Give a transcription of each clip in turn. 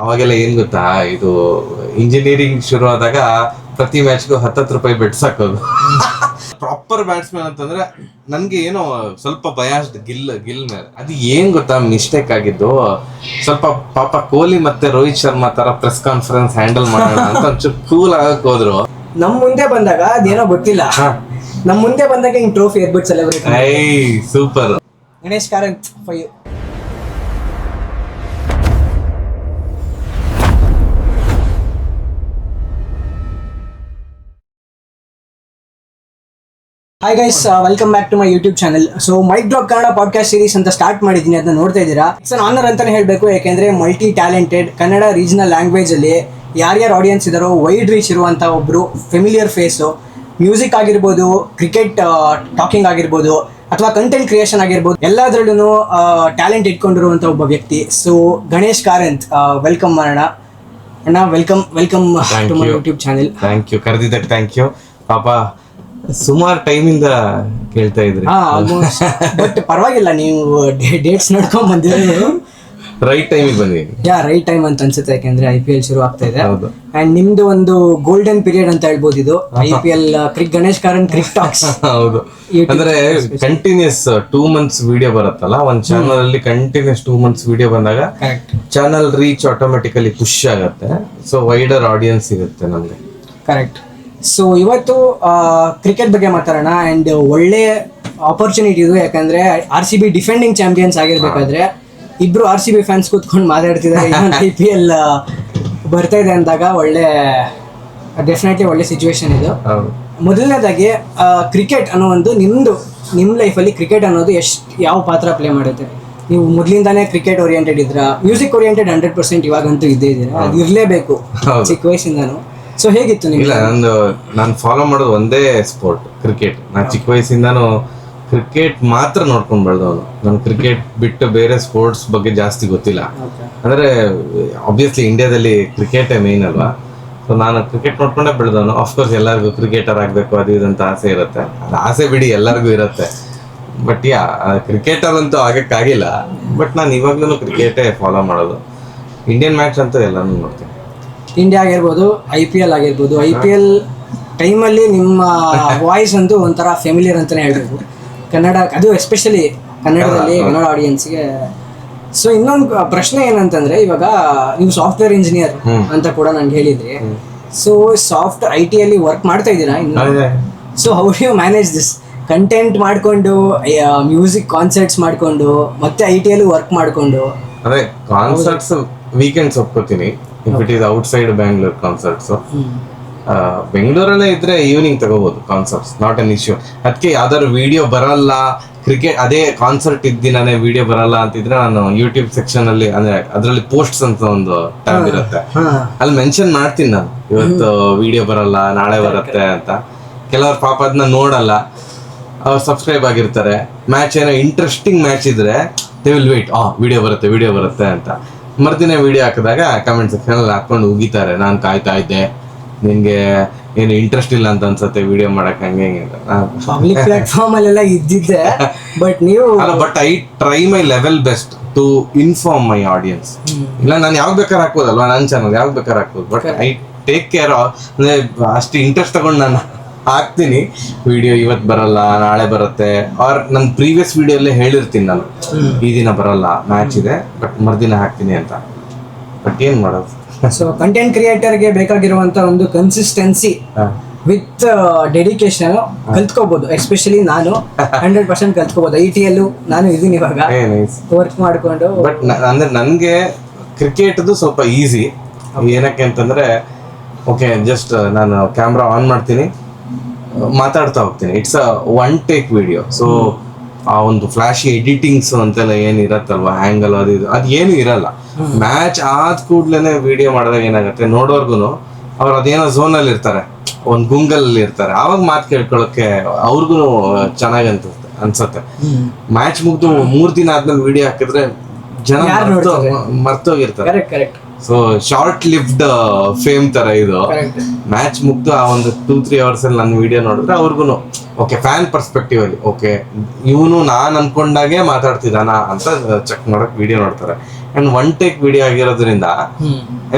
ಅವಾಗೆಲ್ಲ ಏನ್ ಗೊತ್ತಾ, ಇದು ಇಂಜಿನಿಯರಿಂಗ್ ಶುರು ಆದಾಗ ಪ್ರತಿ ಮ್ಯಾಚ್ಗೂ 10 ರೂಪಾಯಿ ಬೆಟ್ ಸಾಕೋದು. ಪ್ರಾಪರ್ ಬ್ಯಾಟ್ಸ್ಮನ್ ಅಂತಂದ್ರೆ ನನ್ಗೆ ಏನೋ ಸ್ವಲ್ಪ ಬಯಾಸ್ಡ್ ಗಿಲ್ ಮೇಲೆ. ಅದು ಏನ್ ಗೊತ್ತಾ ಮಿಸ್ಟೇಕ್ ಆಗಿದ್ದು, ಸ್ವಲ್ಪ ಪಾಪ ಕೊಹ್ಲಿ ಮತ್ತೆ ರೋಹಿತ್ ಶರ್ಮಾ ತರ ಪ್ರೆಸ್ ಕಾನ್ಫರೆನ್ಸ್ ಹ್ಯಾಂಡಲ್ ಮಾಡೋಣ ಅಂತ ಒಂಚೂರು ಕೂಲ್ ಆಗಕ್ ಹೋದ್ರು. ನಮ್ ಮುಂದೆ ಬಂದಾಗ ಅದೇನೋ ಗೊತ್ತಿಲ್ಲ, ನಮ್ ಮುಂದೆ ಬಂದಾಗ ಹಿಂಗ್ ಟ್ರೋಫಿ ಎದ್ಬಿಟ್ಟು ಸೆಲೆಬ್ರೇಟ್. ಸೂಪರ್. ಗಣೇಶ್ ಕಾರಂತ್ ಫೈ. Hi guys, welcome back to my YouTube channel. So mic drop Kannada podcast series ಅಂತ ಸ್ಟಾರ್ಟ್ ಮಾಡಿದ್ದೀನಿ, ಅದನ್ನ ನೋಡ್ತಾ ಇದ್ದೀರಾ. ಇಟ್ಸ್ ಅನ್ ಆನರ್ ಅಂತಾನೆ ಹೇಳಬೇಕು, ಯಾಕೆಂದ್ರೆ multi talented Kannada regional language ಅಲ್ಲಿ ಯಾರ್ಯಾರು ಆಡಿಯನ್ಸ್ ಇದ್ದಾರೋ ವೈಡ್ ರೀಚ್ ಇರುವಂಥ ಒಬ್ರು ಫೆಮಿಲಿಯರ್ ಫೇಸು. ಮ್ಯೂಸಿಕ್ ಆಗಿರ್ಬೋದು, ಕ್ರಿಕೆಟ್ ಟಾಕಿಂಗ್ ಆಗಿರ್ಬೋದು, ಅಥವಾ ಕಂಟೆಂಟ್ ಕ್ರಿಯೇಷನ್ ಆಗಿರ್ಬೋದು, ಎಲ್ಲದರಲ್ಲೂ ಟ್ಯಾಲೆಂಟ್ ಇಟ್ಕೊಂಡಿರುವಂಥ ಒಬ್ಬ ವ್ಯಕ್ತಿ. ಸೊ ಗಣೇಶ್ ಕಾರಂತ್, ವೆಲ್ಕಮ್ ಮಾಡೋಣ ಅಣ್ಣ. Welcome to my YouTube channel. Thank you, ಕರೆದಿದ್ದಕ್ಕೆ ಥ್ಯಾಂಕ್ ಯು. ಪಾಪ ಸುಮಾರು ಟೈಮಿಂದ ಕೇಳ್ತಾ ಇದ್ರಿ. ಬಟ್ ಪರವಾಗಿಲ್ಲ, ನೀವು ಡೇಟ್ಸ್ ನೋಡ್ಕೊಂಡ್ ಬಂದಿರೋದು ರೈಟ್ ಟೈಮಿಗೆ ಬಂದಿದ್ದೀನಿ. ರೈಟ್ ಟೈಮ್ ಅಂತ ಅನ್ಸುತ್ತೆ, ಯಾಕೆಂದ್ರೆ IPL ಶುರು ಆಗ್ತಾ ಇದೆ. ಹೌದು. ಅಂಡ್ ನಿಮ್ದು ಒಂದು ಗೋಲ್ಡನ್ ಪೀರಿಯಡ್ ಅಂತ ಹೇಳ್ಬೋದು ಇದು. IPL Ganesh Karanth ಕ್ರಿಕ್ talks. ಹೌದು, ಅಂದ್ರೆ ಕಂಟಿನ್ಯೂಸ್ 2 months ವಿಡಿಯೋ ಬರುತ್ತಲ್ಲ ಒಂದ್ ಚಾನಲ್ ಅಲ್ಲಿ. ಕಂಟಿನ್ಯೂಸ್ 2 months ವಿಡಿಯೋ ಬಂದಾಗ ಚಾನಲ್ ರೀಚ್ ಆಟೋಮೆಟಿಕಲಿ ಪುಷ್ ಆಗುತ್ತೆ. ಸೊ ವೈಡರ್ ಆಡಿಯನ್ಸ್ ಇರುತ್ತೆ ನಮ್ಗೆ. ಕರೆಕ್ಟ್. ಸೊ ಇವತ್ತು ಕ್ರಿಕೆಟ್ ಬಗ್ಗೆ ಮಾತಾಡೋಣ. ಅಂಡ್ ಒಳ್ಳೆ ಆಪರ್ಚುನಿಟಿ ಇದು, ಯಾಕಂದ್ರೆ RCB ಡಿಫೆಂಡಿಂಗ್ ಚಾಂಪಿಯನ್ಸ್ ಆಗಿರ್ಬೇಕಾದ್ರೆ ಇಬ್ರು RCB ಫ್ಯಾನ್ಸ್ ಕೂತ್ಕೊಂಡು ಮಾತಾಡ್ತಿದ್ದಾರೆ. IPL ಬರ್ತಾ ಇದೆ ಅಂದಾಗ ಡೆಫಿನೆಟ್ಲಿ ಒಳ್ಳೆ ಸಿಚುವೇಶನ್ ಇದು. ಮೊದಲನೇದಾಗಿ ಕ್ರಿಕೆಟ್ ಅನ್ನೋ ಒಂದು ನಿಮ್ಮ ಲೈಫಲ್ಲಿ ಕ್ರಿಕೆಟ್ ಅನ್ನೋದು ಯಾವ ಪಾತ್ರ ಪ್ಲೇ ಮಾಡುತ್ತೆ? ನೀವು ಮೊದಲಿಂದಾನೇ ಕ್ರಿಕೆಟ್ ಓರಿಯೆಂಟೆಡ್ ಇದ್ರಾ? ಮ್ಯೂಸಿಕ್ ಓರಿಯೆಂಟೆಡ್ 100% ಇವಾಗಂತೂ ಇದ್ದೇ ಇದ್ದೀರಾ, ಅದು ಇರಲೇಬೇಕು ಚಿಕ್ಕ ವಯಸ್ಸಿಂದಾನು. ಸೊ ಹೇಗಿತ್ತು ನಿಮ್ಗೆ? ಇಲ್ಲ, ನಾನು ಫಾಲೋ ಮಾಡೋದು ಒಂದೇ ಸ್ಪೋರ್ಟ್, ಕ್ರಿಕೆಟ್. ನಾನು ಚಿಕ್ಕ ವಯಸ್ಸಿಂದಾನು ಕ್ರಿಕೆಟ್ ಮಾತ್ರ ನೋಡ್ಕೊಂಡು ಬೆಳೆದವನು. ನಾನು ಕ್ರಿಕೆಟ್ ಬಿಟ್ಟು ಬೇರೆ ಸ್ಪೋರ್ಟ್ಸ್ ಬಗ್ಗೆ ಜಾಸ್ತಿ ಗೊತ್ತಿಲ್ಲ. ಅಂದ್ರೆ ಆಬ್ವಿಯಸ್ಲಿ ಇಂಡಿಯಾದಲ್ಲಿ ಕ್ರಿಕೆಟೇ ಮೇನ್ ಅಲ್ವಾ. ಸೊ ನಾನು ಕ್ರಿಕೆಟ್ ನೋಡ್ಕೊಂಡೇ ಬೆಳೆದವನು. ಅಫ್ಕೋರ್ಸ್ ಎಲ್ಲರಿಗೂ ಕ್ರಿಕೆಟರ್ ಆಗಬೇಕು ಅದು ಇದಂತ ಆಸೆ ಇರುತ್ತೆ. ಅದು ಆಸೆ ಬಿಡಿ ಎಲ್ಲರಿಗೂ ಇರುತ್ತೆ. ಬಟ್ ಕ್ರಿಕೆಟರ್ ಅಂತೂ ಆಗಕ್ಕಾಗಿಲ್ಲ. ಬಟ್ ನಾನು ಇವಾಗ್ಲೂ ಕ್ರಿಕೆಟೇ ಫಾಲೋ ಮಾಡೋದು. ಇಂಡಿಯನ್ ಮ್ಯಾಚ್ ಅಂತೂ ಎಲ್ಲಾನು ನೋಡ್ತೀನಿ. ಇಂಡಿಯಾ ಆಗಿರ್ಬೋದು, IPL ಆಗಿರ್ಬೋದು. IPL ಟೈಮಲ್ಲಿ ನಿಮ್ಮ ವಾಯ್ಸ್ ಅಂತೂ ಒಂಥರ ಫೆಮಿಲಿಯರ್ ಅಂತಲೇ ಹೇಳ್ಬೇಕು ಕನ್ನಡ, ಅದು ಎಸ್ಪೆಷಲಿ ಕನ್ನಡದಲ್ಲಿ ಕನ್ನಡ ಆಡಿಯನ್ಸ್ಗೆ. ಸೊ ಇನ್ನೊಂದು ಪ್ರಶ್ನೆ ಏನಂತಂದ್ರೆ, ಇವಾಗ ನೀವು ಸಾಫ್ಟ್ವೇರ್ ಇಂಜಿನಿಯರ್ ಅಂತ ಕೂಡ ನಂಗೆ ಹೇಳಿದ್ರಿ. ಸೊ IT ಅಲ್ಲಿ ವರ್ಕ್ ಮಾಡ್ತಾ ಇದ್ದೀರಾ ಇನ್ನು? So how you manage this? Content ಮಾಡಿಕೊಂಡು, ಮ್ಯೂಸಿಕ್ ಕಾನ್ಸರ್ಟ್ಸ್ ಮಾಡಿಕೊಂಡು, ಮತ್ತೆ IT ಅಲ್ಲಿ ವರ್ಕ್ ಮಾಡಿಕೊಂಡು. ಅದೇ ಕಾನ್ಸರ್ಟ್ಸ್ ವೀಕೆಂಡ್ಸ್ ಒಪ್ಕೋತೀನಿ. If it is outside Bangalore concerts, ಬೆಂಗಳೂರಲ್ಲೇ ಇದ್ರೆ ಈವ್ನಿಂಗ್ ತಗೋಬಹುದು ಕಾನ್ಸರ್ಟ್ಸ್, ನಾಟ್ ಅನ್ ಇಶ್ಯೂ. ಅದಕ್ಕೆ ಯಾವ್ದಾದ್ರು ವಿಡಿಯೋ ಬರಲ್ಲ, ಕ್ರಿಕೆಟ್ ಅದೇ ಕಾನ್ಸರ್ಟ್ ಇದ್ದಿನೇ ವಿಡಿಯೋ ಬರಲ್ಲ ಅಂತಿದ್ರೆ ನಾನು ಯೂಟ್ಯೂಬ್ ಸೆಕ್ಷನ್ ಅಲ್ಲಿ, ಅಂದ್ರೆ ಅದರಲ್ಲಿ ಪೋಸ್ಟ್ಸ್ ಅಂತ ಒಂದು ಟ್ಯಾಬ್ ಇರುತ್ತೆ, ಅಲ್ಲಿ ಮೆನ್ಷನ್ ಮಾಡ್ತೀನಿ ನಾನು ಇವತ್ತು ವಿಡಿಯೋ ಬರಲ್ಲ, ನಾಳೆ ಬರುತ್ತೆ ಅಂತ. ಕೆಲವರು ಪಾಪ ಅದನ್ನ ನೋಡಲ್ಲ, ಅವ್ರು ಸಬ್ಸ್ಕ್ರೈಬ್ ಆಗಿರ್ತಾರೆ. ಮ್ಯಾಚ್ ಏನೋ ಇಂಟ್ರೆಸ್ಟಿಂಗ್ ಮ್ಯಾಚ್ ಇದ್ರೆ ದೇ ವಿಲ್ ವೇಟ್, ವಿಡಿಯೋ ಬರುತ್ತೆ ಅಂತ. ಮರ್ದಿನ ವಿಡಿಯೋ ಹಾಕಿದಾಗ ಕಮೆಂಟ್ ಸೆಕ್ಷನ್ ಅಲ್ಲಿ ಹಾಕೊಂಡು ಉಗಿತಾರೆ, ನಾನು ಕಾಯ್ತಾ ಇದ್ದೆ, ನಿನ್ಗೆ ಏನು ಇಂಟ್ರೆಸ್ಟ್ ಇಲ್ಲ ಅಂತ ಅನ್ಸತ್ತೆ ವಿಡಿಯೋ ಮಾಡಕ್, ಹಂಗೆ ಪಬ್ಲಿಕ್ ಪ್ಲಾಟ್ಫಾರ್ಮ್ ಅಲ್ಲೆಲ್ಲ ಇದ್ದಿದ್ದೆ. ಬಟ್ ನೀವು but I try my level best to inform my audience. ಇಲ್ಲ ನಾನು ಯಾವಾಗ ಬೇಕಾದ್ರೆ ಹಾಕ್ಬೋದಲ್ವಾ, ನನ್ನ ಚಾನಲ್ ಯಾವಾಗ ಬೇಕಾದ್ರೆ ಹಾಕ್ಬೋದು. ಬಟ್ ಐ ಟೇಕ್ ಕೇರ್, ಅಂದ್ರೆ ಅಷ್ಟು ಇಂಟ್ರೆಸ್ಟ್ ತಗೊಂಡು ನಾನು ಹಾಕ್ತೀನಿ ವಿಡಿಯೋ. ಇವತ್ತು ಬರಲ್ಲ, ನಾಳೆ ಬರುತ್ತೆ. ಆರ್ ನನ್ನ ಪ್ರೀವಿಯಸ್ ವಿಡಿಯೋ ಅಲ್ಲೇ ಹೇಳಿರ್ತೀನಿ ನಾನು, ಈ ದಿನ ಬರಲ್ಲ, ಮ್ಯಾಚ್ ಇದೆ, ಬಟ್ ಮರ್ದಿನ ಹಾಕ್ತೀನಿ ಅಂತ. ಬಟ್ ಏನ್ ಮಾಡೋದು? ಸೊ ಕಂಟೆಂಟ್ ಕ್ರಿಯೇಟರ್ಗೆ ಬೇಕಾಗಿರುವಂತ ಒಂದು ಕನ್ಸಿಸ್ಟೆನ್ಸಿ ವಿತ್ ಡೆಡಿಕೇಶನ್ ಕಲ್ತ್ಕೋಬಹುದು. ಎಸ್ಪೆಷಲಿ ನಾನು 100% ಕಲ್ತ್ಕೋಬಹುದು. IT ಯಲ್ಲೂ ನಾನು ಇದೀನಿ ಇವಾಗ ವರ್ಕ್ ಮಾಡ್ಕೊಂಡು. ಬಟ್ ಅಂದ್ರೆ ನನ್ಗೆ ಕ್ರಿಕೆಟ್ದು ಸ್ವಲ್ಪ ಈಸಿ. ಏನಕ್ಕೆ ಅಂತಂದ್ರೆ, ಓಕೆ ಜಸ್ಟ್ ನಾನು ಕ್ಯಾಮ್ರಾ ಆನ್ ಮಾಡ್ತೀನಿ, ಮಾತಾಡ್ತಾ ಹೋಗ್ತೀನಿ. It's a one take video. So ಆ ಒಂದು ಫ್ಲಾಶಿ ಎಡಿಟಿಂಗ್ಸ್ ಅಂತೆಲ್ಲ ಏನಿರತ್ತಲ್ವಾ, ಆಂಗಲ್ ಅದು ಏನು ಇರಲ್ಲ. ಮ್ಯಾಚ್ ಆದ ಕೂಡ್ಲೇನೆ ವಿಡಿಯೋ ಮಾಡಿದಾಗ ಏನಾಗುತ್ತೆ, ನೋಡೋರ್ಗು ಅವ್ರು ಅದೇನೋ ಝೋನ್ ಅಲ್ಲಿ ಇರ್ತಾರೆ, ಒಂದ್ ಗುಂಗಲ್ಲಿ ಇರ್ತಾರೆ, ಆವಾಗ ಮಾತು ಕೇಳ್ಕೊಳಕ್ಕೆ ಅವ್ರಿಗೂ ಚೆನ್ನಾಗಿ ಅನ್ಸತ್ತೆ. ಮ್ಯಾಚ್ ಮುಗ್ದು 3 ದಿನ ಆದ್ಮೇಲೆ ವಿಡಿಯೋ ಹಾಕಿದ್ರೆ ಜನ ಮರ್ತೋಗಿರ್ತಾರೆ. ಸೊ ಶಾರ್ಟ್ ಲಿವ್ಡ್ ಫೇಮ್ ತರ ಇದು. ಮ್ಯಾಚ್ ಮುಗ್ದು ಆ ಒಂದು 2-3 ಅವರ್ಸ್ ಅಲ್ಲಿ ನನ್ನ ವಿಡಿಯೋ ನೋಡಿದ್ರೆ ಅವ್ರಿಗೂ ಓಕೆ ಫ್ಯಾನ್ ಪರ್ಸ್ಪೆಕ್ಟಿವ್ ಅಲ್ಲಿ ಓಕೆ ಇವನು ನಾನ್ ಅನ್ಕೊಂಡಾಗೆ ಮಾತಾಡ್ತಿದ್ದಾನ ಅಂತ ಚೆಕ್ ಮಾಡಕ್ ವಿಡಿಯೋ ನೋಡ್ತಾರೆ. ಅಂಡ್ ಒನ್ ಟೇಕ್ ವಿಡಿಯೋ ಆಗಿರೋದ್ರಿಂದ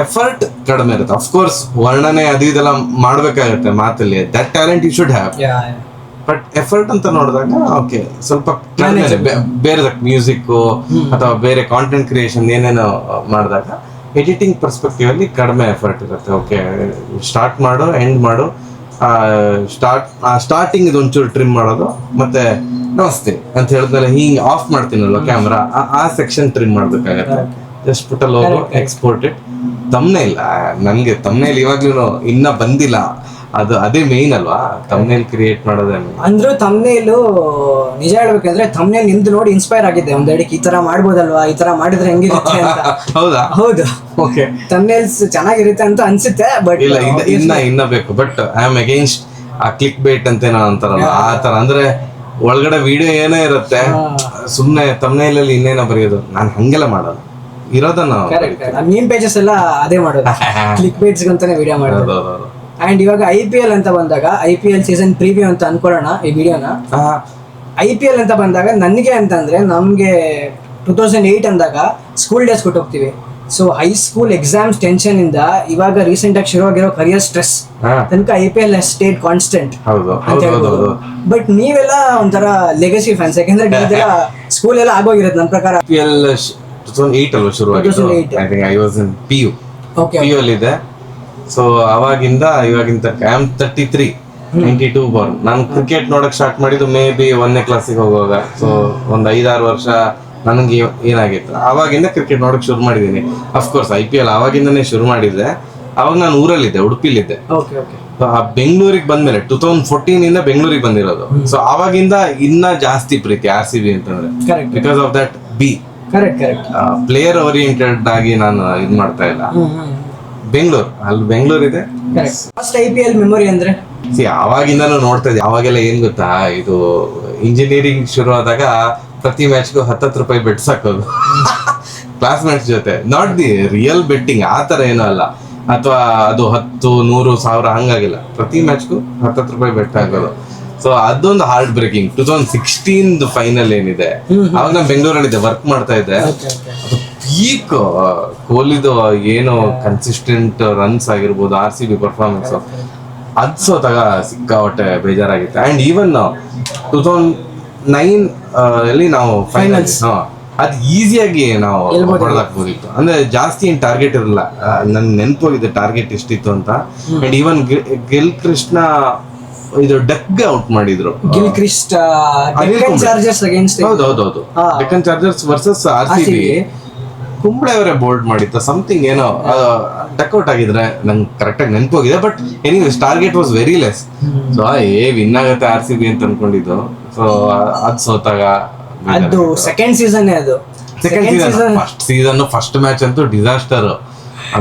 ಎಫರ್ಟ್ ಕಡಿಮೆ ಇರುತ್ತೆ. ಅಫ್ಕೋರ್ಸ್ ವರ್ಣನೆ ಅದು ಇದೆಲ್ಲ ಮಾಡ್ಬೇಕಾಗತ್ತೆ ಮಾತಲ್ಲಿ, that talent you should have. But effort ಅಂತ ನೋಡಿದಾಗ ಓಕೆ ಸ್ವಲ್ಪ ಬೇರೆ ಮ್ಯೂಸಿಕ್ ಅಥವಾ ಬೇರೆ ಕಾಂಟೆಂಟ್ ಕ್ರಿಯೇಷನ್ ಏನೇನೋ ಮಾಡಿದಾಗ ಎಡಿಟಿಂಗ್ ಪರ್ಸ್ಪೆಕ್ಟಿವ್ ಅಲ್ಲಿ ಕಡಿಮೆ ಎಫರ್ಟ್ ಇರುತ್ತೆ. ಓಕೆ ಸ್ಟಾರ್ಟ್ ಮಾಡು, ಎಂಡ್ ಮಾಡು, ಸ್ಟಾರ್ಟಿಂಗ್ ಇದು ಒಂಚೂರು ಟ್ರಿಮ್ ಮಾಡೋದು, ಮತ್ತೆ ನಮಸ್ತೆ ಅಂತ ಹೇಳಿದ್ಮೇಲೆ ಹಿಂಗ್ ಆಫ್ ಮಾಡ್ತೀನಲ್ವ ಕ್ಯಾಮ್ರಾ, ಆ ಸೆಕ್ಷನ್ ಟ್ರಿಮ್ ಮಾಡ್ಬೇಕಾಗತ್ತೆ. Just put logo, export it. Thumbnail ನನ್ಗೆ ತಮ್ನೇಲ್ ಇವಾಗ್ಲೂ ಇನ್ನ ಬಂದಿಲ್ಲ, ಅದು ಅದೇ ಮೇನ್ ಅಲ್ವಾ ತಮ್ನೇಲ್ ಕ್ರಿಯೇಟ್ ಮಾಡೋದೇ. ಅಂದ್ರೂ ತಮ್ನೇಲು ನಿಜ ಹೇಳ್ಬೇಕಂದ್ರೆ ತಮ್ನೇಲ್ ನಿಮ್ದು ನೋಡಿ ಇನ್ಸ್ಪೈರ್ ಆಗಿದ್ದೆ ಒಂದೆರಡಕ್ಕೆ, ಈ ತರ ಮಾಡ್ಬೋದಲ್ವಾ, ಈ ತರ ಮಾಡಿದ್ರೆ ಹೆಂಗಿರುತ್ತೆ ಅಂತ. ಹೌದಾ? ಹೌದು, ಓಕೆ ತಮ್ನೇಲ್ಸ್ ಚೆನ್ನಾಗಿರುತ್ತೆ ಅಂತ ಅನ್ಸುತ್ತೆ. ಬಟ್ ಇಲ್ಲ ಇನ್ನ ಬೇಕು. ಬಟ್ ಐ ಆಮ್ ಅಗೇನ್ಸ್ಟ್ ಆ ಕ್ಲಿಕ್ ಬೇಟ್ ಅಂತೇನೋ ಅಂತಾರಲ್ಲ ಆ ತರ. ಅಂದ್ರೆ ಒಳಗಡೆ ವಿಡಿಯೋ ಏನೇ ಇರುತ್ತೆ, ಸುಮ್ನೆ ತಮ್ನೇಲಲ್ಲಿ ಇನ್ನೇನೋ ಬರೆಯೋದು. ನಾನು ಹಂಗೆಲ್ಲ ಮಾಡಲ್ಲ, ಇರೋದನ್ನ ಮೀಮ್ ಪೇಜಸ್ ಎಲ್ಲ ಅದೇ ಮಾಡೋದು, ಕ್ಲಿಕ್ ಬೇಟ್ಸ್ ಅಂತಾನೆ ವಿಡಿಯೋ ಮಾಡೋದು. ಅಂಡ್ ಇವಾಗ IPL ಅಂತ ಬಂದಾಗ IPL ಸೀಸನ್ ಪ್ರಿವ್ಯೂ ಅಂತ ಅನ್ಕೊಳ್ಳೋಣ ಈ ವಿಡಿಯೋನ. IPL ಅಂತ ಬಂದಾಗ ನನಗೆ ಅಂತಂದ್ರೆ ನಮ್ಗೆ 2008 ಅಂದಾಗ ಸ್ಕೂಲ್ ಡೇಸ್ ಕೊಟ್ಟು ಹೋಗ್ತೀವಿ. ಸೊ ಹೈಸ್ಕೂಲ್ ಎಕ್ಸಾಮ್ಸ್ ಟೆನ್ಷನ್ ಇಂದ ಇವಾಗ ರೀಸೆಂಟ್ ಆಗಿ ಶುರುವಾಗಿರೋ ಕರಿಯರ್ ಸ್ಟ್ರೆಸ್ ತನಕ IPL ಸ್ಟೇಟ್ ಕಾನ್ಸ್ಟೆಂಟ್ ಅಂತ ಹೇಳ್ಬೋದು. ಬಟ್ ನೀವೆಲ್ಲ ಒಂಥರ ಲೆಗಸಿ ಫ್ಯಾನ್ಸ್, ಯಾಕಂದ್ರೆ ಸ್ಕೂಲ್ ಎಲ್ಲ ಆಗೋಗಿರೋದು ನನ್ನ ಪ್ರಕಾರ. IPL 2008 ಅಲ್ವಾ ಶುರುವಾಗಿದ್ದು? I think I was in PU ಅಲ್ಲಿ ಇದೆ. ಸೊ ಅವಾಗಿಂದ ಇವಾಗಿನ ತನಕ ಐ ಆಮ್ 33, 92 ಬಾರ್ನ್. ನಾನು ಕ್ರಿಕೆಟ್ ನೋಡಕ್ ಸ್ಟಾರ್ಟ್ ಮಾಡಿದ್ದು ಮೇ ಬಿ 1ನೇ ಕ್ಲಾಸಿಗೆ ಹೋಗುವಾಗ. ಸೊ ಒಂದ್ 5-6 ವರ್ಷ ನನಗೆ ಏನಾಗಿತ್ತು, ಅವಾಗಿಂದ ಕ್ರಿಕೆಟ್ ನೋಡಕ್ ಶುರು ಮಾಡಿದ್ದೀನಿ. ಅಫ್ಕೋರ್ಸ್ IPL ಅವಾಗಿಂದನೇ ಶುರು ಮಾಡಿದ್ದೆ. ಅವಾಗ ನಾನು ಊರಲ್ಲಿದ್ದೆ, ಉಡುಪಿಲಿದ್ದೆ. ಬೆಂಗಳೂರಿಗೆ ಬಂದ್ಮೇಲೆ 2014 ಇಂದ ಬೆಂಗಳೂರಿಗೆ ಬಂದಿರೋದು. ಸೊ ಅವಾಗಿಂದ ಇನ್ನ ಜಾಸ್ತಿ ಪ್ರೀತಿ RCB ಅಂತಂದ್ರೆ, because of that player oriented ಆಗಿ ನಾನು ಇದ್ ಮಾಡ್ತಾ ಇಲ್ಲ. ಬೆಂಗಳೂರು ಇದೆ. ಫಸ್ಟ್ IPL ಮೆಮೊರಿ ಅಂದ್ರೆ ಅವಾಗಿಂದಾನು ನೋಡ್ತಾ ಇದ್ದೆ. ಅವಾಗೆಲ್ಲ ಏನ್ ಗೊತ್ತಾ, ಇದು ಇಂಜಿನಿಯರಿಂಗ್ ಶುರು ಆದಾಗ ಪ್ರತಿ ಮ್ಯಾಚ್ಗೂ 10 ರೂಪಾಯಿ ಬೆಟ್ಸ್ ಹಾಕೋದು ಕ್ಲಾಸ್ಮೇಟ್ಸ್ ಜೊತೆ. ನಾಟ್ ದಿ ರಿಯಲ್ ಬೆಟ್ಟಿಂಗ್ ಆ ತರ ಏನೂ ಅಲ್ಲ, ಅಥವಾ ಅದು 10, 100, 1000 ಹಂಗಾಗಿಲ್ಲ. ಪ್ರತಿ ಮ್ಯಾಚ್ಗೂ 10 ರೂಪಾಯಿ ಬೆಟ್ ಹಾಕೋದು. ಸೊ ಅದೊಂದು ಹಾರ್ಟ್ ಬ್ರೇಕಿಂಗ್. 2016 ಫೈನಲ್ ಏನಿದೆ, ಅವಾಗ ನಾನು ಬೆಂಗಳೂರಲ್ಲಿದ್ದೆ, ವರ್ಕ್ ಮಾಡ್ತಾ ಇದ್ದೆ. ಅದು ಪೀಕ್ ಕೊಹ್ಲಿದು ಏನು ಕನ್ಸಿಸ್ಟೆಂಟ್ ರನ್ಸ್ ಆಗಿರ್ಬೋದು, RCB ಪರ್ಫಾರ್ಮೆನ್ಸ್ ಅದ್ ಸೋತಾಗ ಸಿಕ್ಕಾಪಟ್ಟೆ ಬೇಜಾರಾಗಿತ್ತು. ಅಂಡ್ ಈವನ್ 2009 ಅಲ್ಲಿ ನಾವು ಫೈನಲ್ ಅದ್ ಈಸಿಯಾಗಿ ನಾವು ಹೊಡೆದಾಕ್ಬೋದಿತ್ತು. ಅಂದ್ರೆ ಜಾಸ್ತಿ ಏನ್ ಟಾರ್ಗೆಟ್ ಇರಲ್ಲ. ನನ್ ನೆನ್ಪೋಗಿದೆ ಟಾರ್ಗೆಟ್ ಎಷ್ಟಿತ್ತು ಅಂತ. ಅಂಡ್ ಈವನ್ ಗಿಲ್ ಕೃಷ್ಣ ಇದು ಡಕ್ ಔಟ್ ಮಾಡಿದ್ರು. Gilchrist Deccan Chargers against. ಹೌದೌದು, Deccan Chargers versus RCB. Kumble ಅವರೇ ಬೋಲ್ಡ್ ಮಾಡಿತ್ತು ಸಮಥಿಂಗ್ ಏನೋ, ಡಕ್ಔಟ್ ಆಗಿದ್ರೆ ನಂಗೆ ಕರೆಕ್ಟಾಗಿ ನೆನಪೋಗಿದೆ. But anyways target was very less. So win ಆಗತ್ತೆ RCB ಅಂತ ಅನ್ಕೊಂಡಿದ್ದು. ಸೊ ಅದ್ ಸೋತಾಗ ಅದು second season first season first match ಅಂತೂ ಡಿಸಾಸ್ಟರ್.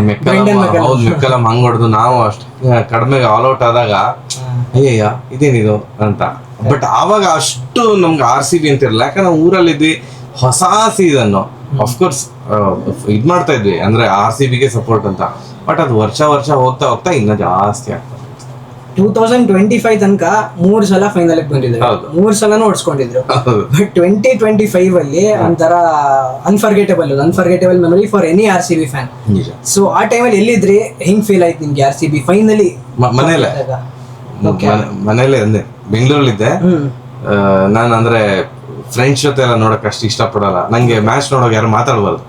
ಮೆಕ್ಕಲಂ ಹಂಗ್ ಹೊಡೆದು ನಾವು ಅಷ್ಟು ಕಡಿಮೆಗೆ ಆಲ್ ಔಟ್ ಆದಾಗ ಅಯ್ಯಯ್ಯ ಇದೇನಿದು ಅಂತ. ಬಟ್ ಆವಾಗ ಅಷ್ಟು ನಮ್ಗೆ RCB ಅಂತ ಇರಲ್ಲ, ಯಾಕಂದ್ರೆ ನಾವು ಊರಲ್ಲಿದ್ವಿ, ಹೊಸ ಸೀಸನ್. ಅಫ್ಕೋರ್ಸ್ ಇದ್ ಮಾಡ್ತಾ ಇದ್ವಿ ಅಂದ್ರೆ RCBಗೆ ಸಪೋರ್ಟ್ ಅಂತ. ಬಟ್ ಅದು ವರ್ಷ ಹೋಗ್ತಾ ಹೋಗ್ತಾ ಇನ್ನ ಜಾಸ್ತಿ ಆಗ್ತದೆ. 2025 ತನಕ 3 ಸಲ ಫೈನಲ್ ಬಂದಿದ್ರು, 3 ಸಲನೂ ಓಡಿಸ್ಕೊಂಡಿದ್ರು. ಬಟ್ 2025 ಅಲ್ಲಿ ಒಂಥರ unforgettable memory for any RCB fan. So ಆ ಟೈಮಲ್ಲಿ ಎಲ್ಲಿದ್ರಿ, ಹೆಂಗ್ ಫೀಲ್ ಆಯ್ತು ನಿಮ್ಗೆ RCB ಫೈನಲಿ? ಮನೇಲೆ ಅಂದೆ, ಬೆಂಗಳೂರಲ್ಲಿದ್ದೆ ನಾನು. ಅಂದ್ರೆ ಫ್ರೆಂಡ್ಸ್ ಜೊತೆ ಎಲ್ಲ ನೋಡಕ್ ಅಷ್ಟು ಇಷ್ಟಪಡಲ್ಲ. ನಂಗೆ ಮ್ಯಾಚ್ ನೋಡೋಕೆ ಯಾರು ಮಾತಾಡ್ಬಾರ್ದು.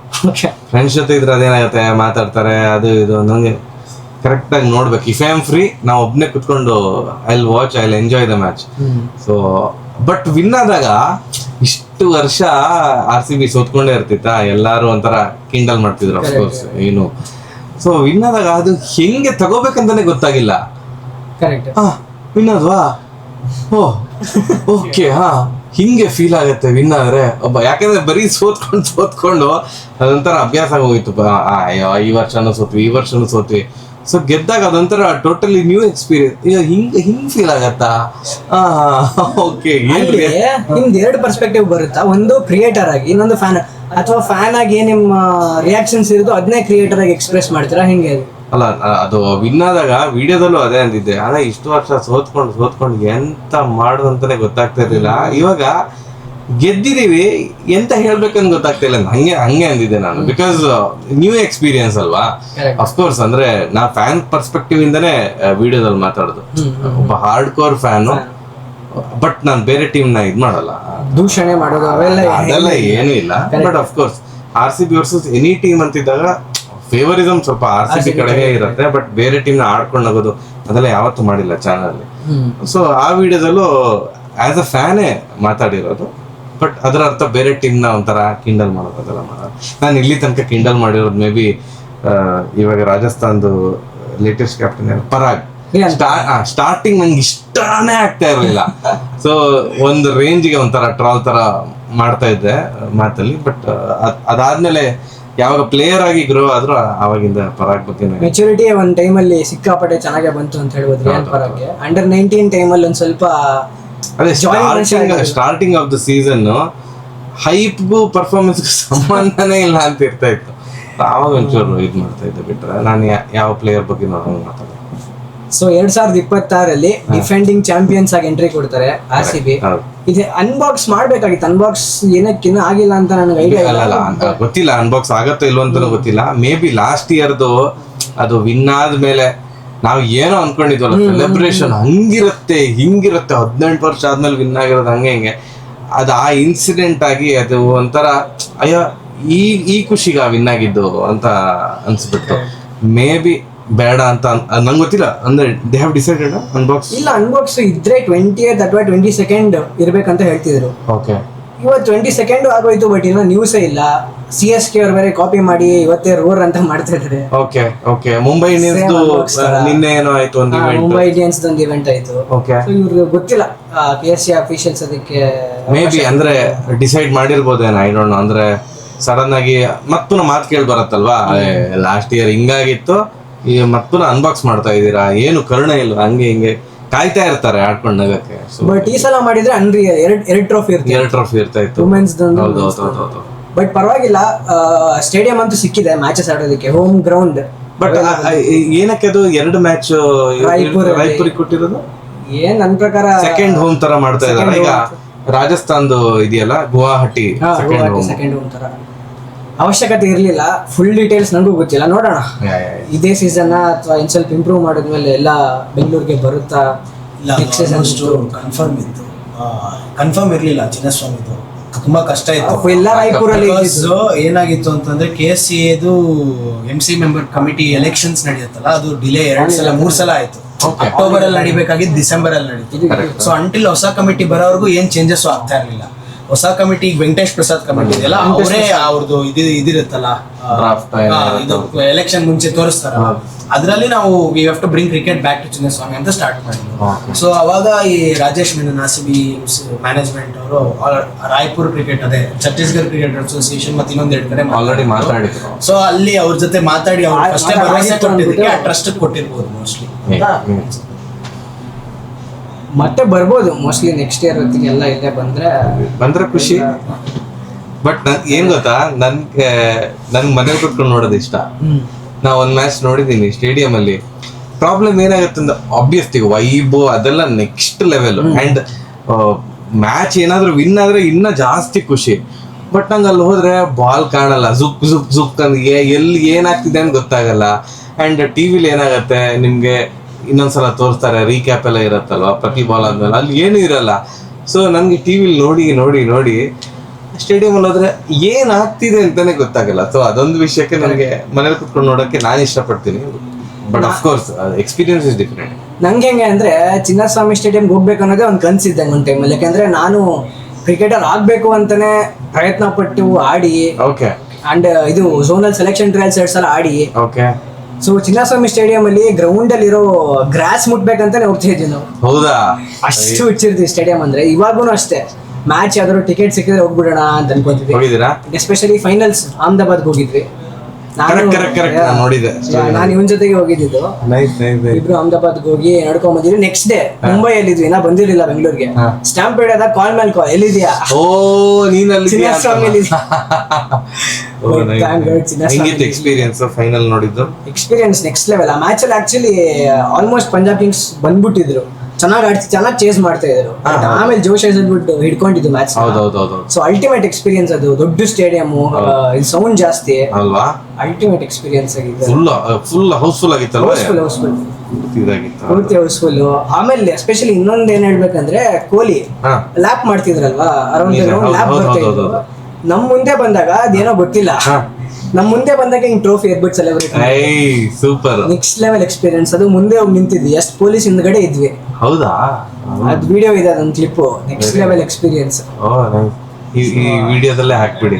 ಫ್ರೆಂಡ್ಸ್ ಜೊತೆ ಇದ್ರೆ ಅದೇನಾಗುತ್ತೆ, ಮಾತಾಡ್ತಾರೆ ಅದು ಇದು. ನಂಗೆ ಕರೆಕ್ಟ್ ಆಗಿ ನೋಡ್ಬೇಕು. ಇಫ್ ಐ ಆಮ್ ಫ್ರೀ, ನಾವು ಒಬ್ನೇ ಕುತ್ಕೊಂಡು I watch, I enjoy the match. So but win ಆದಾಗ ಇಷ್ಟು ವರ್ಷ RCB ಸೋತ್ಕೊಂಡೇ ಇರ್ತಿತ್ತ, ಎಲ್ಲಾರು ಒಂಥರ ಕಿಂಡಲ್ ಮಾಡ್ತಿದ್ರು ಅಫ್ಕೋರ್ಸ್ ಏನು. ಸೊ ವಿನ್ ಆದಾಗ ಅದು ಹೆಂಗೆ ತಗೋಬೇಕಂತಾನೆ ಗೊತ್ತಾಗಿಲ್ಲ. ವಿನ್ ಆದ್ವಾ, ಓಕೆ ಹಿಂಗೆ ಫೀಲ್ ಆಗುತ್ತೆ ವಿನ್ ಆದ್ರೆ ಒಬ್ಬ. ಯಾಕಂದ್ರೆ ಬರೀ ಸೋತ್ಕೊಂಡು ಅದೊಂಥರ ಅಭ್ಯಾಸ ಆಗೋಗಿತ್ತು. ಈ ವರ್ಷನೂ ಸೋತ್ವಿ. ಸೊ ಗೆದ್ದಾಗ ಅದೊಂಥರ ಟೋಟಲಿ ನ್ಯೂ ಎಕ್ಸ್ಪೀರಿಯನ್ಸ್. ಹಿಂಗ್ ಫೀಲ್ ಆಗತ್ತಾ? ಓಕೆ, ನಿಮ್ದು 2 ಪರ್ಸ್ಪೆಕ್ಟಿವ್ ಬರುತ್ತಾ. ಒಂದು ಕ್ರಿಯೇಟರ್ ಆಗಿ, ಇನ್ನೊಂದು ಫ್ಯಾನ್. ಅಥವಾ ಫ್ಯಾನ್ ಆಗಿ ನಿಮ್ಮ ರಿಯಾಕ್ಷನ್ಸ್ ಇರೋದು ಅದನ್ನೇ ಕ್ರಿಯೇಟರ್ ಆಗಿ ಎಕ್ಸ್ಪ್ರೆಸ್ ಮಾಡ್ತೀರಾ ಹೆಂಗೆ ಅದು? ಅಲ್ಲ ಅದು ವಿನ್ ಆದಾಗ ವಿಡಿಯೋದಲ್ಲೂ ಅದೇ ಅಂದಿದ್ದೆ, ಅಲ್ಲ ಇಷ್ಟು ವರ್ಷ ಸೋತ್ಕೊಂಡು ಎಂತ ಮಾಡೋದು ಅಂತಾನೆ ಗೊತ್ತಾಗ್ತಾ ಇರ್ಲಿಲ್ಲ, ಇವಾಗ ಗೆದ್ದಿದೀವಿ ಎಂತ ಹೇಳ್ಬೇಕಂತ ಗೊತ್ತಾಗ್ತಾ ಇಲ್ಲ, ಹಂಗೆ ಅಂದಿದ್ದೆ ನಾನು. ಬಿಕಾಸ್ ನ್ಯೂ ಎಕ್ಸ್ಪೀರಿಯನ್ಸ್ ಅಲ್ವಾ. ಅಫ್ಕೋರ್ಸ್ ಅಂದ್ರೆ ನಾ ಫ್ಯಾನ್ ಪರ್ಸ್ಪೆಕ್ಟಿವ್ ಇಂದಾನೆ ವಿಡಿಯೋದಲ್ಲಿ ಮಾತಾಡೋದು, ಒಬ್ಬ ಹಾರ್ಡ್ ಕೋರ್ ಫ್ಯಾನು. ಬಟ್ ನಾನು ಬೇರೆ ಟೀಮ್ ನ ಇದ್ ಮಾಡಲ್ಲ, ದೂಷಣೆ ಮಾಡೋದು ಅದೆಲ್ಲ ಏನೂ ಇಲ್ಲ. But of course RCB versus any team ಅಂತಿದ್ದಾಗ ಫೇವರಿಸಮ್ ಸ್ವಲ್ಪ RCB ಕಡೆಗೆ ಇರುತ್ತೆ. ಬಟ್ ಬೇರೆ ಟೀಮ್ ನ ಆಡ್ಕೊಂಡು ಹೋಗೋದು ಅದೆಲ್ಲ ಯಾವತ್ತೂ ಮಾಡಿಲ್ಲ ಚಾನಲ್. ಸೊ ಆ ವಿಡಿಯೋದಲ್ಲೂ ಆಸ್ ಅ ಫ್ಯಾನೇ ಮಾತಾಡಿರೋದು. ಬಟ್ ಅದರ ಅರ್ಥ ಬೇರೆ ಟೀಮ್ ನ ಒಂಥರ ಕಿಂಡಲ್ ಮಾಡೋದು ಅದೆಲ್ಲ ಮಾಡೋದು. ನಾನು ಇಲ್ಲಿ ತನಕ ಕಿಂಡಲ್ ಮಾಡಿರೋದು ಮೇ ಬಿ ಇವಾಗ ರಾಜಸ್ಥಾನ್ದು ಲೇಟೆಸ್ಟ್ ಕ್ಯಾಪ್ಟನ್ ಪರಾಗ್. ಸ್ಟಾರ್ಟಿಂಗ್ ನಂಗೆ ಇಷ್ಟನೇ ಆಗ್ತಾ ಇರಲಿಲ್ಲ. ಸೊ ಒಂದು ರೇಂಜ್ಗೆ ಒಂಥರ ಟ್ರಾಲ್ ತರ ಮಾಡ್ತಾ ಇದ್ದೆ ಮಾತಲ್ಲಿ. ಬಟ್ ಅದಾದ್ಮೇಲೆ ಯಾವಾಗ ಪ್ಲೇಯರ್ ಆಗಿ ಗ್ರೋ ಆದ್ರೂ ಅವಾಗಿಂದ ಪರಾಗ್ ಬಗ್ಗೆ ಮೆಚುರಿಟಿ ಒಂದ್ ಟೈಮಲ್ಲಿ ಸಿಕ್ಕಾಪಟ್ಟೆ ಚೆನ್ನಾಗೇ ಬಂತು ಅಂತ ಹೇಳ್ಬೋದು ರಿಯಾನ್ ಪರಾಗ್ಗೆ. ಅಂಡರ್ 19 ಟೈಮಲ್ಲಿ ಒಂದ್ ಸ್ವಲ್ಪ ಅದೇ ಸ್ಟಾರ್ಟಿಂಗ್ ಆಫ್ ದ ಸೀಸನ್ ಹೈಪ್ಗೂ ಪರ್ಫಾರ್ಮೆನ್ಸ್ಗೂ ಸಂಬಂಧನೇ ಇಲ್ಲ ಅಂತ ಇರ್ತಾ ಇತ್ತು. ಆವಾಗ ಒಂಚೂರು ಇದು ಮಾಡ್ತಾ ಇದ್ದೆ. ಬಿಟ್ರೆ ನಾನು ಯಾವ ಪ್ಲೇಯರ್ ಬಗ್ಗೆ ನೋಡೋಣ ಮಾತಾಡೋದು. ಸೊ 2026 ಡಿಫೆಂಡಿಂಗ್ ಚಾಂಪಿಯನ್ಸ್ ಆಗಿ ಎಂಟ್ರಿ ಕೊಡ್ತಾರೆ RCB. ಇದು ಅನ್ಬಾಕ್ಸ್ ಮಾಡ್ಬೇಕಾಗಿತ್ತು, ಅನ್ಬಾಕ್ಸ್ ಏನಕ್ಕಿನ್ನ ಆಗಿಲ್ಲ ಅಂತ ನನಗೆ ಐಡಿಯಾ ಇಲ್ಲ. ಗೊತ್ತಿಲ್ಲ ಅನ್ಬಾಕ್ಸ್ ಆಗತ್ತೋ ಇಲ್ವೋ ಅಂತ ಗೊತ್ತಿಲ್ಲ. ಮೇ ಬಿ ಲಾಸ್ಟ್ ಇಯರ್ದು ಅದು ವಿನ್ ಆದ್ಮೇಲೆ ನಾವು ಏನೋ ಅನ್ಕೊಂಡಿದ್ವಲ್ಲ, ಸೆಲೆಬ್ರೇಷನ್ ಹಂಗಿರುತ್ತೆ ಹಿಂಗಿರುತ್ತೆ, 18 ವರ್ಷ ಆದ್ಮೇಲೆ ವಿನ್ ಆಗಿರೋದು ಹಂಗೆ ಅದು ಆ ಇನ್ಸಿಡೆಂಟ್ ಆಗಿ ಅದು ಒಂಥರ ಅಯ್ಯೋ ಈ ಖುಷಿಗ ವಿನ್ ಆಗಿದ್ದು ಅಂತ ಅನ್ಸ್ಬಿಟ್ಟು ಮೇ ಬಿ ಬೇಡ ಅಂತ ನಂಗೆ ಗೊತ್ತಿಲ್ಲ. ಅಂದ್ರೆ ದೇ ಹ್ಯಾವ್ ಡಿಸೈಡೆಡ್ ಅನ್ಬಾಕ್ಸ್ ಇಲ್ಲ. ಅನ್ಬಾಕ್ಸ್ ಇದ್ರೆ 20th ಅಥವಾ 22nd ಇರ್ಬೇಕಂತ ಹೇಳ್ತಿದ್ರು. ಓಕೆ, ಇವತ್ತು 22nd ಆಗೋಯ್ತು. ಬಟ್ ಇನ್ನ ನ್ಯೂಸೇ ಇಲ್ಲ. CSK ಅವ್ರು ಬೇರೆ ಕಾಪಿ ಮಾಡಿ ಇವತ್ತೇ ರೋರ್ ಅಂತ ಮಾಡ್ತಾ ಇದ್ದಾರೆ. ಓಕೆ ಮುಂಬೈ ಇಂಡಿಯನ್ಸ್ ನಿನ್ನೆ ಏನೋ ಆಯ್ತು ಒಂದು ಇವೆಂಟ್, ಮುಂಬೈ ಇಂಡಿಯನ್ಸ್ ಒಂದು ಇವೆಂಟ್ ಆಯ್ತು. ಓಕೆ, ಇವ್ರಿಗೆ ಗೊತ್ತಿಲ್ಲ KSC ಅಫಿಷಿಯಲ್ಸ್ ಅದಕ್ಕೆ ಮೇ ಬಿ ಅಂದ್ರೆ ಡಿಸೈಡ್ ಮಾಡಿರ್ಬೋದೇನೋ, ಐ ಡೋಂಟ್ ನೋ. ಅಂದ್ರೆ ಸಡನ್ ಆಗಿ ಮತ್ ಪುನಃ ಮಾತು ಕೇಳಿ ಬರತ್ತಲ್ವಾ, ಲಾಸ್ಟ್ ಇಯರ್ ಹಿಂಗಾಗಿತ್ತು, ಈಗ ಮತ್ ಪುನಃ ಅನ್ಬಾಕ್ಸ್ ಮಾಡ್ತಾ ಇದೀರಾ, ಏನು ಕರುಣೆ ಇಲ್ಲ, ಹಂಗೆ ಹಿಂಗೆ ಕಾಯ್ತಾ ಇರ್ತಾರೆ ಆಡ್ಕೊಂಡು ನಗಕ್ಕೆ. ಬಟ್ ಈ ಸಲ ಮಾಡಿದ್ರೆ ಅನ್ರಿಯಲ್ ಎರಡು ಟ್ರೋಫಿ ಇರ್ತಾ ಇತ್ತು ವುಮೆನ್ಸ್. ಬಟ್ ಪರವಾಗಿಲ್ಲ, ಸ್ಟೇಡಿಯಂ ಅಂತೂ ಸಿಕ್ಕಿದೆ ಮ್ಯಾಚಸ್ ಆಡೋದಕ್ಕೆ, ಹೋಮ್ ಗ್ರೌಂಡ್. ಬಟ್ ಏನಕ್ಕೆ ಅದು 2 ಮ್ಯಾಚ್ ರಾಯ್ಪುರಿಗೆ ಕೊಟ್ಟಿರೋದು? ಏನ್ ನನ್ ಪ್ರಕಾರ ಸೆಕೆಂಡ್ ಹೋಮ್ ತರ ಮಾಡ್ತಾ ಇದ್ದಾರೆ. ಈಗ ರಾಜಸ್ಥಾನ್ದು ಇದೆಯಲ್ಲ ಗುವಾಹಟಿ ಸೆಕೆಂಡ್ ಹೋಮ್ ತರ ಅವಶ್ಯಕತೆ ಇರ್ಲಿಲ್ಲ. ಫುಲ್ ಡೀಟೇಲ್ಸ್ ನನಗೂ ಗೊತ್ತಿಲ್ಲ, ನೋಡೋಣ ಇದೇ ಸೀಸನ್ ಅಥವಾ ಇನ್ ಸ್ವಲ್ಪ ಇಂಪ್ರೂವ್ ಮಾಡಿದ್ಮೇಲೆ ಎಲ್ಲ ಬೆಂಗಳೂರಿಗೆ ಬರುತ್ತಾ. ಕನ್ಫರ್ಮ್ ಇರ್ಲಿಲ್ಲ ಚಿನ್ನಸ್ವಾಮಿದು, ತುಂಬಾ ಕಷ್ಟ ಇತ್ತು ಎಲ್ಲ ರಾಯಪುರಲ್ಲಿ. ಏನಾಗಿತ್ತು ಅಂತಂದ್ರೆ KSC MC member committee elections ನಡೆಯುತ್ತಲ್ಲ, ಅದು ಡಿಲೇ 3 ಸಲ ಆಯ್ತು. ಅಕ್ಟೋಬರ್ ಅಲ್ಲಿ ನಡಿಬೇಕಾಗಿದ್ದು ಡಿಸೆಂಬರ್ ಅಲ್ಲಿ ನಡೀತು. ಸೊ ಅಂಟಿಲ್ ಹೊಸ ಕಮಿಟಿ ಬರೋವರೆಗೂ ಏನ್ ಚೇಂಜಸ್ ಆಗ್ತಾ ಇರ್ಲಿಲ್ಲ. ಹೊಸ ಕಮಿಟಿ ವೆಂಕಟೇಶ್ ಪ್ರಸಾದ್ ಕಮಿಟಿ ಇದೆಯಲ್ಲ, ಅವರೇ ಅವ್ರದ್ದು ಇದಿರುತ್ತಲ್ಲ, ಇದು ಎಲೆಕ್ಷನ್ ಮುಂಚೆ ತೋರಿಸ್ತಾರ, ಅದರಲ್ಲಿ ನಾವು we have to bring cricket back to Chinnaswamy ಅಂತ ಸ್ಟಾರ್ಟ್ ಮಾಡಿದ್ವಿ. ಸೊ ಅವಾಗ ಈ ರಾಜೇಶ್ ಮೆನನ್ RCB ಮ್ಯಾನೇಜ್ಮೆಂಟ್ ಅವರು ರಾಯ್ಪುರ್ ಕ್ರಿಕೆಟ್, ಅದೇ ಛತ್ತೀಸ್ಗಢ ಕ್ರಿಕೆಟ್ ಅಸೋಸಿಯೇಷನ್ ಮತ್ತೆ ಇನ್ನೊಂದೆರಡು ಕಡೆ ಆಲ್ರೆಡಿ ಮಾತಾಡಿದ್ರು. ಸೊ ಅಲ್ಲಿ ಅವ್ರ ಜೊತೆ ಮಾತಾಡಿ ಅವ್ರು ಫಸ್ಟೇ ಭರವಸೆ ಕೊಟ್ಟಿದ್ದಕ್ಕೆ ಆ ಟ್ರಸ್ಟ್ ಕೊಟ್ಟಿರ್ಬೋದು ಮೋಸ್ಟ್ಲಿ. ಮತ್ತೆ ಬರ್ಬೋದು ಮೋಸ್ಟ್ಲಿ ನೆಕ್ಸ್ಟ್ ಇಯರ್ ಹೊತ್ತಿಗೆ ಎಲ್ಲ ಇಲ್ಲೇ ಬಂದ್ರೆ ಖುಷಿ. ಬಟ್ ಏನ್ ಗೊತ್ತಾ, ನನ್ಗೆ ಮನೇಲಿ ಕುತ್ಕೊಂಡು ನೋಡೋದು ಇಷ್ಟ. ನಾ ಒಂದ್ ಮ್ಯಾಚ್ ನೋಡಿದೀನಿ ಸ್ಟೇಡಿಯಂ ಅಲ್ಲಿ. ಪ್ರಾಬ್ಲಮ್ ಏನಾಗುತ್ತೆ ಅಂದ್ರೆ ಆಬ್ವಿಯಸ್ಲಿ ವೈಬ್ ಅದೆಲ್ಲ ನೆಕ್ಸ್ಟ್ ಲೆವೆಲ್, ಅಂಡ್ ಮ್ಯಾಚ್ ಏನಾದ್ರು ವಿನ್ ಆದ್ರೆ ಇನ್ನ ಜಾಸ್ತಿ ಖುಷಿ. ಬಟ್ ನಂಗೆ ಅಲ್ಲಿ ಹೋದ್ರೆ ಬಾಲ್ ಕಾಣಲ್ಲ, ಜುಕ್ ಅಂದ್ರೆ ಎಲ್ಲಿ ಏನಾಗ್ತಿದೆ ಅಂತ ಗೊತ್ತಾಗಲ್ಲ. ಅಂಡ್ ಟಿವಿಲಿ ಏನಾಗತ್ತೆ ನಿಮ್ಗೆ ಇನ್ನೊಂದ್ಸಲ ತೋರಿಸ್ತಾರೆ, ರೀಕ್ಯಾಪ್ ಎಲ್ಲ ಇರತ್ತಲ್ವಾ ಪ್ರತಿ ಬಾಲ್ ಆದ್ಮೇಲೆ, ಅಲ್ಲಿ ಏನೂ ಇರಲ್ಲ. ಸೊ ನನ್ಗೆ ಟಿವಿಲಿ ನೋಡಿ ಸ್ಟೇಡಿಯಂ ಅಲ್ಲಿ ಹೋದ್ರೆ ಏನ್ ಆಗ್ತಿದೆ ಅಂತಾನೆ ಗೊತ್ತಾಗಲ್ಲ. ಸೊ ಅದೊಂದು ವಿಷಯಕ್ಕೆ ನನಗೆ ಮನೇಲಿ ಕುತ್ಕೊಂಡು ನೋಡೋಕೆ ನಾನು ಇಷ್ಟಪಡ್ತೀನಿ. But of course experience is different. ನಂಗೆ ಹೆಂಗೆ ಅಂದ್ರೆ ಚಿನ್ನಸ್ವಾಮಿ ಸ್ಟೇಡಿಯಂ ಹೋಗ್ಬೇಕು ಅನ್ನೋದೇ ಒಂದು ಕನ್ಸಿದ್ದಂಗೆ ಒಂದು ಟೈಮಲ್ಲಿ. ಯಾಕಂದ್ರೆ ನಾನು ಕ್ರಿಕೆಟರ್ ಆಗ್ಬೇಕು ಅಂತಾನೆ ಪ್ರಯತ್ನ ಪಟ್ಟು ಆಡಿ, ಓಕೆ, ಅಂಡ್ ಇದು ಝೋನಲ್ ಸೆಲೆಕ್ಷನ್ ಟ್ರಯಲ್ಸ್ 2 ಸಲ ಆಡಿ. ಓಕೆ. ಸೊ ಚಿನ್ನಸ್ವಾಮಿ ಸ್ಟೇಡಿಯಂ ಅಲ್ಲಿ ಗ್ರೌಂಡ್ ಅಲ್ಲಿ ಇರೋ ಗ್ರಾಸ್ ಮುಟ್ಬೇಕಂತಾನೆ ಹೋಗ್ತಾ ಇದ್ವಿ ನಾವು. ಹೌದಾ? ಅಷ್ಟು ಹುಚ್ಚಿರ್ತೀವಿ ಸ್ಟೇಡಿಯಂ ಅಂದ್ರೆ. ಇವಾಗೂ ಅಷ್ಟೇ, ಮ್ಯಾಚ್ ಯಾವ್ದಾದ್ರು ಟಿಕೆಟ್ ಸಿಕ್ಕಿದ್ರೆ ಹೋಗ್ಬಿಡೋಣ ಅಂತ ಅನ್ಕೋತಿದ್ವಿ. ಹೋಗಿದ್ದೀರಾ? ಎಸ್ಪೆಷಲಿ ಫೈನಲ್ಸ್ ಅಹಮದಾಬಾದ್ಗೆ ಹೋಗಿದ್ವಿ. ಕರೆಕ್ಟ್ ನೋಡಿದೆ. ನಾನು ಇವನ್ ಜೊತೆಗೆ ಹೋಗಿದ್ದು. ಇಬ್ರು ಅಹಮದಾಬಾದ್ಗೆ ಹೋಗಿ ನಡ್ಕೊಂಡ್ ಬಂದಿದ್ವಿ. ನೆಕ್ಸ್ಟ್ ಡೇ ಮುಂಬೈಯಲ್ಲಿ ಇದ್ವಿ, ನಾ ಬಂದಿರಲಿಲ್ಲ ಬೆಂಗಳೂರಿಗೆ. ಸ್ಟಾಂಪ್ ಆದಾಗ ಕಾಲ್ ಮೇಲೆ ಕಾಲ್, ಎಲ್ಲಿದ್ಯಾ? ಓ ನೀನಲ್ಲಿ ಎಕ್ಸ್ಪೀರಿಯನ್ಸ್ ಫೈನಲ್ ನೋಡಿದ್ದು. Experience next level. ಆ ಮ್ಯಾಚ್ ಅಲ್ಲಿ ಆಕ್ಚುಲಿ ಆಲ್ಮೋಸ್ಟ್ ಪಂಜಾಬ್ ಕಿಂಗ್ಸ್ ಬಂದ್ಬಿಟ್ಟಿದ್ರು, ಚೆನ್ನಾಗಿ ಚೇಸ್ ಮಾಡ್ತಾ ಇದ್ರು. ಆಮೇಲೆ ಜೋಶ್ ಬಿಟ್ಟು ಹಿಡ್ಕೊಂಡಿದ್ದು ಮ್ಯಾಚ್. ಸೊ ಅಲ್ಟಿಮೇಟ್ ಎಕ್ಸ್ಪೀರಿಯನ್ಸ್ ಅದು. ದೊಡ್ಡ ಸ್ಟೇಡಿಯಂ, ಸೌಂಡ್ ಜಾಸ್ತಿ ಅಲ್ವಾ, ಅಲ್ಟಿಮೇಟ್ ಎಕ್ಸ್ಪೀರಿಯನ್ಸ್ ಆಗಿದೆ. ಫುಲ್ ಹೌಸ್ಫುಲ್ ಆಗಿತ್ತಲ್ಲ, ಪೂರ್ತಿ ಹೌಸ್ಫುಲ್. ಆಮೇಲೆ ಎಸ್ಪೆಷಲಿ ಇನ್ನೊಂದ್ ಏನ್ ಹೇಳ್ಬೇಕಂದ್ರೆ, ಕೊಹ್ಲಿ ಲ್ಯಾಪ್ ಮಾಡ್ತಿದ್ರಲ್ವಾ, ಅರೌಂಡ್ ಲ್ಯಾಪ್ ಬರ್ತಾ ಇದ್ರು. ನಮ್ ಮುಂದೆ ಬಂದಾಗ ಅದೇನೋ ಗೊತ್ತಿಲ್ಲ, ನಮ್ ಮುಂದೆ ಬಂದಾಗ ಹಿಂಗ್ ಟ್ರೋಫಿ ಎದ್ಬಿಟ್ಟು celebrate. Super, next level experience ಅದು. ಮುಂದೆ ಹೋಗಿ ನಿಂತಿದ್ವಿ, ಎಷ್ಟು ಪೊಲೀಸ್ ಹಿಂದ್ಗಡೆ ಇದ್ವಿ. ಹೌದಾ? ಅದ್ ವಿಡಿಯೋ ಇದೆ, ಅದೊಂದು ಕ್ಲಿಪ್. Next level experience. ಈ ವಿಡಿಯೋದಲ್ಲೇ ಹಾಕ್ಬಿಡಿ,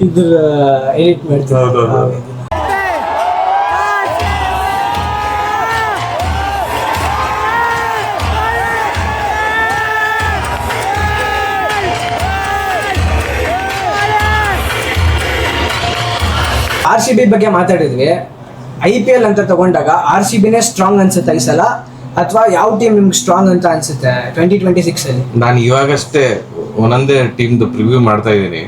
ಇದು ಎಡಿಟ್ ಮಾಡ್ತೀವಿ. RCB ಬಗ್ಗೆ ಮಾತಾಡಿದ್ವಿ. IPL ಅಂತ ತಗೊಂಡಾಗ RCBನೇ ಸ್ಟ್ರಾಂಗ್ ಅನ್ಸುತ್ತೆ ಈ ಸಲ, ಅಥವಾ ಯಾವ ಟೀಮ್ ನಿಮ್ಗೆ ಸ್ಟ್ರಾಂಗ್ ಅಂತ ಅನ್ಸುತ್ತೆ 2026 ಅಲ್ಲಿ? ನಾನು ಇವಾಗಷ್ಟೇ ಒಂದೊಂದೇ ಟೀಮ್ದು ಪ್ರಿವ್ಯೂ ಮಾಡ್ತಾ ಇದ್ದೀನಿ.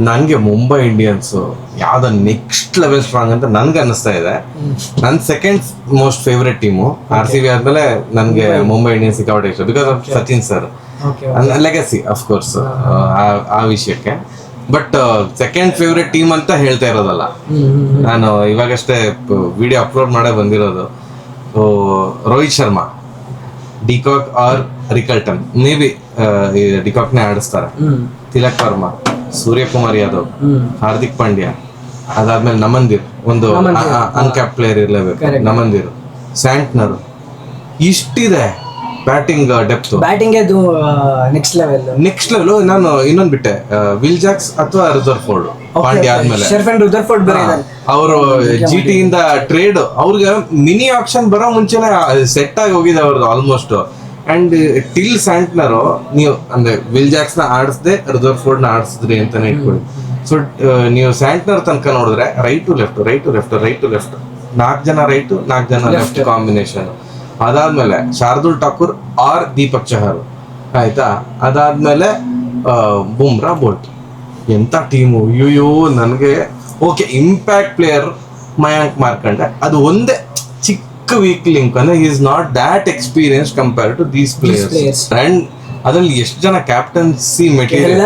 ನನ್ಗೆ ಮುಂಬೈ ಇಂಡಿಯನ್ಸ್ ಯಾವ್ದು ನೆಕ್ಸ್ಟ್ ಲೆವೆಲ್ ಸ್ಟ್ರಾಂಗ್ ಅಂತ ನನ್ಗೆ ಅನ್ನಿಸ್ತಾ ಇದೆ. ನನ್ second most favourite team RCB ಆದ್ಮೇಲೆ ನನ್ಗೆ ಮುಂಬೈ ಇಂಡಿಯನ್ಸ್ ಸಿಕ್ಕಾಪಟ್ಟೆ ಇಷ್ಟ, because of Sachin sir legacy of course ಆ ವಿಷಯಕ್ಕೆ. ಬಟ್ ಸೆಕೆಂಡ್ ಫೇವ್ರೆಟ್ ಟೀಮ್ ಅಂತ ಹೇಳ್ತಾ ಇರೋದಲ್ಲ, ನಾನು ಇವಾಗಷ್ಟೇ ವಿಡಿಯೋ ಅಪ್ಲೋಡ್ ಮಾಡೇ ಬಂದಿರೋದು. Rohit Sharma, de Kock or Rickelton, maybe ಡಿಕಾಕ್ನೇ ಆಡಿಸ್ತಾರೆ. ತಿಲಕ್ ವರ್ಮಾ, ಸೂರ್ಯಕುಮಾರ್ ಯಾದವ್, ಹಾರ್ದಿಕ್ ಪಾಂಡ್ಯ, ಅದಾದ್ಮೇಲೆ ನಮನ್ದೀರ್, ಒಂದು ಅನ್ಕ್ಯಾಪ್ ಪ್ಲೇಯರ್ ಇರಲೇಬೇಕು, ನಮನ್ದೀರ್, ಸ್ಯಾಂಟ್ನರ್. ಇಷ್ಟಿದೆ batting depth. Batting next level. ನಾನು ಇನ್ನೊಂದ್ ಬಿಟ್ಟೆ, ವಿಲ್ ಜಾಕ್ಸ್ ಅಥವಾ ರುದರ್ಫೋರ್ಡ್. ಪಾಂಡ್ಯ ಆದ್ಮೇಲೆ ಅವರು GT ಇಂದ ಟ್ರೇಡ್, ಅವ್ರಿಗೆ ಮಿನಿ ಆಕ್ಷನ್ ಬರೋ ಮುಂಚೆನೆ ಸೆಟ್ ಆಗಿ ಹೋಗಿದೆ ಅವ್ರದ್ದು ಆಲ್ಮೋಸ್ಟ್. ಅಂಡ್ ಟಿಲ್ ಸ್ಯಾಂಟ್ನರ್ ನೀವು ಅಂದ್ರೆ ವಿಲ್ ಜಾಕ್ಸ್ ನ ಆಡಿಸದೆ ರುದರ್ಫೋರ್ಡ್ ನ ಆಡಿಸಿದ್ರಿ ಅಂತಾನೆ ಇಟ್ಕೊಳ್ಳಿ. ಸೊ ನೀವು ಸ್ಯಾಂಟ್ನರ್ ತನಕ ನೋಡಿದ್ರೆ ರೈಟ್ ಟು ಲೆಫ್ಟ್ 4 ಜನ ರೈಟ್ 4 ಜನ ಲೆಫ್ಟ್ ಕಾಂಬಿನೇಷನ್. ಅದಾದ್ಮೇಲೆ ಶಾರ್ದುಲ್ ಠಾಕೂರ್ ಆರ್ ದೀಪಕ್ ಚಹರ್, ಆಯ್ತಾ. ಅದಾದ್ಮೇಲೆ ಬುಮ್ರಾ, ಬೋಲ್ಟ್. ಎಂತ ಟೀಮು, ಅಯ್ಯೋ ನನಗೆ. Okay, impact player Mayank Markande, ಅದು ಒಂದೇ ಚಿಕ್ಕ ವೀಕ್ ಲಿಂಕ್ ಅಂದ್ರೆ he is not that experience compare to these players. And ಅದ್ರಲ್ಲಿ ಎಷ್ಟು ಜನ ಕ್ಯಾಪ್ಟನ್ಸಿ ಮೆಟೀರಿಯಲ್.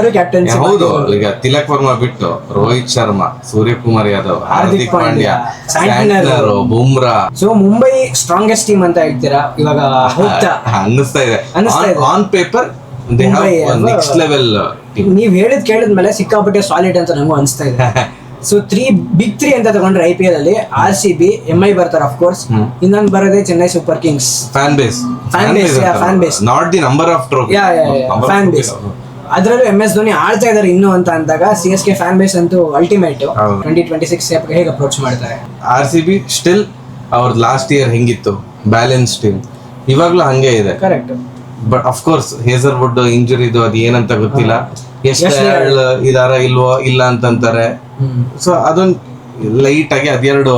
ಹೌದು, ಈಗ ತಿಲಕ್ ವರ್ಮಾ ಬಿಟ್ಟು Rohit Sharma, Suryakumar Yadav, Hardik Pandya, Santner, Bumrah. So Mumbai strongest team ಅಂತ ಹೇಳ್ತೀರಾ ಇವಾಗ? ಅನ್ನಿಸ್ತಾ ಇದೆ on paper they have next level team. ನೀವ್ ಕೇಳಿದ್ಮೇಲೆ ಸಿಕ್ಕಾಪಟ್ಟೆ ಸಾಲಿಡ್ ಅಂತ ನನಗೂ ಅನಿಸ್ತಾ ಇದೆ. ಸೊ ಬಿಗ್ 3 ಅಂತ ತಗೊಂಡ್ರೆ IPL ಅಲ್ಲಿ RCB, MI ಬರ್ತಾರೆ ಆಫ್ ಕೋರ್ಸ್. ಇನ್ನೊಂದು ಬರೋದೇ Chennai super Kings. Fan base not the number of trophy, fan base. ಅದ್ರಲ್ಲೂ MS ಧೋನಿ ಆಡ್ತಾ ಇದಾರೆ ಇನ್ನು ಅಂತ ಅಂದಾಗ CSK ಫ್ಯಾನ್ ಬೇಸ್ ಅಂತೂ ಅಲ್ಟಿಮೇಟ್. 2026 ಹೇಗೆ ಅಪ್ರೋಚ್ ಮಾಡ್ತಾರೆ? RCB ಸ್ಟಿಲ್ ಅವ್ರ ಲಾಸ್ಟ್ ಇಯರ್ ಹೆಂಗಿತ್ತು ಬ್ಯಾಲೆನ್ಸ್ ಟೀಮ್, ಇವಾಗ್ಲೂ ಹಂಗೆ ಇದೆ. ಕರೆಕ್ಟ್. ಬಟ್ ಅಫ್ ಕೋರ್ಸ್ ಹೇಸರ್ವುಡ್ ಇಂಜುರಿದು ಅದು ಏನಂತ ಗೊತ್ತಿಲ್ಲ, ಎಷ್ಟು ಇದಾರ ಇಲ್ವೋ ಇಲ್ಲ ಅಂತಂತಾರೆ. ಸೊ ಅದೊಂದು ಲೈಟ್ ಆಗಿ ಅದೆರಡು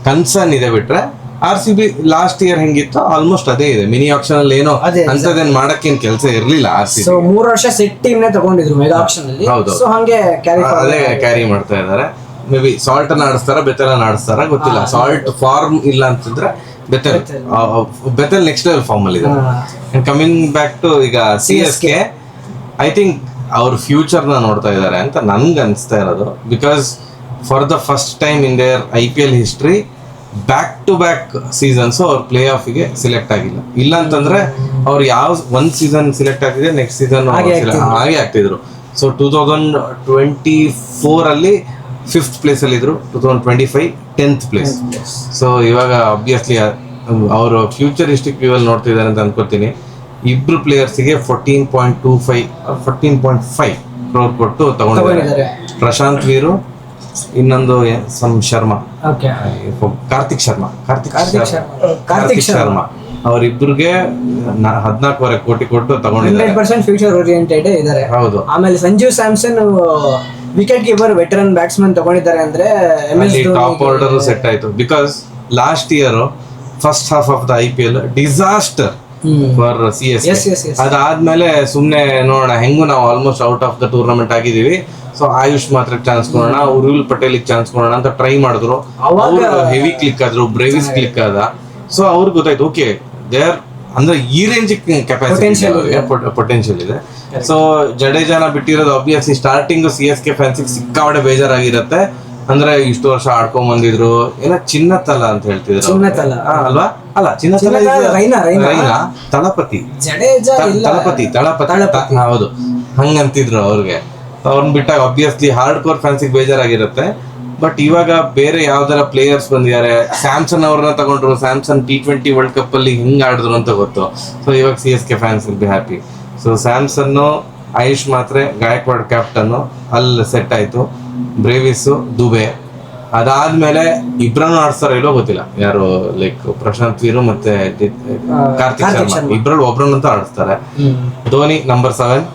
ಕನ್ಸರ್ನ್ ಇದೆ. ಬಿಟ್ರೆ RCB ಲಾಸ್ಟ್ ಇಯರ್ ಹೆಂಗಿತ್ತು ಆಲ್ಮೋಸ್ಟ್ ಅದೇ ಇದೆ. ಮಿನಿ ಆಕ್ಷನ್ ಅಲ್ಲಿ ಏನೋ ಅಂತದೇನ್ ಮಾಡಕ್ಕೇನ್ ಕೆಲಸ ಇರ್ಲಿಲ್ಲ RCB. ಸೊ 3 ವರ್ಷ ಸೆಟ್ ಟೀಮ್ ನೇ ತಗೊಂಡಿದ್ರು ಮೆಗಾ ಆಕ್ಷನ್ ಅಲ್ಲಿ. ಸೊ ಹಂಗೆ ಕ್ಯಾರಿ ಮಾಡ್ತಾ ಇದಾರೆ. ಮೇ ಬಿ ಸಾಲ್ಟ್ ಅನ್ನ ಆಡಿಸ್ತಾರ, ಬೆತೆಲ್ ಅನ್ನ ಆಡಿಸ್ತಾರ ಗೊತ್ತಿಲ್ಲ. ಸಾಲ್ಟ್ ಫಾರ್ಮ್ ಇಲ್ಲ ಅಂತಂದ್ರೆ ಬೆತೆಲ್ ನೆಕ್ಸ್ಟ್ ಲೆವೆಲ್ ಫಾರ್ಮ್ ಅಲ್ಲಿ ಇದೆ. ಅಂಡ್ ಕಮಿಂಗ್ ಬ್ಯಾಕ್ ಟು ಈಗ CSK, ಐ ಥಿಂಕ್ ಅವ್ರ ಫ್ಯೂಚರ್ ನ ನೋಡ್ತಾ ಇದಾರೆ ಅಂತ ನನ್ಗೆ ಅನಿಸ್ತಾ ಇರೋದು. Because for the first time in their IPL history back to back seasons ಅವ್ರ ಪ್ಲೇ ಆಫ್ಗೆ ಸಿಲೆಕ್ಟ್ ಆಗಿಲ್ಲ. ಇಲ್ಲ ಅಂತಂದ್ರೆ ಅವ್ರು ಯಾವ ಒಂದ್ ಸೀಸನ್ ಸಿಲೆಕ್ಟ್ ಆಗ್ತಿದೆ, ನೆಕ್ಸ್ಟ್ ಸೀಸನ್ ಹಾಗೆ ಆಗ್ತಿದ್ರು. ಸೊ 2024 ಅಲ್ಲಿ 5th ಪ್ಲೇಸ್ ಅಲ್ಲಿ ಇದ್ರು, 2025 10th ಪ್ಲೇಸ್. ಸೊ ಇವಾಗ ಆಬ್ವಿಯಸ್ಲಿ ಅವರು ಫ್ಯೂಚರಿಸ್ಟಿಕ್ ವ್ಯೂ ಅಲ್ಲಿ ನೋಡ್ತಿದ್ದಾರೆ ಅಂತ ಅನ್ಕೋತೀನಿ. ಇಬ್ರು ಪ್ಲೇಯರ್ಸ್ಗೆ 14.5 ಕ್ರೋರ್ ಕೊಟ್ಟು ತಗೊಂಡಿದ್ದಾರೆ. ಪ್ರಶಾಂತ್ ವೀರು, ಇನ್ನೊಂದು ಶರ್ಮಾ, ಕಾರ್ತಿಕ್ ಶರ್ಮಾ ಅವರಿಬ್ಬರಿಗೆ 14.5 ಕೋಟಿ ಕೊಟ್ಟು ತಗೊಂಡಿದ್ದಾರೆ. 100% ಫ್ಯೂಚರ್ ಓರಿಯೆಂಟೆಡ್ ಇದ್ದಾರೆ. ಹೌದು. ಆಮೇಲೆ Sanju Samson wicket keeper veteran batsman ತಗೊಂಡಿದ್ದಾರೆ ಅಂದ್ರೆ ಟಾಪ್ ಆರ್ಡರ್ ಸೆಟ್ ಆಯ್ತು. Because last year first half of the IPL disaster for CSK. ಅದಾದ್ಮೇಲೆ ಸುಮ್ನೆ ನೋಡೋಣ ಹೆಂಗು ನಾವು almost out of the tournament ಆಗಿದೀವಿ, ಸೊ ಆಯುಷ್ ಮಾತ್ರ ಚಾನ್ಸ್ ಕೊಡೋಣ, ಉರ್ವಿಲ್ ಪಟೇಲ್ ಚಾನ್ಸ್ ಕೊಡೋಣ ಅಂತ ಟ್ರೈ ಮಾಡಿದ್ರು. ಅವ್ರು ಹೆವಿ ಕ್ಲಿಕ್ ಆದ್ರು, ಬ್ರೇವಿಸ್ ಕ್ಲಿಕ್ ಆದ. ಸೊ ಅವ್ರಿಗೆ ಗೊತ್ತಾಯ್ತು ಓಕೆ ದೇರ್ ಅಂದ್ರೆ ಈ ರೇಂಜ್ ಪೊಟೆನ್ಶಿಯಲ್ ಇದೆ. ಸೊ ಜಡೇಜಾನ ಬಿಟ್ಟಿರೋದು ಆಬ್ವಿಯಸ್ಲಿ ಸ್ಟಾರ್ಟಿಂಗ್ CSK ಫ್ಯಾನ್ಸಿಗೆ ಸಿಕ್ಕಾಪಟ್ಟೆ ಬೇಜಾರಾಗಿರತ್ತೆ. ಅಂದ್ರೆ ಇಷ್ಟು ವರ್ಷ ಆಡ್ಕೊಂಡ್ ಬಂದಿದ್ರು, ಏನೋ ಚಿನ್ನತಲ ಅಂತ ಹೇಳ್ತಿದ್ರು ಅಲ್ವಾ? ಅಲ್ಲ, ಚಿನ್ನತಲ ರೈನಾ ತಳಪತಿ ಹೌದು ಹಂಗಂತಿದ್ರು ಅವ್ರಿಗೆ. ಅವ್ರನ್ನ ಬಿಟ್ಟಾಗ ಆಬ್ವಿಯಸ್ಲಿ ಹಾರ್ಡ್ ಕೋರ್ ಫ್ಯಾನ್ಸಿಗೆ ಬೇಜಾರಾಗಿರುತ್ತೆ. ಬಟ್ ಇವಾಗ ಬೇರೆ ಯಾವ್ದಾರ ಪ್ಲೇಯರ್ಸ್ ಬಂದಿದ್ದಾರೆ. ಸ್ಯಾಮ್ಸನ್ ಅವ್ರನ್ನ ತಗೊಂಡ್ರು, ಸ್ಯಾಮ್ಸನ್ T20 ವರ್ಲ್ಡ್ ಕಪ್ ಅಲ್ಲಿ ಹಿಂಗ್ ಆಡಿದ್ರು ಅಂತ ಗೊತ್ತು. ಸೊ ಇವಾಗ CSK fans will be happy. So Samson, AYUSH ಮಾತ್ರೆ, ಗಾಯಕ್ವಾಡ್ ಕ್ಯಾಪ್ಟನ್ ಅಲ್ಲಿ ಸೆಟ್ ಆಯ್ತು. ಬ್ರೇವಿಸ್, ದುಬೆ. ಅದಾದ್ಮೇಲೆ ಇಬ್ರನ್ನು ಆಡ್ಸ್ತಾರ ಇಲ್ಲೋ ಗೊತ್ತಿಲ್ಲ, ಯಾರು ಲೈಕ್ ಪ್ರಶಾಂತ್ ವೀರು ಮತ್ತೆ ಕಾರ್ತಿಕ್ ಶರ್ಮಾ ಇಬ್ರಲ್ಲಿ ಒಬ್ರನ್ನಂತ ಆಡಿಸ್ತಾರೆ. ಧೋನಿ ನಂಬರ್ 7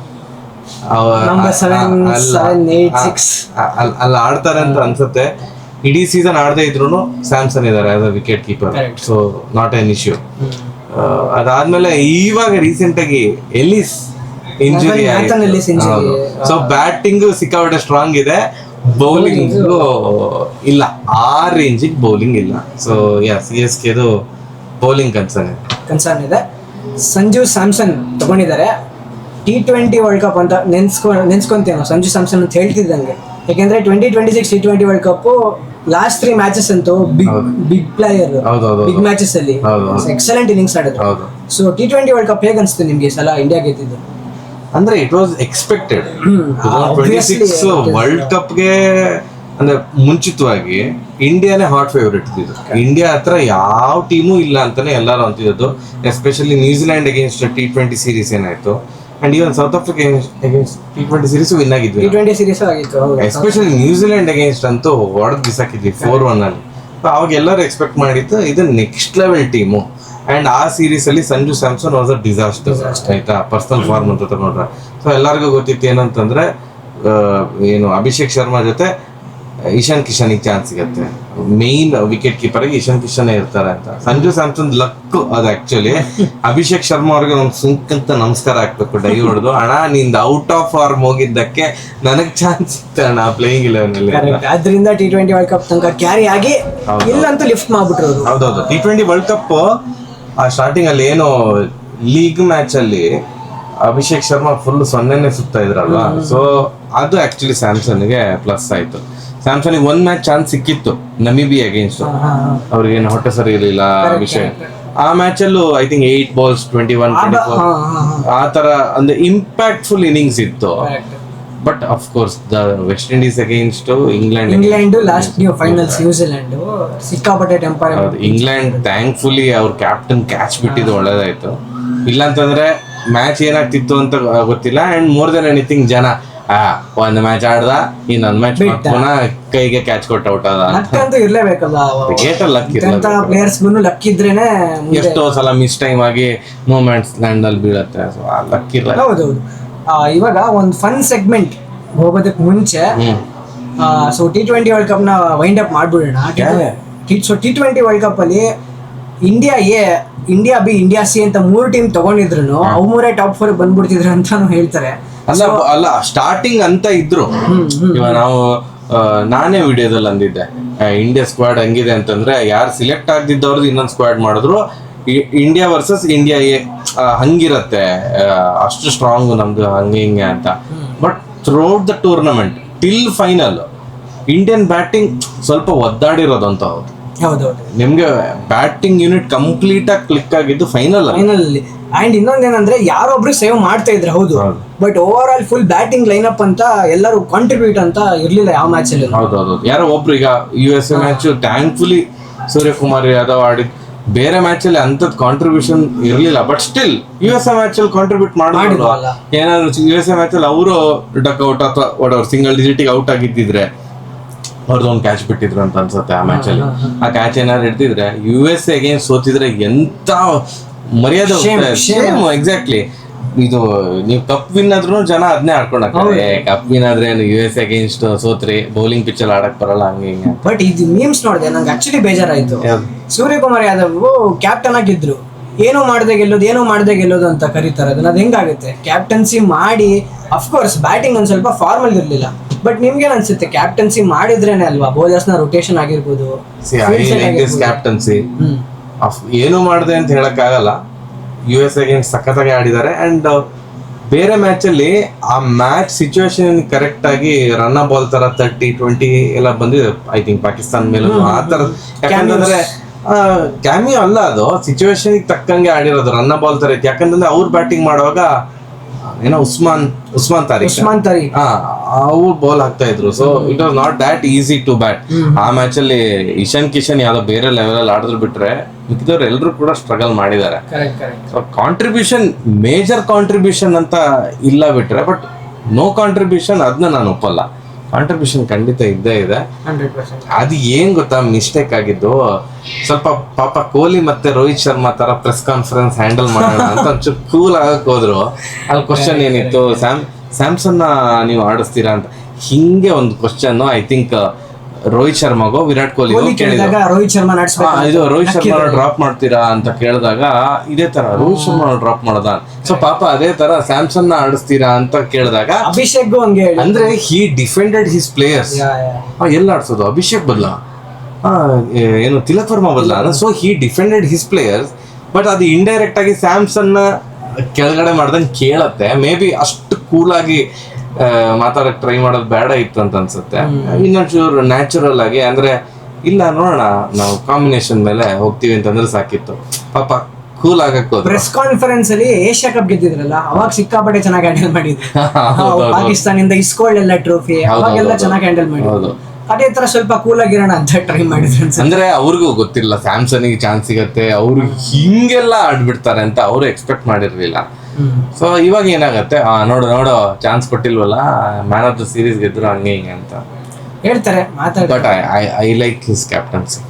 ಅಲ್ಲಿ ಆಡ್ತಾರೆ ಅಂತ ಅನ್ಸುತ್ತೆ. ಇಡೀ ಸೀಸನ್ ಆಡದೇ ಇದ್ರು ಸ್ಯಾಮ್ಸನ್ ಇದಾರೆ as a wicket keeper, so not an issue. ಅದಾದ್ಮೇಲೆ ಇವಾಗ ರೀಸೆಂಟ್ ಆಗಿ ಎಲಿಸ್ ಇಂಜುರಿ ಆಗಿದೆ. ಸೊ ಬ್ಯಾಟಿಂಗ್ ಸಿಕ್ಕಾಪಟ್ಟೆ ಸ್ಟ್ರಾಂಗ್ ಇದೆ, ಬೌಲಿಂಗ್ ಇಲ್ಲ, ಆ ರೇಂಜಿಗೆ ಬೌಲಿಂಗ್ ಇಲ್ಲ. ಸೊ CSKದು ಬೌಲಿಂಗ್ ಕನ್ಸರ್ನ್ ಇದೆ. ಸಂಜು ಸ್ಯಾಮ್ಸನ್ ತಗೊಂಡಿದ್ದಾರೆ. T20 ವರ್ಲ್ಡ್ ಕಪ್ ಅಂತ ನೆನ್ಸ್ಕೊಂತೇವೆ ನಾವು ಸಂಜು ಸ್ಯಾಮ್ಸನ್ ಅಂತ ಹೇಳ್ತಿದ್ದಂಗೆ. ಯಾಕೆಂದ್ರೆ 2026 T20 world cup last 3 matches ಅಂತೂ ಬಿಗ್ ಪ್ಲೇಯರ್, ಬಿಗ್ ಮ್ಯಾಚಸ್ ಅಲ್ಲಿ ಎಕ್ಸಲೆಂಟ್ ಇನ್ನಿಂಗ್ಸ್ ಆಡಿದ್ರು. ಸೊ T20 ವರ್ಲ್ಡ್ ಕಪ್ ಹೇಗೆ ಅನ್ಸುತ್ತೆ ನಿಮ್ಗೆ ಈ ಸಲ ಇಂಡಿಯಾ ಗೆದ್ದಿದ್ದು? ಅಂದ್ರೆ ಇಟ್ ವಾಸ್ ಎಕ್ಸ್ಪೆಕ್ಟೆಡ್. 2026 ವರ್ಲ್ಡ್ ಕಪ್ಗೆ ಅಂದ್ರೆ ಮುಂಚಿತವಾಗಿ ಇಂಡಿಯಾನೇ ಹಾಟ್ ಫೇವರೇಟ್ ಇದ್ದು. ಇಂಡಿಯಾ ಹತ್ರ ಯಾವ ಟೀಮು ಇಲ್ಲ ಅಂತಾನೆ ಎಲ್ಲರೂ ಅಂತಿದ್ದು. Especially New Zealand against T20 series ಏನಾಯ್ತು, and even South Africa against T20 series win ಆಗಿದ್ವಿ. T20 ಸೀರೀಸ್ ಆಗಿತ್ತು. ಎಸ್ಪೆಷಲಿ ನ್ಯೂಜಿಲೆಂಡ್ ಅಗೇನ್ಸ್ಟ್ ಅಂತೂ ಹೊಡೆದ್ ಬಿಸಾಕಿದ್ವಿ 4-1 ಅಲ್ಲಿ. ಅವಾಗ ಎಲ್ಲರೂ ಎಕ್ಸ್ಪೆಕ್ಟ್ ಮಾಡಿದ್ದು ಇದು ನೆಕ್ಸ್ಟ್ ಲೆವೆಲ್ ಟೀಮು. ಅಂಡ್ ಆ ಸೀರೀಸ್ ಅಲ್ಲಿ Sanju Samson was a disaster ಆಯ್ತಾ, ಪರ್ಸನಲ್ ಫಾರ್ಮ್ ಅಂತ ತಗೊಂಡ್ರೆ. ಸೊ ಎಲ್ಲರಿಗೂ ಗೊತ್ತಿತ್ತು ಏನಂತಂದ್ರೆ ಏನು ಅಭಿಷೇಕ್ ಶರ್ಮಾ ಜೊತೆ ಇಶಾನ್ ಕಿಶನ್ಗೆ ಚಾನ್ಸ್ ಸಿಗತ್ತೆ. ಮೇನ್ ವಿಕೆಟ್ ಕೀಪರ್ ಆಗಿ ಇಶಾನ್ ಕಿಶನ್ ಇರ್ತಾರೆ ಅಂತ. ಸಂಜು ಸ್ಯಾಮ್ಸನ್ ಲಕ್ ಅದು ಆಕ್ಚುಲಿ. ಅಭಿಷೇಕ್ ಶರ್ಮಾ ಅವ್ರಿಗೆ ಒಂದು ಸುಂಕಂತ ನಮಸ್ಕಾರ ಹಾಕ್ಬೇಕು, ಡೈ ಹೊಡೆದು ಅಣ್ಣ ನಿಂದ ಔಟ್ ಆಫ್ ಫಾರ್ಮ್ ಹೋಗಿದ್ದಕ್ಕೆ ನನಗ್ ಚಾನ್ಸ್ ಸಿಕ್ತ ಅಣ್ಣ ಪ್ಲೇಯಿಂಗ್ 11 ಅಲ್ಲಿ. ಅದರಿಂದ T20 ವರ್ಲ್ಡ್ ಕಪ್ ತನಕ ಕ್ಯಾರಿ ಆಗಿ ಇಲ್ಲಂತೂ ಲಿಫ್ಟ್ ಮಾಡ್ಬಿಟ್ರು. ಹೌದೌದು, T20 ವರ್ಲ್ಡ್ ಕಪ್ ಆ ಸ್ಟಾರ್ಟಿಂಗ್ ಅಲ್ಲಿ ಏನು ಲೀಗ್ ಮ್ಯಾಚ್ ಅಲ್ಲಿ ಅಭಿಷೇಕ್ ಶರ್ಮಾ ಫುಲ್ 0ನೇ ಸುತ್ತಾ ಇದ್ರಲ್ವಾ. ಸೊ ಅದು ಆಕ್ಚುಲಿ ಸ್ಯಾಮ್ಸನ್ಗೆ ಪ್ಲಸ್ ಆಯ್ತು. ಸ್ಯಾಮ್ಸನ್ಗೆ 1 ಮ್ಯಾಚ್ ಚಾನ್ಸ್ ಸಿಕ್ಕಿತ್ತು ನಮಿಬಿಯಾ ಅಗೇನ್ಸ್ಟ್, ಅವ್ರಿಗೇನು ಹೊಟ್ಟೆ ಸರಿ ಇರಲಿಲ್ಲ ಅಭಿಷೇಕ್. ಆ ಮ್ಯಾಚ್ ಅಲ್ಲೂ ಐ ಥಿಂಕ್ 8 balls 21, 24 ಆ ತರ ಒಂದು ಇಂಪ್ಯಾಕ್ಟ್ಫುಲ್ ಇನ್ನಿಂಗ್ಸ್ ಇತ್ತು. But of course the West Indies against England last finals ನ್ಯೂಜಿಲೆಂಡ್ ಸಿಕ್ಕಾಪಟ್ಟೆ ಟೆಂಪರ್. ಇಂಗ್ಲೆಂಡ್ ಥ್ಯಾಂಕ್ಫುಲಿ ಅವ್ರ ಕ್ಯಾಪ್ಟನ್ ಕ್ಯಾಚ್ ಬಿಟ್ಟಿದ್ದು ಒಳ್ಳೇದಾಯ್ತು. ಇಲ್ಲಾಂತಂದ್ರೆ ಮ್ಯಾಚ್ ಏನಾಗ್ತಿತ್ತು ಅಂತ ಗೊತ್ತಿಲ್ಲ. ಅಂಡ್ ಮೋರ್ ದೆನ್ ಎನಿಥಿಂಗ್ ಜನ ಒಂದ್ ಮ್ಯಾಚ್ ಆಡ್ದ, ಇನ್ನೊಂದ್ ಮ್ಯಾಚ್ ಪುನಃ ಕೈಗೆ ಕ್ಯಾಚ್ ಕೊಟ್ಟು ಔಟ್ ಆದ ಅಂತ ಇರ್ಲೇಬೇಕಲ್ಲ. ಪ್ಲೇಯರ್ಸ್ ಲಕ್ ಇದ್ರೇನೆ ಎಷ್ಟೋ ಸಲ ಮಿಸ್ ಟೈಮ್ ಆಗಿ ಮೂಮೆಂಟ್ಸ್ ಲ್ಯಾಂಡ್ ಅಲ್ಲಿ ಬೀಳತ್ತೆ. ಸೊ ಆ ಲಕ್ ಇಲ್ಲ. ಹೌದೌದು. ಇವಾಗ ಒಂದು ಫನ್ ಸೆಗ್ಮೆಂಟ್ ಹೋಗೋದಕ್ಕೆ ಮುಂಚೆ ಸೊ T20 ವರ್ಲ್ಡ್ ಕಪ್ ನ ವೈಂಡ್ ಅಪ್ ಮಾಡ್ಬಿಡೋಣ. ಸೊ T20 ವರ್ಲ್ಡ್ ಕಪ್ ಅಲ್ಲಿ India A, India B, India C ಅಂತ 3 ಟೀಮ್ ತಗೊಂಡಿದ್ರು ಅವು 3 ಟಾಪ್ 4 ಬಂದ್ಬಿಡ್ತಿದ್ರು ಅಂತಾನು ಹೇಳ್ತಾರೆ. ಅಲ್ಲ ಸ್ಟಾರ್ಟಿಂಗ್ ಅಂತ ಇದ್ರು. ಇವಾಗ ನಾವು ನಾನೇ ವಿಡಿಯೋದಲ್ಲಿ ಅಂದಿದ್ದೆ ಇಂಡಿಯಾ ಸ್ಕ್ವಾಡ್ ಹಂಗಿದೆ ಅಂತಂದ್ರೆ, ಯಾರು ಸಿಲೆಕ್ಟ್ ಆಗದಿದ್ದವ್ರದ್ದು ಇನ್ನೊಂದು ಸ್ಕ್ವಾಡ್ ಮಾಡಿದ್ರು ಇಂಡಿಯಾ ವರ್ಸಸ್ ಇಂಡಿಯಾ ಎ ಹಂಗಿರತ್ತೆ, ಅಷ್ಟು ಸ್ಟ್ರಾಂಗ್ ನಮ್ದು ಹಿಂಗೆ ಅಂತ. But throughout the tournament till final Indian batting ಸ್ವಲ್ಪ ಒದ್ದಾಡಿರೋದು ಅಂತ. ಹೌದೌದು, ನಿಮ್ಗೆ ಬ್ಯಾಟಿಂಗ್ ಯೂನಿಟ್ ಕಂಪ್ಲೀಟ್ ಆಗಿ ಕ್ಲಿಕ್ ಆಗಿದ್ದು ಫೈನಲ್ ಅಲ್ಲಿ. ಅಂಡ್ ಇನ್ನೊಂದೇನಂದ್ರೆ ಯಾರೊಬ್ರು ಸೇವ್ ಮಾಡ್ತಾ ಇದ್ರು, ಹೌದು, but over all full batting line up ಅಂತ ಎಲ್ಲರೂ ಕಾಂಟ್ರಿಬ್ಯೂಟ್ ಅಂತ ಇರ್ಲಿಲ್ಲ ಯಾವ ಮ್ಯಾಚ್ ಅಲ್ಲಿ. ಹೌದೌದು, ಯಾರೋ ಒಬ್ರು ಈಗ USA match thankfully Suryakumar Yadav ಆಡಿದ್. ಬೇರೆ ಮ್ಯಾಚ್ ಅಲ್ಲಿ ಅಂತದ್ ಕಾಂಟ್ರಿಬ್ಯೂಷನ್ ಇರ್ಲಿಲ್ಲ. ಬಟ್ ಸ್ಟಿಲ್ USA ಮ್ಯಾಚ್ ಅಲ್ಲಿ ಕಾಂಟ್ರಿಬ್ಯೂಟ್ ಮಾಡಿದ್ರು. ಏನಾದ್ರು USA ಮ್ಯಾಚ್ ಅಲ್ಲಿ ಅವರು ಡಕ್ಔಟ್ ಅಥವಾ ಒಡವ್ರು ಸಿಂಗಲ್ ಡಿಜಿಟ್ ಔಟ್ ಆಗಿದ್ದಿದ್ರೆ ಅವ್ರದ್ದೊಂದು ಕ್ಯಾಚ್ ಬಿಟ್ಟಿದ್ರು ಅಂತ ಅನ್ಸುತ್ತೆ ಆ ಮ್ಯಾಚ್ ಅಲ್ಲಿ. ಆ ಕ್ಯಾಚ್ ಏನಾದ್ರು ಹಿಡ್ತಿದ್ರೆ USA ಅಗೇನ್ಸ್ಟ್ ಸೋತಿದ್ರೆ ಎಂತ ಮರ್ಯಾದೆ. ಎಕ್ಸಾಕ್ಟ್ಲಿ. ಇದು ನೀವು ಕಪ್ ವಿನ್ ಆದ್ರೂ ಜನ ಅದನ್ನೇ ಆಡ್ಕೊಂಡು ಹಾಕ್ತಾರೆ. ಕಪ್ ವಿನ್ ಆದ್ರೆ US ಅಗೇನ್ಸ್ಟ್ ಸೋತ್ರಿ, ಬೌಲಿಂಗ್ ಪಿಚ್ ಅಲ್ಲಿ ಆಡಕ್ ಬರಲ್ಲ ಹಂಗೆ ಹಿಂಗೆ. ಬಟ್ ಇದು ಮೀಮ್ಸ್ ನೋಡಿದೆ, ನಂಗೆ ಆಕ್ಚುಲಿ ಬೇಜಾರಾಯ್ತು. ಸೂರ್ಯಕುಮಾರ್ ಯಾದವ್ ಕ್ಯಾಪ್ಟನ್ ಆಗಿದ್ರು, ಏನೋ ಮಾಡದೆ ಗೆಲ್ಲೋದು ಅಂತ ಕರೀತಾರೆ. ಅದನ್ನ ಹೆಂಗಾಗುತ್ತೆ? ಕ್ಯಾಪ್ಟನ್ಸಿ ಮಾಡಿ ಅಫ್ಕೋರ್ಸ್ ಬ್ಯಾಟಿಂಗ್ ಒಂದ್ ಸ್ವಲ್ಪ ಫಾರ್ಮಲ್ ಇರ್ಲಿಲ್ಲ, ಬಟ್ ನಿಮ್ಗೇನ್ ಅನ್ಸುತ್ತೆ ಕ್ಯಾಪ್ಟನ್ಸಿ ಮಾಡಿದ್ರೇನೆ ಅಲ್ವಾ ಬೌಲರ್ಸ್ ನ ರೊಟೇಷನ್ ಆಗಿರ್ಬೋದು. ಕ್ಯಾಪ್ಟನ್ಸಿ ಏನು ಮಾಡಿದೆ ಅಂತ ಹೇಳಕ್ ಆಗಲ್ಲ. US ಅಗೇನ್ಸ್ಟ್ ಸಖತ್ತಾಗಿ ಆಡಿದ್ದಾರೆ. ಅಂಡ್ ಬೇರೆ ಮ್ಯಾಚ್ ಅಲ್ಲಿ ಆ ಮ್ಯಾಚ್ ಸಿಚುವೇಶನ್ ಕರೆಕ್ಟ್ ಆಗಿ ರನ್ ಬಾಲ್ ತರ 30-20 ಎಲ್ಲ ಬಂದಿದೆ ಐ ಥಿಂಕ್ ಪಾಕಿಸ್ತಾನ ಮೇಲೂ ಆ ತರ. ಯಾಕಂತಂದ್ರೆ ಕ್ಯಾಮಿಯೋ ಅಲ್ಲ, ಅದು ಸಿಚುವೇಶನ್ ತಕ್ಕಂಗೆ ಆಡಿರೋದು ರನ್ ಬಾಲ್ ತರ ಇತ್ತು. ಯಾಕಂತಂದ್ರೆ ಅವ್ರು ಬ್ಯಾಟಿಂಗ್ ಮಾಡುವಾಗ ಏನೋ ಉಸ್ಮಾನ್ ತಾರೀಕ್ ಅವ್ರು ಬಾಲ್ ಹಾಕ್ತಾ ಇದ್ರು. So it was not that easy to bat. ಆ ಮ್ಯಾಚ್ ಅಲ್ಲಿ ಇಶಾನ್ ಕಿಶನ್ ಯಾವ್ದೋ ಬೇರೆ ಲೆವೆಲ್ ಅಲ್ಲಿ ಆಡಿದ್ರು ಬಿಟ್ರೆ ಮಿಕ್ಕಿದವ್ರು ಎಲ್ಲರೂ ಕೂಡ ಸ್ಟ್ರಗಲ್ ಮಾಡಿದ್ದಾರೆ. ಸೊ ಕಾಂಟ್ರಿಬ್ಯೂಷನ್, ಮೇಜರ್ ಕಾಂಟ್ರಿಬ್ಯೂಷನ್ ಅಂತ ಇಲ್ಲ ಬಿಟ್ರೆ, ಬಟ್ ನೋ ಕಾಂಟ್ರಿಬ್ಯೂಷನ್ ಅದನ್ನ ನಾನು ಒಪ್ಪಲ್ಲ. ಕಾಂಟ್ರಿಬ್ಯೂಷನ್ ಖಂಡಿತ ಇದ್ದೇ ಇದೆ. ಅದು ಏನ್ ಗೊತ್ತಾ ಮಿಸ್ಟೇಕ್ ಆಗಿದ್ದು, ಸ್ವಲ್ಪ ಪಾಪ ಕೊಹ್ಲಿ ಮತ್ತೆ ರೋಹಿತ್ ಶರ್ಮಾ ತರ ಪ್ರೆಸ್ ಕಾನ್ಫರೆನ್ಸ್ ಹ್ಯಾಂಡಲ್ ಮಾಡೋಣ ಅಂತ ಒಂಚೂರು ಕೂಲ್ ಆಗಕ್ ಹೋದ್ರು. ಅಲ್ಲಿ ಕ್ವಶನ್ ಏನಿತ್ತು, ಸ್ಯಾಮ್ಸನ್ ನೀವು ಆಡಿಸ್ತೀರಾ ಅಂತ, ಹಿಂಗೆ ಒಂದು ಕ್ವಶನ್ ಐ ಥಿಂಕ್ ರೋಹಿತ್ ಶರ್ಮಾಗೋ ವಿರಾಟ್ ಕೊಹ್ಲಿ ಕೇಳಿದಾಗ ರೋಹಿತ್ ಶರ್ಮಾ ಇದು ರೋಹಿತ್ ಶರ್ಮಾ ಡ್ರಾಪ್ ಮಾಡ್ತೀರಾ ಅಂತ ಕೇಳಿದಾಗ ಇದೇ ತರ ರೋಹಿತ್ ಶರ್ಮಾ ಡ್ರಾಪ್ ಮಾಡದ. ಸೊ ಪಾಪ ಅದೇ ತರ ಸ್ಯಾಮ್ಸನ್ ನ ಆಡಿಸ್ತೀರಾ ಅಂತ ಕೇಳಿದಾಗ ಅಭಿಷೇಕ್ ಹಂಗೆ, ಅಂದ್ರೆ ಹಿ ಡಿಫೆಂಡೆಡ್ ಹಿಸ್ ಪ್ಲೇಯರ್ಸ್. ಎಲ್ಲ ಆಡ್ಸೋದು ಅಭಿಷೇಕ್ ಬದಲ ಏನು ತಿಲಕ್ ವರ್ಮಾ ಬದಲ. So he defended his players, but ಅದು ಇಂಡೈರೆಕ್ಟ್ ಆಗಿ ಸ್ಯಾಮ್ಸನ್ ನ ಕೆಳಗಡೆ ಮಾಡ್ದಂಗೆ ಕೇಳತ್ತೆ. ಮೇ ಬಿ ಅಷ್ಟು ಕೂಲ್ ಆಗಿ ಮಾತಾಡಕ್ ಟ್ರೈ ಮಾಡೋದು ಬೇಡ ಇತ್ತು ಅಂತ ಅನ್ಸುತ್ತೆ. ಇನ್ನೊಂಚೂರು ನ್ಯಾಚುರಲ್ ಆಗಿ ಅಂದ್ರೆ ಇಲ್ಲ ನೋಡೋಣ ನಾವು ಕಾಂಬಿನೇಷನ್ ಮೇಲೆ ಹೋಗ್ತೀವಿ ಅಂತಂದ್ರೆ ಸಾಕಿತ್ತು. ಪಾಪ ಕೂಲ್ ಆಗಕ್ ಹೋದ್ರು. ಪ್ರೆಸ್ ಕಾನ್ಫರೆನ್ಸ್ ಅಲ್ಲಿ ಏಷ್ಯಾ ಕಪ್ ಗೆದ್ದಿದ್ರಲ್ಲ, ಅವಾಗ ಸಿಕ್ಕಾಪಟ್ಟೆ ಚೆನ್ನಾಗಿ ಹ್ಯಾಂಡಲ್ ಮಾಡಿದ್ರು. ಪಾಕಿಸ್ತಾನಿಂದ ಇಸ್ಕೊಳ್ಳೆಲ್ಲ ಟ್ರೋಫಿ, ಅವಾಗೆಲ್ಲ ಚೆನ್ನಾಗಿ ಹ್ಯಾಂಡಲ್ ಮಾಡಿದ್ರು. ಅದೇ ತರ ಸ್ವಲ್ಪ ಕೂಲ್ ಆಗಿರೋಣ ಅಂತ ಟ್ರೈ ಮಾಡಿದ್ರು. ಅಂದ್ರೆ ಅವ್ರಿಗೂ ಗೊತ್ತಿಲ್ಲ ಸ್ಯಾಮ್ಸನ್ಗೆ ಚಾನ್ಸ್ ಸಿಗತ್ತೆ, ಅವ್ರು ಹಿಂಗೆಲ್ಲ ಆಡ್ಬಿಡ್ತಾರೆ ಅಂತ ಅವ್ರು ಎಕ್ಸ್ಪೆಕ್ಟ್ ಮಾಡಿರ್ಲಿಲ್ಲ. ಸೊ ಇವಾಗ ಏನಾಗತ್ತೆ, ನೋಡೋ ಚಾನ್ಸ್ ಕೊಟ್ಟಿಲ್ವಲ್ಲ, ಮ್ಯಾನ್ ಆಫ್ ದ ಸೀರೀಸ್ ಗೆದ್ರು ಹಂಗೆ ಹಿಂಗೆ ಅಂತ ಹೇಳ್ತಾರೆ. But I like his captaincy.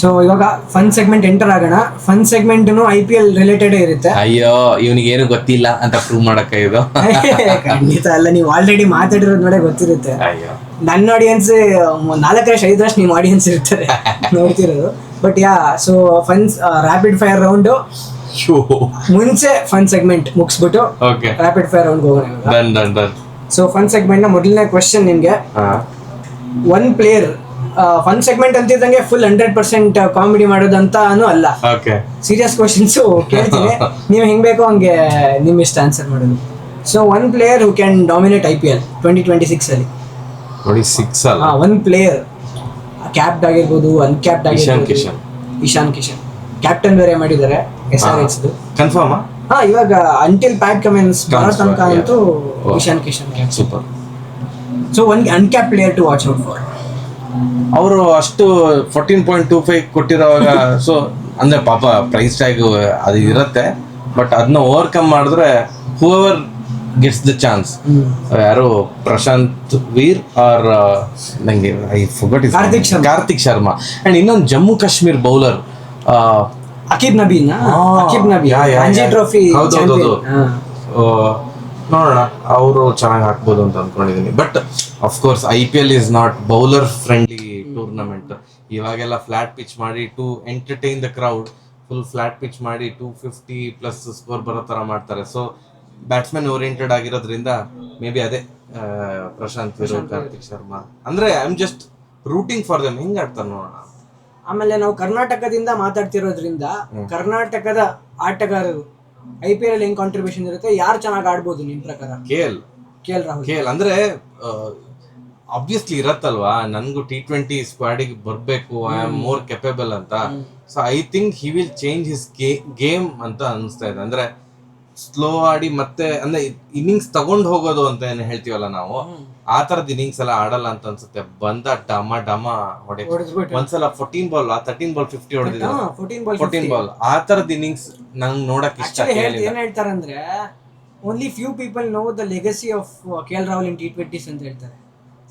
So ಇವಾಗ ಫನ್ ಸೆಗ್ಮೆಂಟ್ ಎಂಟರ್ ಆಗೋಣ. ಫನ್ ಸೆಗ್ಮೆಂಟ್ IPL ರಿಲೇಟೆಡ್ ಇರುತ್ತೆ. ಅಯ್ಯೋ ಇವನಿಗೆ ಏನು ಗೊತ್ತಿಲ್ಲ ಅಂತ ಪ್ರೂವ್ ಮಾಡಕ್ಕ ಇದು ಖಂಡಿತ ಅಲ್ಲ, ನೀವು ಆಲ್ರೆಡಿ ಮಾತಾಡಿರೋದ್ ನೋಡೇ ಗೊತ್ತಿರುತ್ತೆ. ಅಯ್ಯೋ ನನ್ನ ಆಡಿಯನ್ಸ್ 4-5 ನಿಮ್ಮ ಆಡಿಯನ್ಸ್ ಇರ್ತಾರೆ ನೋಡ್ತಿರೋದು. But so funs rapid fire round ಮುಂಚೆ ಫನ್ ಸೆಗ್ಮೆಂಟ್ ಮುಗಿಸ್ಬಿಟ್ಟು ರ್ಯಾಪಿಡ್ ಫೈರ್ ರೌಂಡ್ ಹೋಗೋಣ. ಸೊ ಫನ್ ಸೆಗ್ಮೆಂಟ್ ನ ಮೊದಲನೇ ಕ್ವೆಶ್ಚನ್ ನಿಮ್ಗೆ, ಒನ್ ಪ್ಲೇಯರ್ ಫನ್ ಸೆಗ್ಮೆಂಟ್ ಅಂತಿದ್ದಂಗೆ ಫುಲ್ 100% ಕಾಮಿಡಿ ಮಾಡೋದಂತಾನು ಅಲ್ಲ, ಸೀರಿಯಸ್ ಕ್ವೆಶ್ಚನ್ಸ್ ಕೇಳ್ತೀನಿ, ನೀವು ಹೆಂಗ್ ಬೇಕೋ ಹಂಗೆ ನಿಮ್ ಇಷ್ಟ ಆನ್ಸರ್ ಮಾಡೋದು. So one player who can dominate IPL 2026 ಅಲ್ಲಿ. ಒನ್ ಪ್ಲೇಯರ್ ಕ್ಯಾಪ್ಡ್ ಆಗಿರ್ಬೋದು, ಅನ್ಕ್ಯಾಪ್ಡ್ ಆಗಿರ್ಬೋದು. ಇಶಾನ್ ಕಿಶನ್ ಕ್ಯಾಪ್ಟನ್ ಬೇರೆ ಮಾಡಿದ್ದಾರೆ SRH. ಕನ್ಫರ್ಮ್? ಇವಾಗ ಅಂಟಿಲ್ ಪ್ಯಾಟ್ ಕಮೆನ್ಸ್ ಬರೋ ತನಕ ಅಂತೂ Ishan Kishan super. So one uncap player to watch out for. ಅವರು ಅಷ್ಟು 14.25 ಕೊಟ್ಟಿರೋವಾಗ, ಸೊ ಅಂದ್ರೆ ಪಾಪ ಪ್ರೈಸ್ ಟ್ಯಾಗ್ ಅದು ಇರುತ್ತೆ, ಬಟ್ ಅದನ್ನ ಓವರ್ಕಮ್ ಮಾಡಿದ್ರೆ ಹೂಎವರ್ ಗೆಟ್ಸ್ ದ ಚಾನ್ಸ್. ಯಾರು ಪ್ರಶಾಂತ್ ವೀರ್ ಆರ್ ನಂಗೆ I forgot is Kartik Sharma. And ಇನ್ನೊಂದು ಜಮ್ಮು ಕಾಶ್ಮೀರ್ ಬೌಲರ್ ಅಕೀಬ್ ನಬಿ ರಂಜಿ ಟ್ರೋಫಿ ನೋಡೋಣ, ಅವರು ಚೆನ್ನಾಗಿ ಹಾಕ್ಬೋದು ಅಂತ ಅನ್ಕೊಂಡಿದೀನಿ. But of course IPL is not bowler friendly tournament. ಇವಾಗೆಲ್ಲ ಫ್ಲಾಟ್ ಪಿಚ್ ಮಾಡಿ to entertain the crowd, full flat pitch ಮಾಡಿ 250+ ಸ್ಕೋರ್ ಬರೋ ತರ ಮಾಡ್ತಾರೆ. ಸೊ ಬ್ಯಾಟ್ಸ್ಮನ್ ಓರಿಯೆಂಟೆಡ್ ಆಗಿರೋದ್ರಿಂದ ಮೇ ಬಿ ಅದೇ ಪ್ರಶಾಂತ್ ವೀರ್, ಕಾರ್ತಿಕ್ ಶರ್ಮಾ ಅಂದ್ರೆ I am just rooting for them. ಹೆಂಗ್ ಆಡ್ತಾರೆ ನೋಡೋಣ. ಆಮೇಲೆ ನಾವು ಕರ್ನಾಟಕದಿಂದ ಮಾತಾಡ್ತಿರೋದ್ರಿಂದ ಕರ್ನಾಟಕದ ಆಟಗಾರರು IPL ಅಲ್ಲಿ ಹೆಂಗ್ ಕಾಂಟ್ರಿಬ್ಯೂಷನ್ ಇರುತ್ತೆ, ಯಾರು ಚೆನ್ನಾಗಿ ಆಡ್ಬೋದು ನಿಮ್ ಪ್ರಕಾರ? KL ರಾಹುಲ್ ಅಂದ್ರೆ ಆಬ್ವಿಯಸ್ಲಿ ಇರತ್ತಲ್ವಾ, ನನ್ಗೂ T20 ಸ್ಕ್ವಾಡಿಗೆ ಬರ್ಬೇಕು, ಐ ಆಮ್ ಮೋರ್ ಕೆಪೇಬಲ್ ಅಂತ. So I think he will change his game ಅಂತ ಅನಿಸ್ತಾ ಇದೆ. ಅಂದ್ರೆ ಸ್ಲೋ ಆಡಿ ಮತ್ತೆ ಅಂದ್ರೆ ಇನ್ನಿಂಗ್ಸ್ ತಗೊಂಡ್ ಹೋಗೋದು ಅಂತ ಏನ್ ಹೇಳ್ತೀವಲ್ಲ ನಾವು, ಆ ತರದ ಇನ್ನಿಂಗ್ಸ್ ಎಲ್ಲ ಆಡಲ್ಲ ಅಂತ ಅನ್ಸುತ್ತೆ. ಬಂದ ಡಮ ಹೊಡೆ ಒಂದ್ಸಲ 14 ಬಾಲ್ 13 ಬಾಲ್ 50 ಹೊಡೆದಿದ್ದಾರೆ. 14 ಬಾಲ್ ಆ ತರದ ಇನ್ನಿಂಗ್ಸ್ ನಂಗೆ ನೋಡಕ್ ಇಷ್ಟ. ಏನ್ ಹೇಳ್ತಾರಂದ್ರೆ only few people know the legacy of KL Rahul in T20s ಅಂತ ಹೇಳ್ತಾರೆ.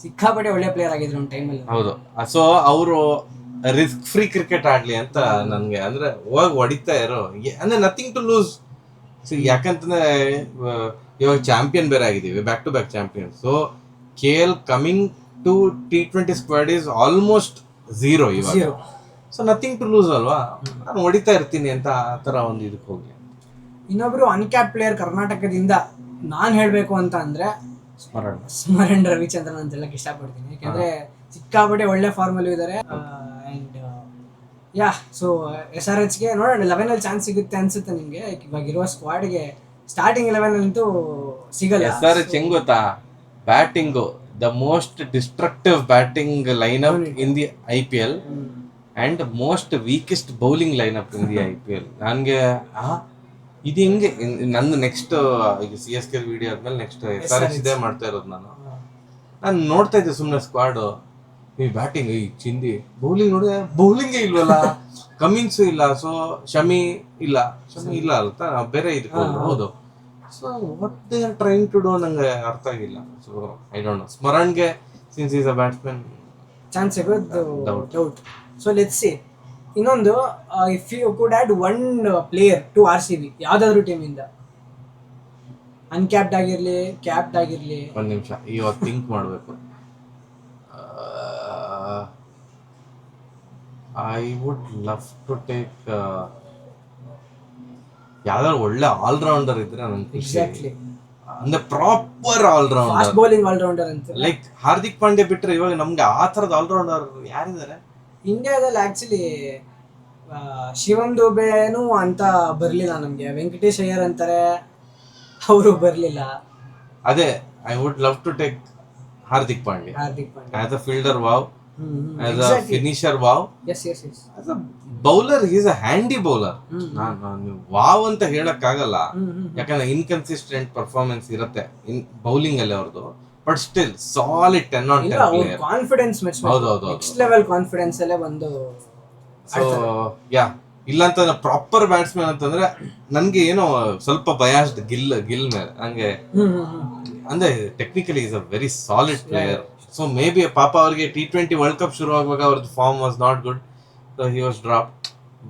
ಸಿಕ್ಕಾಪಟ್ಟೆ ಒಳ್ಳೆ ಪ್ಲೇಯರ್ ಆಗಿದ್ರು ಒಂದು ಟೈಮಲ್ಲಿ. ಹೌದು. ಸೊ ಅವರು ರಿಸ್ಕ್ ಫ್ರೀ ಕ್ರಿಕೆಟ್ ಆಡ್ಲಿ ಅಂತ ನನ್ಗೆ, ಅಂದ್ರೆ ಹೋಗಿ ಹೊಡಿತಾ ಇರೋ, ಅಂದ್ರೆ ನಥಿಂಗ್ ಟು ಲೂಸ್. ಸೊ ಯಾಕಂತಂದ್ರೆ ಇವಾಗ ಚಾಂಪಿಯನ್ ಬೇರೆ ಆಗಿದ್ದೀವಿ, back to back champion. So KL coming to T20 squad is almost zero ಇವಾಗ. ಸೊ ನಥಿಂಗ್ ಟು ಲೂಸ್ ಅಲ್ವಾ, ನಾನು ಹೊಡಿತಾ ಇರ್ತೀನಿ ಅಂತ ಆ ಥರ ಒಂದು ಇದಕ್ಕೆ ಹೋಗಿ. ಇನ್ನೊಬ್ರು ಅನ್ಕ್ಯಾಪ್ ಪ್ಲೇಯರ್ ಕರ್ನಾಟಕದಿಂದ ನಾನು ಹೇಳಬೇಕು ಅಂತ ಅಂದ್ರೆ ಸ್ಮರಣ್ ರವಿಚಂದ್ರನ್ ಅಂತ ಹೇಳಕ್ ಇಷ್ಟಪಡ್ತೀನಿ. ಯಾಕಂದ್ರೆ ಸಿಕ್ಕಾಪಟ್ಟೆ ಒಳ್ಳೆ ಫಾರ್ಮಲ್ಲೂ ಇದ್ದಾರೆ. ಅಂಡ್ ಯಾ, ಸೊ SRHಗೆ ನೋಡೋಣ 11 ಅಲ್ಲಿ ಚಾನ್ಸ್ ಸಿಗುತ್ತೆ ಅನ್ಸುತ್ತೆ ನಿಮ್ಗೆ. ಇವಾಗ ಇರುವ ಸ್ಕ್ವಾಡ್ಗೆ ಸ್ಟಾರ್ಟಿಂಗ್ 11 ಅಂತೂ ಸಿಗಲ್ಲ. SRH ಹೆಂಗ್ ಗೊತ್ತಾ, batting the most destructive batting lineup in the IPL and most weakest bowling lineup in the IPL. ನನಗೆ ಇದು ಹಿಂಗೆ ನಂದು ನೆಕ್ಸ್ಟ್ ಈಗ CSK ವಿಡಿಯೋ ಆದ್ಮೇಲೆ ನೆಕ್ಸ್ಟ್ SRH ಇದೇ ಮಾಡ್ತಾ ಇರೋದು. ನಾನು ನೋಡ್ತಾ ಇದ್ದೆ ಸುಮ್ಮನೆ ಸ್ಕ್ವಾಡ್, ಈ ಬ್ಯಾಟಿಂಗ್ ಈ ಚಿಂದಿ, ಬೌಲಿಂಗ್ ನೋಡಿ ಬೌಲಿಂಗೇ ಇಲ್ವಲ್ಲ, ಕಮಿನ್ಸು ಇಲ್ಲ, ಸೊ ಶಮಿ ಇಲ್ಲ ಅಂತ ಬೇರೆ ಇದಕ್ಕೆ ಹೌದು. So what they are trying to do ನಂಗೆ ಅರ್ಥ ಆಗಿಲ್ಲ. So I don't know. ಸ್ಮರಣ್ಗೆ since is a batsman chance ಸಿಗೋದು ಡೌಟ್. So let's see. ಇನ್ನೊಂದು, if you could add one player to RCB ಯಾವ್ದಾದ್ರು ಟೀಮಿಂದ, ಅನ್ಕ್ಯಾಪ್ಡ್ ಆಗಿರ್ಲಿ ಕ್ಯಾಪ್ಡ್ ಆಗಿರ್ಲಿ, ಒಂದ್ ನಿಮಿಷ ಇವತ್ತು ಥಿಂಕ್ ಮಾಡಬೇಕು. I would love to take ಯಾವ್ದಾದ್ರು ಒಳ್ಳೆ ಆಲ್ರೌಂಡರ್ ಇದ್ರೆ ನನ್ಗೆ ಎಕ್ಸಾಕ್ಟ್ಲಿ, ಅಂದ್ರೆ proper allrounder, fast bowling allrounder ಅಂತ. ಲೈಕ್ ಹಾರ್ದಿಕ್ ಪಾಂಡ್ಯ ಬಿಟ್ರೆ ಇವಾಗ ನಮ್ಗೆ ಆ ತರದ ಆಲ್ರೌಂಡರ್ ಯಾರಿದ್ದಾರೆ ಇಂಡಿಯಾದಲ್ಲಿ? ಆಕ್ಚುಲಿ ಶಿವಮ್ ದುಬೆನೂ ಅಂತ ಬರ್ಲಿಲ್ಲ ನಮ್ಗೆ. ವೆಂಕಟೇಶ್ ಅಯ್ಯರ್ ಅಂತಾರೆ, ಅವರು ಬರ್ಲಿಲ್ಲ. ಅದೇ I would love to take Hardik Pandya as a fielder wow, as a finisher wow, as a bowler is a handy bowler. ನಾನು ವಾವ್ ಅಂತ ಹೇಳಕ್ ಆಗಲ್ಲ, ಯಾಕಂದ್ರೆ ಇನ್ಕನ್ಸಿಸ್ಟೆಂಟ್ ಪರ್ಫಾರ್ಮೆನ್ಸ್ ಇರುತ್ತೆ ಬೌಲಿಂಗ್ ಅಲ್ಲಿ ಅವ್ರದ್ದು, but still solid 10 on 10 player. Confidence next level confidence ಅಲ್ಲೇ ಬಂದು. ಸೊ ಯಾ, ಇಲ್ಲಂತ ಪ್ರಾಪರ್ ಬ್ಯಾಟ್ಸ್ಮನ್ ಅಂತಂದ್ರೆ ನನ್ಗೆ ಏನೋ ಸ್ವಲ್ಪ ಬಯಾಸ್ಡ್ ಗಿಲ್ ಮೇಲೆ ನಂಗೆ, ಅಂದ್ರೆ technically is a very solid player. So maybe ಪಾಪ ಅವ್ರಿಗೆ T20 ವರ್ಲ್ಡ್ ಕಪ್ ಶುರು ಆಗುವಾಗ ಅವ್ರದ್ದು form was not good, so he was drop.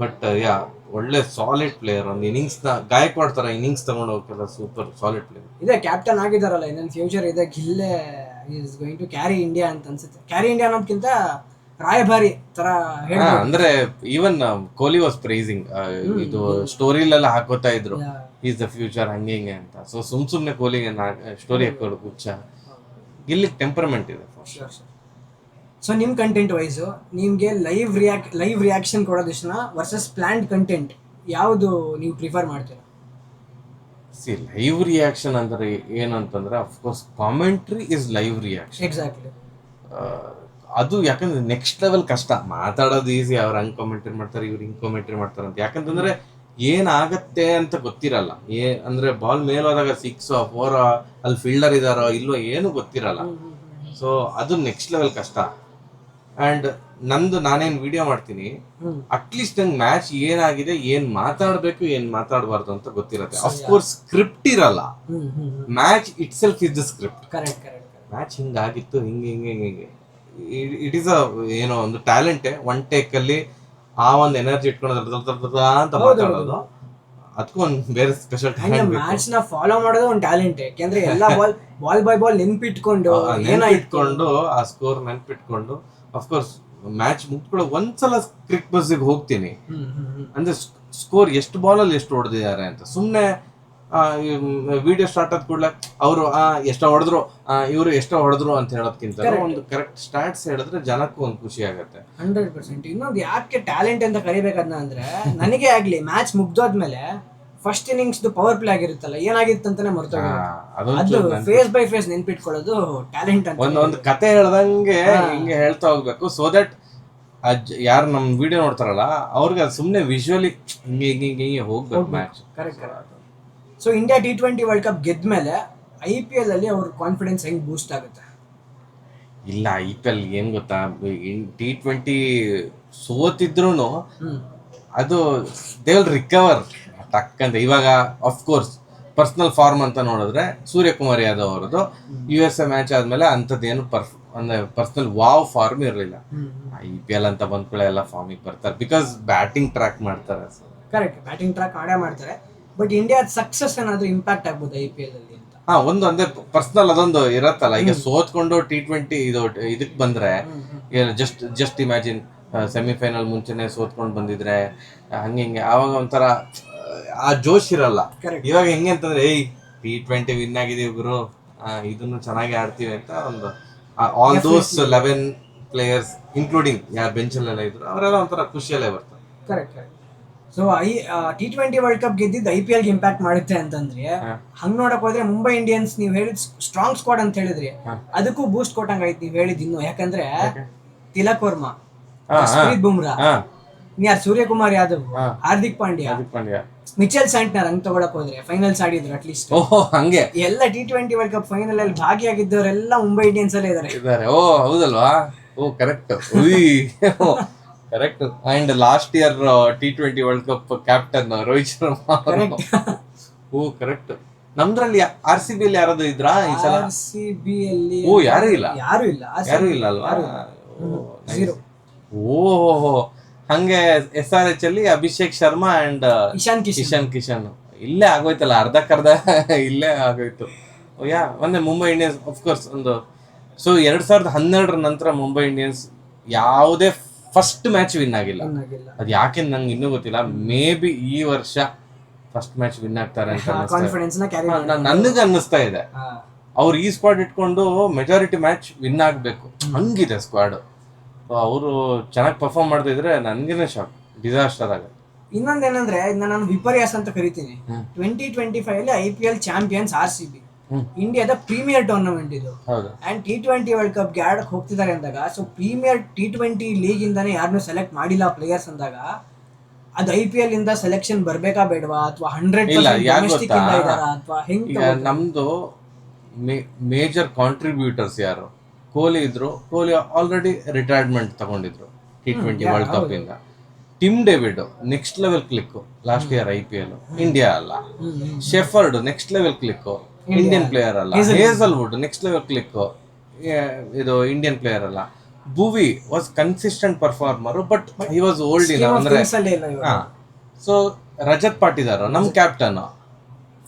But yeah, ಒಳ್ಳೆ ಸಾಲಿಡ್ ಪ್ಲೇಯರ್. ಒಂದು ಇನ್ನಿಂಗ್ಸ್ ನ ಗಾಯಕ್ವಾಡ್ ತರ ಇನ್ನಿಂಗ್ಸ್ ತಗೊಂಡು ಹೋಗ್ತಿಲ್ಲ, ಸೂಪರ್ ಸಾಲಿಡ್ ಪ್ಲೇಯರ್. ಇದೆ ಕ್ಯಾಪ್ಟನ್ ಆಗಿದಾರಲ್ಲ, ಇನ್ನೊಂದು ಫ್ಯೂಚರ್ ಇದೆ. ಗಿಲ್ಲೆ is going to carry India ಅಂತ ಅನ್ಸುತ್ತೆ. ಕ್ಯಾರಿ ಇಂಡಿಯಾ ಅನ್ನೋದಕ್ಕಿಂತ ರಾಯಭಾರಿ ತರ ಅಂದ್ರೆ ಈವನ್ ಕೊಹ್ಲಿ ವಾಸ್ ಪ್ರೈಸಿಂಗ್, ಇದು ಸ್ಟೋರಿಲೆಲ್ಲ ಹಾಕೋತಾ ಇದ್ರು ಈಸ್ ದ ಫ್ಯೂಚರ್ ಹಂಗೆ ಹಿಂಗೆ ಅಂತ. ಸೊ ಸುಮ್ನೆ ಕೊಹ್ಲಿಗೆ ಸ್ಟೋರಿ ಹಾಕೋದು ಹುಚ್ಚ. ಗಿಲ್ಲಿ ಟೆಂಪರ್ಮೆಂಟ್ ಇದೆ. ಸೊ ನಿಮ್ ಕಂಟೆಂಟ್ ವೈಸ್ ನಿಮ್ಗೆ ಲೈವ್ ರಿಯಾಕ್ಷನ್ ಕೊಡೋದು ಇಷ್ಟನಾ ವರ್ಸಸ್ ಪ್ಲಾನ್ಡ್ ಕಂಟೆಂಟ್, ಯಾವುದು ನೀವು ಪ್ರಿಫರ್ ಮಾಡ್ತೀರಾ? ಲೈವ್ ರಿಯಾಕ್ಷನ್ ಅಂದ್ರೆ ಏನಂತಂದ್ರೆ of course commentary is live reaction. Exactly. ಅದು ಯಾಕಂದ್ರೆ ನೆಕ್ಸ್ಟ್ ಲೆವೆಲ್ ಕಷ್ಟ. ಮಾತಾಡೋದು ಈಸಿ, ಅವ್ರು ಹಂಗ್ ಕಾಮೆಂಟ್ರಿ ಮಾಡ್ತಾರೆ, ಇವ್ರು ಹಿಂಗ್ ಕಾಮೆಂಟ್ರಿ ಮಾಡ್ತಾರೆ ಅಂತ. ಯಾಕಂತಂದ್ರೆ ಏನಾಗತ್ತೆ ಅಂತ ಗೊತ್ತಿರಲ್ಲ. ಅಂದ್ರೆ ಬಾಲ್ ಮೇಲೋದಾಗ 6 or 4 ಅಲ್ಲಿ ಫೀಲ್ಡರ್ ಇದಾರೋ ಇಲ್ವೋ ಏನು ಗೊತ್ತಿರಲ್ಲ. ಸೊ ಅದು ನೆಕ್ಸ್ಟ್ ಲೆವೆಲ್ ಕಷ್ಟ. ಅಂಡ್ ನಂದು ನಾನೇನ್ ವಿಡಿಯೋ ಮಾಡ್ತೀನಿ, ಅಟ್ಲೀಸ್ಟ್ ನಂಗೆ ಮ್ಯಾಚ್ ಏನಾಗಿದೆ, ಏನ್ ಮಾತಾಡ್ಬೇಕು ಏನ್ ಮಾತಾಡಬಾರ್ದು ಅಂತ ಗೊತ್ತಿರತ್ತೆ. ಅಫ್ಕೋರ್ಸ್ ಸ್ಕ್ರಿಪ್ಟ್ ಇರಲ್ಲ, match itself is the script. Match ಹಿಂಗಾಗಿತ್ತು, ಹಿಂಗೆ ಇಟ್ ಈಸ್ ಅ ಏನೋ ಒಂದು ಟ್ಯಾಲೆಂಟ್. ಒನ್ ಟೇಕ್ ಅಲ್ಲಿ ಆ ಒಂದು ಎನರ್ಜಿ ಇಟ್ಕೊಂಡು ಅಂತ ಮಾತಾಡೋದು, ಅದಕ್ಕೂ ಒಂದು ಬೇರೆ ಸ್ಪೆಷಲ್ ಟ್ಯಾಲೆಂಟ್. ಮ್ಯಾಚ್ ನ ಫಾಲೋ ಮಾಡೋದು ಒಂದು ಟ್ಯಾಲೆಂಟ್. ಯಾಕೆಂದ್ರೆ ಎಲ್ಲಾ ಬಾಲ್ ಬೈ ಬಾಲ್ ನೆನ್ಪಿಟ್ಕೊಂಡು ಆ ಸ್ಕೋರ್ ನೆನ್ಪಿಟ್ಕೊಂಡು, ಅಫ್ಕೋರ್ಸ್ ಮ್ಯಾಚ್ ಮುಗ್ಕೊಳ್ಳೋ ಒಂದ್ಸಲ ಕ್ರಿಕ್ ಬಸ್ಸಿಗೆ ಹೋಗ್ತೀನಿ, ಅಂದ್ರೆ ಸ್ಕೋರ್ ಎಷ್ಟು ಬಾಲಲ್ಲಿ ಎಷ್ಟು ಹೊಡೆದಿದ್ದಾರೆ ಅಂತ. ಸುಮ್ನೆ ವಿಡಿಯೋ ಸ್ಟಾರ್ಟ್ ಆದ ಕೂಡಲೇ ಅವರು ಎಷ್ಟೋ ಹೊಡೆದ್ರು, ಇವರು ಎಷ್ಟೋ ಹೊಡೆದ್ರು ಅಂತ ಹೇಳೋದ್ಕಿಂತ ಒಂದು ಕರೆಕ್ಟ್ ಸ್ಟಾಟ್ಸ್ ಹೇಳಿದ್ರೆ ಜನಕ್ಕೂ ಒಂದು ಖುಷಿ ಆಗುತ್ತೆ. 100%. ಇನ್ನೊಂದು ಯಾಕೆ ಟ್ಯಾಲೆಂಟ್ ಅಂತ ಕರಿಬೇಕದ್ನ ಅಂದ್ರೆ, ನನಗೆ ಆಗ್ಲಿ ಮ್ಯಾಚ್ ಮುಗ್ದೋದ್ಮೇಲೆ ಫಸ್ಟ್ ಇನ್ನಿಂಗ್ಸ್ ಪವರ್ ಪ್ಲೇ ಆಗಿರುತ್ತಲ್ಲ, ಏನಾಗಿತ್ತು ಅಂತಾನೆ ಮರ್ತೋಗಿರೋದು. ಫೇಸ್ ಬೈ ಫೇಸ್ ನೆನ್ಪಿಟ್ಕೊಳ್ಳೋದು ಟ್ಯಾಲೆಂಟ್ ಅಂತ. ಒಂದು ಕತೆ ಹೇಳ್ದಂಗೆ ಹಿಂಗೆ ಹೇಳ್ತಾ ಹೋಗ್ಬೇಕು. ಸೊ ದಟ್ ಯಾರು ನಮ್ ವಿಡಿಯೋ ನೋಡ್ತಾರಲ್ಲ ಅವ್ರಿಗೆ ಅದು ಸುಮ್ನೆ ವಿಜುವಲಿ ಹಿಂಗೆ ಹೋಗ್ಬೇಕು match. Correct. So India T20 world cup ಗೆದ್ಮೇಲೆ IPL ಅಲ್ಲಿ ಅವ್ರ ಕಾನ್ಫಿಡೆನ್ಸ್ ಹೆಂಗ್ ಬೂಸ್ಟ್ ಆಗುತ್ತೆ? ಇಲ್ಲ, IPL ಏನ್ ಗೊತ್ತಾ, T20 ಸೋತಿದ್ರು ಅದು ದೇ ವಿಲ್ ರಿಕವರ್ ಟಕ್ ಅಂತ. ಇವಾಗ ಅಫ್ಕೋರ್ಸ್ ಪರ್ಸನಲ್ ಫಾರ್ಮ್ ಅಂತ ನೋಡಿದ್ರೆ ಸೂರ್ಯಕುಮಾರ್ ಯಾದವ್ ಅವರದು USA ಮ್ಯಾಚ್ ಆದ್ಮೇಲೆ ಅಂಥದ್ದೇನು ಅಂದ್ರೆ ಪರ್ಸನಲ್ ವಾವ್ ಫಾರ್ಮ್ ಇರಲಿಲ್ಲ. IPL ಅಂತ ಬಂದ್ಕೊಳ್ಳೆ ಎಲ್ಲ ಫಾರ್ಮಿಗೆ ಬರ್ತಾರೆ, ಬಿಕಾಸ್ ಬ್ಯಾಟಿಂಗ್ ಟ್ರ್ಯಾಕ್ ಮಾಡ್ತಾರೆ. ಕರೆಕ್ಟ್, ಬ್ಯಾಟಿಂಗ್ ಟ್ರ್ಯಾಕ್ ಆಡೇ ಮಾಡ್ತಾರೆ. ಬಟ್ ಇಂಡಿಯಾ ಸಕ್ಸಸ್ ಏನಾದ್ರು ಇಂಪ್ಯಾಕ್ಟ್ ಆಗ್ಬೋದು IPL ಅಲ್ಲಿ ಅಂತ. ಒಂದು ಅಂದ್ರೆ ಪರ್ಸನಲ್ ಅದೊಂದು ಇರತ್ತಲ್ಲ, ಈಗ ಸೋತ್ಕೊಂಡು T20 ಇದಕ್ ಬಂದ್ರೆ ಜಸ್ಟ್ ಇಮ್ಯಾಜಿನ್ ಸೆಮಿಫೈನಲ್ ಮುಂಚೆನೆ ಸೋತ್ಕೊಂಡು ಬಂದಿದ್ರೆ ಹಂಗೆ ಆವಾಗ ಒಂಥರ ಆ ಜೋಶ್ ಇರಲ್ಲ. ಇವಾಗ ಹೆಂಗೆ ಅಂತಂದ್ರೆ T20 ವಿನ್ ಆಗಿದೀವಿ ಗುರು, ಇದನ್ನು ಚೆನ್ನಾಗಿ ಆಡ್ತೀವಿ ಅಂತ ಒಂದು ಆಲ್ ದೋಸ್ 11 ಪ್ಲೇಯರ್ಸ್ ಇನ್ಕ್ಲೂಡಿಂಗ್ ಯಾರು ಬೆಂಚಲ್ಲೆಲ್ಲ ಇದ್ರು ಅವರೆಲ್ಲ ಒಂಥರ ಖುಷಿಯಲ್ಲೇ ಬರ್ತಾರೆ. Correct. So T20 world cup ಗೆದ್ದಿದ್ದು IPL ಗೆ ಇಂಪ್ಯಾಕ್ಟ್ ಮಾಡುತ್ತೆ ಅಂತಂದ್ರೆ ಹಂಗ್ ನೋಡಕ್ ಹೋದ್ರೆ ಮುಂಬೈ ಇಂಡಿಯನ್ಸ್ ನೀವ್ ಹೇಳಿದ್ ಸ್ಟ್ರಾಂಗ್ ಸ್ಕ್ವಾಡ್ ಅಂತ ಹೇಳಿದ್ರಿ, ಅದಕ್ಕೂ ಬೂಸ್ಟ್ ಕೊಟ್ಟಂಗ ಆಯ್ತು ನೀವ್ ಹೇಳಿದ್ ಇನ್ನು. ಯಾಕಂದ್ರೆ ತಿಲಕ್ ವರ್ಮಾ, ಜಸ್ಪ್ರೀತ್ ಬುಮ್ರಾ, ಯಾರು ಸೂರ್ಯಕುಮಾರ್ ಯಾದವ್, ಹಾರ್ದಿಕ್ ಪಾಂಡ್ಯ, ಮಿಚೆಲ್ ಸ್ಯಾಂಟ್ನರ್ ಹಂಗ್ ತಗೊಳಕ್ ಹೋದ್ರೆ ಫೈನಲ್ಸ್ ಆಡಿದ್ರು ಅಟ್ಲೀಸ್ಟ್. ಹಂಗೆ ಎಲ್ಲ T20 ವರ್ಲ್ಡ್ ಕಪ್ ಫೈನಲ್ ಅಲ್ಲಿ ಭಾಗಿಯಾಗಿದ್ದವರೆಲ್ಲ ಮುಂಬೈ ಇಂಡಿಯನ್ಸ್ ಅಲ್ಲೇ ಇದಾರೆ. ಹೌದಲ್ವಾ? Correct. Correct. And last year T20 world cup captain Rohit Sharma. Correct. ನಮ್ದ್ರಲ್ಲಿ RCB ಅಲ್ಲಿ ಯಾರಾದ್ರೂ ಇದ್ರಾ ಈ ಸಲ? RCB ಅಲ್ಲಿ ಯಾರು ಇಲ್ಲ ಅಲ್ವಾ? ಹಂಗೆ SRH ಅಲ್ಲಿ ಅಭಿಷೇಕ್ ಶರ್ಮಾ ಅಂಡ್ ಇಶಾನ್ ಕಿಶನ್ ಇಲ್ಲೇ ಆಗೋಯ್ತಲ್ಲ, ಅರ್ಧಕ್ಕರ್ಧ ಇಲ್ಲೇ ಆಗೋಯ್ತು. ಒಂದೇ ಮುಂಬೈ ಇಂಡಿಯನ್ಸ್ ಅಫ್ಕೋರ್ಸ್ ಒಂದು. ಸೊ 2012 ನಂತರ ಮುಂಬೈ ಇಂಡಿಯನ್ಸ್ ಯಾವುದೇ ಫಸ್ಟ್ ಮ್ಯಾಚ್ ವಿನ್ ಆಗಿಲ್ಲ. ಅದ್ ಯಾಕೆ ನಂಗೆ ಇನ್ನೂ ಗೊತ್ತಿಲ್ಲ. ಮೇ ಬಿ ಈ ವರ್ಷ ಫಸ್ಟ್ ಮ್ಯಾಚ್ ವಿನ್ ಆಗ್ತಾರೆ ಅಂತ ನನಗೆ ಅನ್ನಿಸ್ತಾ ಇದೆ. ಅವ್ರು ಈ ಸ್ಕ್ವಾಡ್ ಇಟ್ಕೊಂಡು ಮೆಜಾರಿಟಿ ಮ್ಯಾಚ್ ವಿನ್ ಆಗ್ಬೇಕು ಹಂಗಿದೆ ಸ್ಕ್ವಾಡ್. ಅವರು ಚೆನ್ನಾಗಿ ಪರ್ಫಾರ್ಮ್ ಮಾಡ್ತಾ ಇದ್ರೆ ನನ್ಗೇನೆ ಶಾಕ್, ಡಿಸಾಸ್ಟರ್ ಆಗುತ್ತೆ. ಇನ್ನೊಂದೇನಂದ್ರೆ ನಾನು ವಿಪರ್ಯಾಸ ಅಂತ ಕರಿತೀನಿ. 2025 ಅಲ್ಲಿ IPL ಚಾಂಪಿಯನ್ಸ್ RCB, ಇಂಡಿಯಾದ ಪ್ರೀಮಿಯರ್ ಟೂರ್ನಮೆಂಟ್ ಇದು. ಅಂಡ್ T20 ವರ್ಲ್ಡ್ ಕಪ್ ಗೆ ಆಡಕ್ ಹೋಗ್ತಿದ್ದಾರೆ ಅಂದಾಗ, ಸೊ ಪ್ರೀಮಿಯರ್ T20 ಲೀಗ್ ಇಂದಾನೆ ಯಾರನ್ನೂ ಸೆಲೆಕ್ಟ್ ಮಾಡಿಲ್ಲ ಪ್ಲೇಯರ್ಸ್ ಅಂದಾಗ, ಅದು IPL ಇಂದ ಸೆಲೆಕ್ಷನ್ ಬರ್ಬೇಕಾ ಬೇಡವಾ, ಅಥವಾ 100% ಡೊಮೆಸ್ಟಿಕ್ ಇಂದ ಇದಾರಾ ಅಥವಾ ಹೆಂಗ್? ನಮ್ದು ಮೇಜರ್ ಕಾಂಟ್ರಿಬ್ಯೂಟರ್ಸ್ ಯಾರು? ಕೊಹ್ಲಿ ಇದ್ರು. ಕೊಹ್ಲಿ ಆಲ್ರೆಡಿ ರಿಟೈರ್ಮೆಂಟ್ ತಗೊಂಡಿದ್ರು T20 ವರ್ಲ್ಡ್ ಕಪ್ ಇಂದ. Tim David next level click last year IPL, India ಅಲ್ಲ. Shepherd next level click, Indian player ಅಲ್ಲ. ಹೇಸಲ್ವುಡ್ ನೆಕ್ಸ್ಟ್ ಲೆವೆಲ್ ಕ್ಲಿಕ್, ಇದು ಇಂಡಿಯನ್ ಪ್ಲೇಯರ್ ಅಲ್ಲ. Bhuvi was consistent performer, but he was old in ಅಂದ್ರೆ. So Rajat Patidar ನಮ್ captain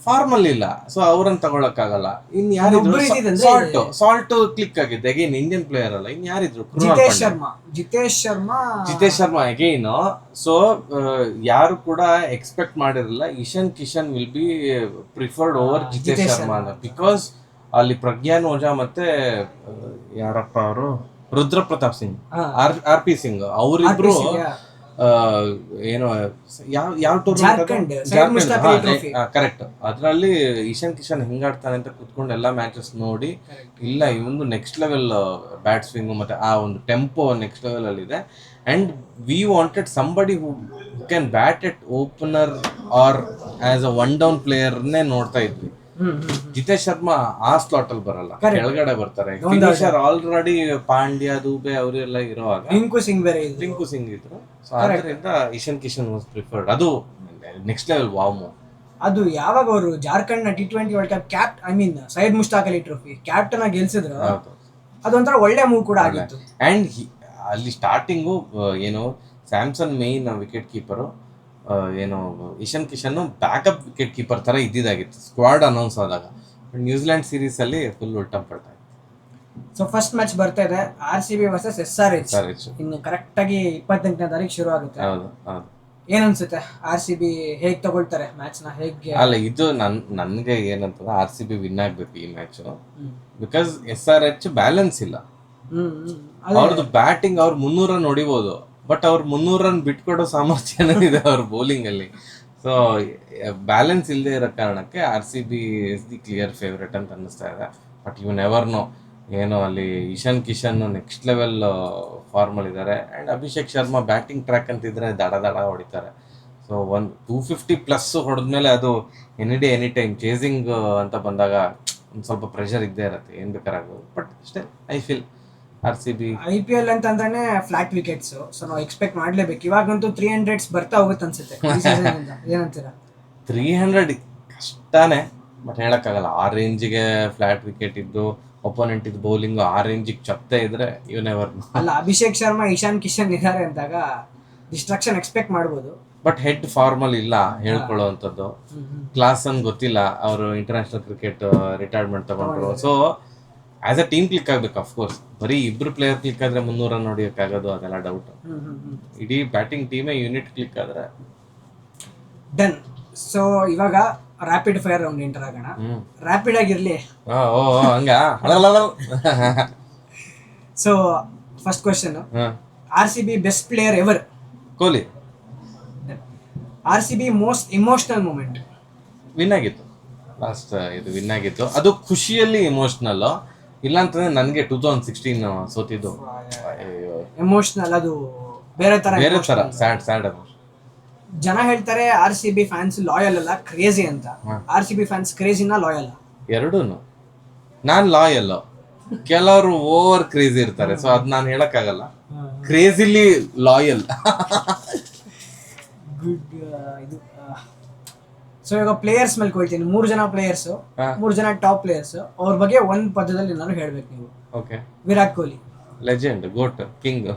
formal ಇಲ್ಲ, so ಅವ್ರನ್ನ ತಗೊಳಕ್ಕಾಗಲ್ಲ. ಇನ್ ಯಾರಿದ್ರು? Salt click ಆಗಿದ್ದೆ again, Indian player ಅಲ್ಲ. ಇನ್ ಯಾರಿದ್ರು? ಜಿತೇಶ್ ಶರ್ಮಾ ಅಗೇನ್. ಸೊ ಯಾರು ಕೂಡ ಎಕ್ಸ್ಪೆಕ್ಟ್ ಮಾಡಿರಲಿಲ್ಲ Ishan Kishan will be preferred over Jitesh Sharma ಅಂತ. ಬಿಕಾಸ್ ಅಲ್ಲಿ ಪ್ರಜ್ಞಾನ್ ಓಜಾ ಮತ್ತೆ ಯಾರಪ್ಪ ಅವರು, ರುದ್ರ ಪ್ರತಾಪ್ ಸಿಂಗ್, RP ಸಿಂಗ್, ಅವರಿಬ್ರು ಏನೋ ಯಾವ ಟೂರ್ನಮೆಂಟ್, ಕರೆಕ್ಟ್, ಅದ್ರಲ್ಲಿ ಇಶಾನ್ ಕಿಶನ್ ಹೆಂಗಾಡ್ತಾನೆ ಅಂತ ಕುತ್ಕೊಂಡು ಎಲ್ಲಾ ಮ್ಯಾಚಸ್ ನೋಡಿ, ಇಲ್ಲ ಇವನು ನೆಕ್ಸ್ಟ್ ಲೆವೆಲ್ ಬ್ಯಾಟ್ ಸ್ವಿಂಗ್ ಮತ್ತೆ ಆ ಒಂದು ಟೆಂಪೋ ನೆಕ್ಸ್ಟ್ ಲೆವೆಲ್ ಅಲ್ಲಿ ಇದೆ. And we wanted somebody who can bat at opener or as a one down ಪ್ಲೇಯರ್ನೇ ನೋಡ್ತಾ ಇದ್ವಿ. ಜಿತೇಶ್ ಶರ್ಮಾ ಆ ಸ್ಲಾಟ್ ಅಲ್ಲಿ ಬರಲ್ಲ, ಕೆಳಗಡೆ ಬರ್ತಾರೆ. ಫಿನಿಶರ್ ಆಲ್ರೆಡಿ ಪಾಂಡ್ಯ, ದೂಬೆ ಅವರೆಲ್ಲ ಇರುವಾಗ ರಿಂಕು ಸಿಂಗ್ ಇದ್ರು. ಸೊ ಅದರಿಂದ ಇಶಾನ್ ಕಿಶನ್ ವಾಸ್ ಪ್ರಿಫರ್ಡ್. ಅದು ನೆಕ್ಸ್ಟ್ ಲೆವೆಲ್ ವಾಮ್. ಅದು ಯಾವಾಗ ಅವರು ಜಾರ್ಖಂಡ್ ನ T20 world cup Syed Mushtaq Ali trophy captain ಆಗಿ ಗೆಲ್ಸಿದ್ರು, ಅದೊಂಥರ ಒಳ್ಳೆ ಮೂವ್ ಕೂಡ ಆಗಿತ್ತು. ಅಂಡ್ ಅಲ್ಲಿ ಸ್ಟಾರ್ಟಿಂಗು ಏನು ಸ್ಯಾಮ್ಸನ್ ಮೇನ್ ವಿಕೆಟ್ ಕೀಪರು, ಏನು Ishan Kishan backup wicket keeper ತರ ಇದ್ದಿದ್ದಾಗಿತ್ತು ಸ್ಕ್ವಾಡ್ ಅನೌನ್ಸ್ ಆದಾಗ. ನ್ಯೂಜಿಲೆಂಡ್ ಸೀರೀಸ್ ಅಲ್ಲಿ ಫುಲ್ ಉಲ್ಟಂ ಪಲ್ಟಾ. ಸೊ ಫಸ್ಟ್ ಮ್ಯಾಚ್ ಬರ್ತಾ ಇದೆ RCB ವರ್ಸಸ್ SRH. ಇನ್ನು ಕರೆಕ್ಟ್ ಆಗಿ 28ನೇ ತಾರೀಕು ಶುರು ಆಗುತ್ತೆ. ಏನ್ ಅನ್ಸುತ್ತೆ RCB ಹೇಗ್ ತಗೊಳ್ತಾರೆ ಮ್ಯಾಚ್ ನ? ಹೇಗೆ ಅಲ್ಲ, ಇದು ನನ್ಗೆ ಏನಂತಂದ್ರೆ RCB ವಿನ್ ಆಗ್ಬೇಕು ಈ ಮ್ಯಾಚ್. ಬಿಕಾಸ್ SRH ಬ್ಯಾಲೆನ್ಸ್ ಇಲ್ಲ. ಅವ್ರದ್ದು ಬ್ಯಾಟಿಂಗ್ ಅವ್ರು 300 ರನ್ ಹೊಡಿಬಹುದು, ಬಟ್ ಅವ್ರು 300 ರನ್ ಬಿಟ್ಕೊಡೋ ಸಾಮರ್ಥ್ಯನೂ ಇದೆ ಅವ್ರ ಬೌಲಿಂಗ್ ಅಲ್ಲಿ. ಸೊ ಬ್ಯಾಲೆನ್ಸ್ ಇಲ್ಲದೆ ಇರೋ ಕಾರಣಕ್ಕೆ RCB is the clear favourite ಅಂತ ಅನ್ನಿಸ್ತಾ ಇದೆ. ಬಟ್ ಯು ನೆವರ್ ನೋ, ಏನೋ ಅಲ್ಲಿ Ishan Kishan next level formal ಇದ್ದಾರೆ. And Abhishek Sharma batting track ಅಂತಿದ್ರೆ ದಡ ಹೊಡಿತಾರೆ. ಸೊ 250+ ಹೊಡೆದ್ಮೇಲೆ ಅದು ಎನಿ ಟೈಮ್ ಚೇಸಿಂಗ್ ಅಂತ ಬಂದಾಗ ಒಂದು ಸ್ವಲ್ಪ ಪ್ರೆಷರ್ ಇದ್ದೇ ಇರುತ್ತೆ, ಏನ್ ಬೇಕಾರಾಗ್ಬೋದು. ಬಟ್ ಅಷ್ಟೇ ಐ ಫೀಲ್ RCB IPL ಅಂತಂದ್ರೆ ಫ್ಲಾಟ್ ವಿಕೆಟ್ಸ್, ಸೊ ನಾವು ಎಕ್ಸ್ಪೆಕ್ಟ್ ಮಾಡ್ಲೇಬೇಕು. ಇವಾಗಂತೂ 300s ಬರ್ತಾ ಹೋಗುತ್ತೆ ಅನ್ಸುತ್ತೆ. ಏನಂತೀರಾ? 300 ಕಷ್ಟನೇ, ಬಟ್ ಹೇಳಕ್ಕಾಗಲ್ಲ. ಆ ರೇಂಜಿಗೆ ಫ್ಲಾಟ್ ವಿಕೆಟ್ ಇದ್ದು ಒಪೋನೆಂಟ್ ಇದ್ದು ಬೌಲಿಂಗ್ ಆ ರೇಂಜಿಗೆ ಚಪ್ತೆ ಇದ್ರೆ ಯು ನೆವರ್ ನೋ. ಅಲ್ಲ, ಅಭಿಷೇಕ್ ಶರ್ಮಾ, ಇಶಾನ್ ಕಿಶನ್ ಇದ್ದಾರೆ ಅಂದಾಗ ಡಿಸ್ಟ್ರಾಕ್ಷನ್ ಎಕ್ಸ್ಪೆಕ್ಟ್ ಮಾಡ್ಬೋದು. ಬಟ್ ಹೆಡ್ ಫಾರ್ಮಲ್ ಇಲ್ಲ ಹೇಳ್ಕೊಳ್ಳೋವಂಥದ್ದು. ಕ್ಲಾಸನ್ ಗೊತ್ತಿಲ್ಲ, ಅವರು ಇಂಟರ್ನ್ಯಾಷನಲ್ ಕ್ರಿಕೆಟ್ ರಿಟೈರ್ಮೆಂಟ್ ತಗೊಂಡ್ರು. So as a team click ಆಗ್ಬೇಕು ಅಫ್ಕೋರ್ಸ್. ಬರೀ ಇಬ್ರು ಪ್ಲೇಯರ್ ಕ್ಲಿಕ್ ಆದ್ರೆ 300 ರನ್ ಹೊಡಿಯೋಕ್ಕಾಗೋದು ಅದೆಲ್ಲ ಡೌಟ್. ಇಡೀ ಬ್ಯಾಟಿಂಗ್ ಟೀಮೇ ಯೂನಿಟ್ ಕ್ಲಿಕ್ ಆದ್ರೆ ಡನ್. ಸೊ ಇವಾಗ ರ್ಯಾಪಿಡ್ ಫೈರ್ ರೌಂಡ್ ಎಂಟರ್ ಆಗೋಣ. ರ್ಯಾಪಿಡ್ ಆಗಿರ್ಲಿ. ಓ ಹಂಗ. So first question, RCB best player ever? Kohli. RCB most emotional moment? Win ಆಗಿತ್ತು ಲಾಸ್ಟ್, ಇದು ವಿನ್ ಆಗಿತ್ತು. ಅದು ಖುಷಿಯಲ್ಲಿ ಇಮೋಷನಲ್, ಇಲ್ಲ ಅಂತಂದ್ರೆ ನನಗೆ 2016 ಸೋತಿದ್ದು ಎಮೋಷನಲ್. ಅದು ಬೇರೆ ತರ ಸ್ಯಾಡ್ ಅದು. ಜನ ಹೇಳ್ತಾರೆ RCB ಫ್ಯಾನ್ಸ್ ಲಾಯಲ್ ಅಲ್ಲ, ಕ್ರೇಜಿ ಅಂತ. RCB ಫ್ಯಾನ್ಸ್ ಕ್ರೇಜಿನ ಲಾಯಲ್? ಎರಡೂನು. ನಾನ್ ಲಾಯಲ್, ಕೆಲವರು ಓವರ್ ಕ್ರೇಜಿ ಇರ್ತಾರೆ. ಸೊ ಅದ್ ನಾನು ಹೇಳಕ್ಕಾಗಲ್ಲ. Crazily loyal. ಗುಡ್. ಇದು ಸೊ ಇವಾಗ ಪ್ಲೇಯರ್ಸ್ ಮೇಲೆ ಕೊಳ್ತೀನಿ. 3 ಜನ ಪ್ಲೇಯರ್ಸ್, 3 ಜನ ಟಾಪ್ ಪ್ಲೇಯರ್ಸ್. ಅವ್ರ ಬಗ್ಗೆ ಒಂದ್ ಪದದಲ್ಲಿ ಏನಾದ್ರು ಹೇಳ್ಬೇಕು ನೀವು. Okay. Virat Kohli legend, goat, king.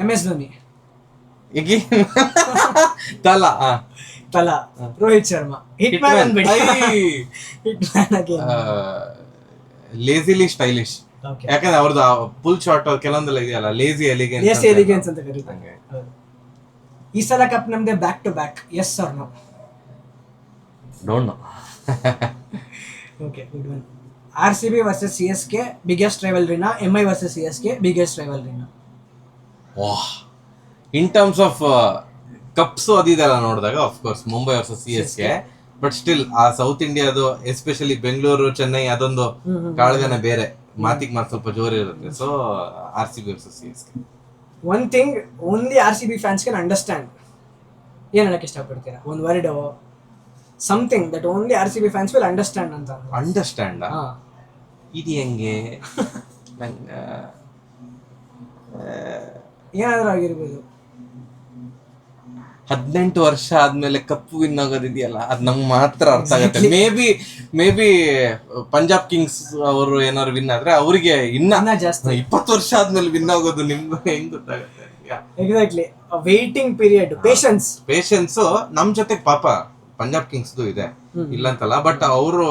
MS Dhoni. ಈಗ ತಲಾ ತಲಾ. ರೋಹಿತ್ ಶರ್ಮಾ. ಹಿಟ್ ಮ್ಯಾನ್ ಅನ್ಬಿಡಿ. Hit man again. Lazily stylish. ಯಾಕಂದ್ರೆ ಅವ್ರದ್ದು ಫುಲ್ ಶಾಟ್ ಕೆಲವೊಂದೆಲ್ಲ ಇದೆಯಲ್ಲ, ಲೇಜಿ ಎಲಿಗೆನ್ಸ್ ಅಂತ ಕರೀತಾರೆ. ಈ ಸಲ ಕಪ್ ನಮ್ದೆ back to back, yes or no? Don't know. Okay, good one. RCB versus CSK biggest ರೈವಲ್ರಿನಾ? MI ವರ್ಸಸ್ CSK ಬಿಗ್ಗೆಸ್ಟ್ ರೈವಲ್ರಿನಾ? ವಾಹ್, ಇನ್ ಟರ್ಮ್ಸ್ ಆಫ್ ಕಪ್ಸ್ ಅದಿದೆಲ್ಲ ನೋಡಿದಾಗ of course Mumbai versus CSK. But still ಆ ಸೌತ್ ಇಂಡಿಯಾದು, ಎಸ್ಪೆಷಲಿ ಬೆಂಗಳೂರು, ಚೆನ್ನೈ, ಅದೊಂದು ಕಾಳ್ಗನೆ ಬೇರೆ. ಮಾತಿಗೆ ಮಾತು ಸ್ವಲ್ಪ ಜೋರ್ ಇರುತ್ತೆ. So RCB versus CSK. One thing only RCB fans can understand. ಏನ್ ಹೇಳಕ್ ಇಷ್ಟಪಡ್ತೀರಾ? ಒಂದು word, something that only RCB fans will understand ಅಂತ. ಅಂಡರ್ಸ್ಟ್ಯಾಂಡ್ ಇದು ಹೆಂಗೆ? ಏನಾದ್ರೂ ಆಗಿರ್ಬೋದು. 18 ವರ್ಷ ಆದ್ಮೇಲೆ ಕಪ್ ವಿನ್ ಆಗೋದಿದೆಯಲ್ಲ, ಅದ್ ನಮ್ಗೆ ಮಾತ್ರ ಅರ್ಥ ಆಗತ್ತೆ. ಮೇ ಬಿ ಪಂಜಾಬ್ ಕಿಂಗ್ಸ್ ಅವರು ಏನಾದ್ರು ವಿನ್ ಆದ್ರೆ ಅವ್ರಿಗೆ ಇನ್ನ ಜಾಸ್ತಿ. 20 ವರ್ಷ ಆದ್ಮೇಲೆ ವಿನ್ ಆಗೋದು ನಿಮ್ಗೆ ಹೆಂಗ್ ಗೊತ್ತಾಗತ್ತೆ? ಎಕ್ಸಾಕ್ಟ್ಲಿ. Waiting period, patience. ನಮ್ ಜೊತೆ ಪಾಪ ಪಂಜಾಬ್ ಕಿಂಗ್ಸ್ ಇಲ್ಲ ಅಂತಲ್ಲ, ಬಟ್ ಅವರು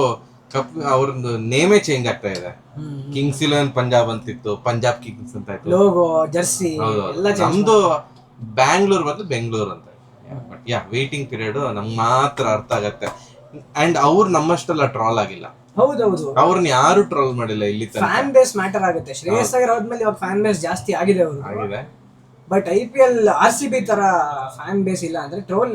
ಕಪ್ ಅವ್ರದ್ದು ನೇಮೇ ಚೇಂಜ್ ಆಗ್ತಾ ಇದೆ. ಕಿಂಗ್ಸ್ 11 ಪಂಜಾಬ್ ಅಂತಿತ್ತು, ಪಂಜಾಬ್ ಕಿಂಗ್ಸ್ ಅಂತ ಆಯ್ತು. ಲೋಗೋ, ಜರ್ಸಿ ಎಲ್ಲ ನಮ್ದು ಬ್ಯಾಂಗ್ಳೂರ್ ಬಂದು ಬೆಂಗಳೂರು ಅಂತ. ಬಟ್ ವೇಟಿಂಗ್ ಪೀರಿಯಡ್ ನಮ್ಗೆ ಮಾತ್ರ ಅರ್ಥ ಆಗತ್ತೆ. ಅಂಡ್ ಅವ್ರು ನಮ್ಮಷ್ಟೆಲ್ಲ ಟ್ರಾಲ್ ಆಗಿಲ್ಲ. ಹೌದೌದು, ಅವ್ರನ್ನ ಯಾರು ಟ್ರೋಲ್ ಮಾಡಿಲ್ಲ ಇಲ್ಲಿ ತನಕ. ಫ್ಯಾನ್ ಬೇಸ್ ಮ್ಯಾಟರ್ ಆಗುತ್ತೆ. ಶ್ರೇಯಸ್ ಅಯ್ಯರ್ ಹೋದ್ಮೇಲೆ ಇವಾಗ ಫ್ಯಾನ್ ಬೇಸ್ ಜಾಸ್ತಿ ಆಗಿದೆ ಆಗಿದೆ. ಬಟ್ IPL RCB ತರ ಫ್ಯಾನ್ ಬೇಸ್ ಇಲ್ಲ ಅಂದ್ರೆ ಟ್ರೋಲ್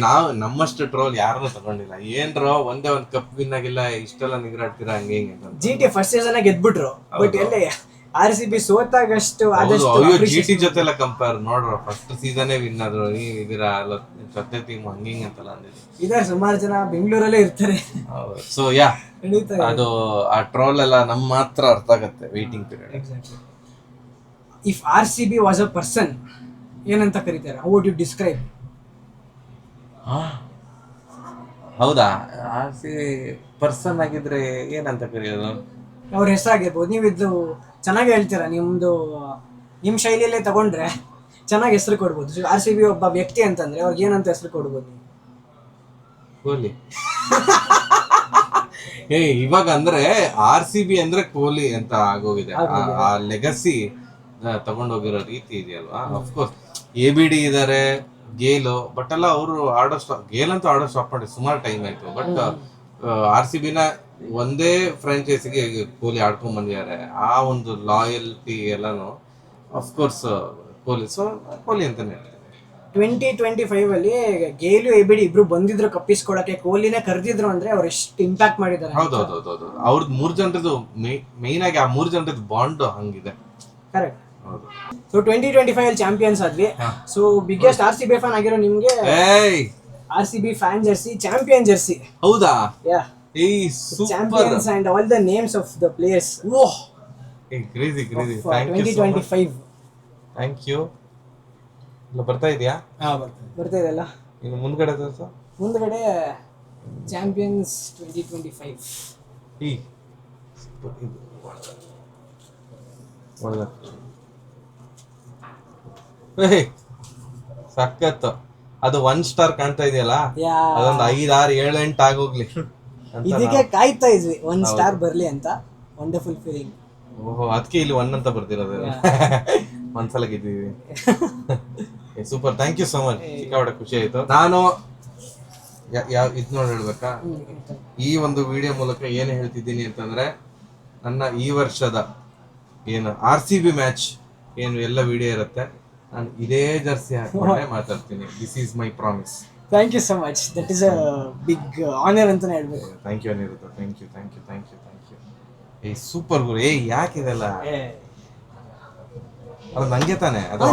ನಾವು ನಮ್ಮಷ್ಟು ಟ್ರೋಲ್ ಯಾರನ್ನೂ ತಗೊಂಡಿಲ್ಲ. ಏನ್ರೋ ಒಂದೇ ಒಂದ್ ಕಪ್ ವಿನ್ ಆಗಿಲ್ಲ, ಇಷ್ಟೆಲ್ಲ ನಿಗ್ರಾಡ್ತೀರಾ ಹಂಗೆ ಹಿಂಗೆ ಅಂತ. GT ಫಸ್ಟ್ ಸೀಸನ್ ಗೆದ್ಬಿಟ್ರು, ಬಟ್ ಎಲ್ಲಿ RCB ಸೋತಾಗಷ್ಟು GT ಜೊತೆ ಎಲ್ಲ ಕಂಪೇರ್ ನೋಡ್ರ, ಫಸ್ಟ್ ಸೀಸನ್ ವಿನ್ ಆದ್ರು. ನೀವ್ ಇದೀರಾ ಜೊತೆ ಟೀಮ್ ಹಂಗಿಂಗ್ ಅಂತಲ್ಲ ಅಂದಿದ್ರು. ಇದಾರೆ ಸುಮಾರು ಜನ ಬೆಂಗಳೂರಲ್ಲೇ ಇರ್ತಾರೆ. ಸೊ ಅದು ಆ ಟ್ರೋಲ್ ಎಲ್ಲ ನಮ್ ಮಾತ್ರ ಅರ್ಥ ಆಗತ್ತೆ waiting period. Exactly. If RCB was a person, ಏನಂತ ಕರೀತಾರೆ? How would you describe? ಹೌದಾ, RCB ಪರ್ಸನ್ ಆಗಿದ್ರೆ ಏನಂತ ಕರೆಯೋದು? ಅವ್ರ ಹೆಸರಾಗಿರ್ಬೋದು. ನೀವಿದ್ದು ಚೆನ್ನಾಗಿ ಹೇಳ್ತೀರಾ, ನಿಮ್ಮ ಶೈಲಿಯಲ್ಲೇ ತಗೊಂಡ್ರೆ ಚೆನ್ನಾಗಿ ಹೆಸರು ಕೊಡ್ಬೋದು. RCB ಒಬ್ಬ ವ್ಯಕ್ತಿ ಅಂತಂದ್ರೆ ಅವ್ರಿಗೆ ಏನಂತ ಹೆಸರು ಕೊಡ್ಬೋದು ನೀವು? ಕೊಹ್ಲಿ. ಇವಾಗ ಅಂದ್ರೆ RCB ಅಂದ್ರೆ ಕೊಹ್ಲಿ ಅಂತ ಆಗೋಗಿದೆ. ಆ ಲೆಗಸಿ ತಗೊಂಡೋಗಿರೋ ರೀತಿ ಇದೆಯಲ್ವಾ. ಅಫ್ಕೋರ್ಸ್ ABD ಇದಾರೆ, ಗೇಲು, ಬಟ್ ಎಲ್ಲ ಅವರು ಗೇಲ್ ಅಂತೂ ಆಡೋ ಸ್ಟಾಪ್ ಮಾಡಿ ಸುಮಾರು ಟೈಮ್ ಆಯ್ತು. ಬಟ್ RCB ನ ಒಂದೇ ಫ್ರಾಂಚೈಸಿಗೆ ಕೊಹ್ಲಿ ಆಡ್ಕೊಂಡ್ ಬಂದಿದ್ದಾರೆ. ಆ ಒಂದು ಲಾಯಲ್ಟಿ ಎಲ್ಲಾನು ಅಫ್ಕೋರ್ಸ್ ಕೊಹ್ಲಿ. ಸೊ ಕೊಹ್ಲಿ ಅಂತಾನೆ ಹೇಳ್ತಾರೆ. 2025 ಅಲ್ಲಿ ಗೇಲು ABD ಇಬ್ರು ಬಂದಿದ್ರು ಕಪ್ಪಿಸ್ಕೊಳಕ್ಕೆ, ಕೊಹ್ಲಿನೇ ಕರೆದಿದ್ರು ಅಂದ್ರೆ ಅವ್ರು ಎಷ್ಟು ಇಂಪ್ಯಾಕ್ಟ್ ಮಾಡಿದ್ದಾರೆ. ಹೌದೌದೌದು, ಅವ್ರದ್ದು 3 ಜನರದ್ದು ಮೇನ್ ಆಗಿ ಆ 3 ಜನರದ್ದು ಬಾಂಡ್ ಹಂಗಿದೆ. ಕರೆಕ್ಟ್. ಸೊ 2025 ಅಲ್ಲಿ ಚಾಂಪಿಯನ್ಸ್ ಆದ್ವಿ. ಸೊ ಬಿಗ್ಗೆಸ್ಟ್ RCB ಫ್ಯಾನ್ ಆಗಿರೋ ನಿಮ್ಗೆ RCB fan jersey, champion jersey. ಹೌದಾ? Champions and all the names of the players. Oh, crazy. Thank you 2025. Thank you. ಬರ್ತಾ ಇದೆಯಾ? ಬರ್ತಾ ಇದೆಯಲ್ಲ. ಇನ್ನು ಮುಂದ್ಗಡೆ ತೋರಿಸು. ಮುಂದ್ಗಡೆ ಚಾಂಪಿಯನ್ಸ್ 2025. ಸಖತ್ತು. ಅದು 1 ಸ್ಟಾರ್ ಕಾಣ್ತಾ ಇದೆಯಲ್ಲ, ಯಾ ಅದೊಂದು 5, 6, 7, 8 ಆಗೋಗ್ಲಿ ಅಂತ ಇದಕ್ಕೆ ಕಾಯ್ತಾ ಇದ್ವಿ 1 ಸ್ಟಾರ್ ಬರ್ಲಿ ಅಂತ. Wonderful feeling. ಓಹೋ, ಅದಕ್ಕೆ ಇಲ್ಲಿ 1 ಅಂತ ಬರ್ತಿರೋದು. ಒಂದ್ಸಲ ಗೆದ್ದೀವಿ. Super, thank you so much. ಸಿಕ್ಕಾಪಟ್ಟೆ ಖುಷಿ ಆಯ್ತು. ನಾನು ಇದ್ ನೋಡಿ ಹೇಳ್ಬೇಕಾ, ಈ ಒಂದು ವಿಡಿಯೋ ಮೂಲಕ ಏನ್ ಹೇಳ್ತಿದ್ದೀನಿ ಅಂತಂದ್ರೆ, ನನ್ನ ಈ ವರ್ಷದ ಏನು RCB ಮ್ಯಾಚ್ ಏನು ಎಲ್ಲ ವಿಡಿಯೋ ಇರುತ್ತೆ, ನಾನು ಇದೇ ಜರ್ಸಿ ಹಾಕೊಂಡೆ ಮಾತಾಡ್ತೀನಿ. This is my promise. Thank you so much. That is a big honour ಅಂತಾನೆ ಹೇಳ್ಬೇಕು. Thank you Anirudh, thank you. Super ಗುರು. ಯಾಕಿದೆಲ್ಲ ಅದು ನಂಗೆ ತಾನೆ, ಅದು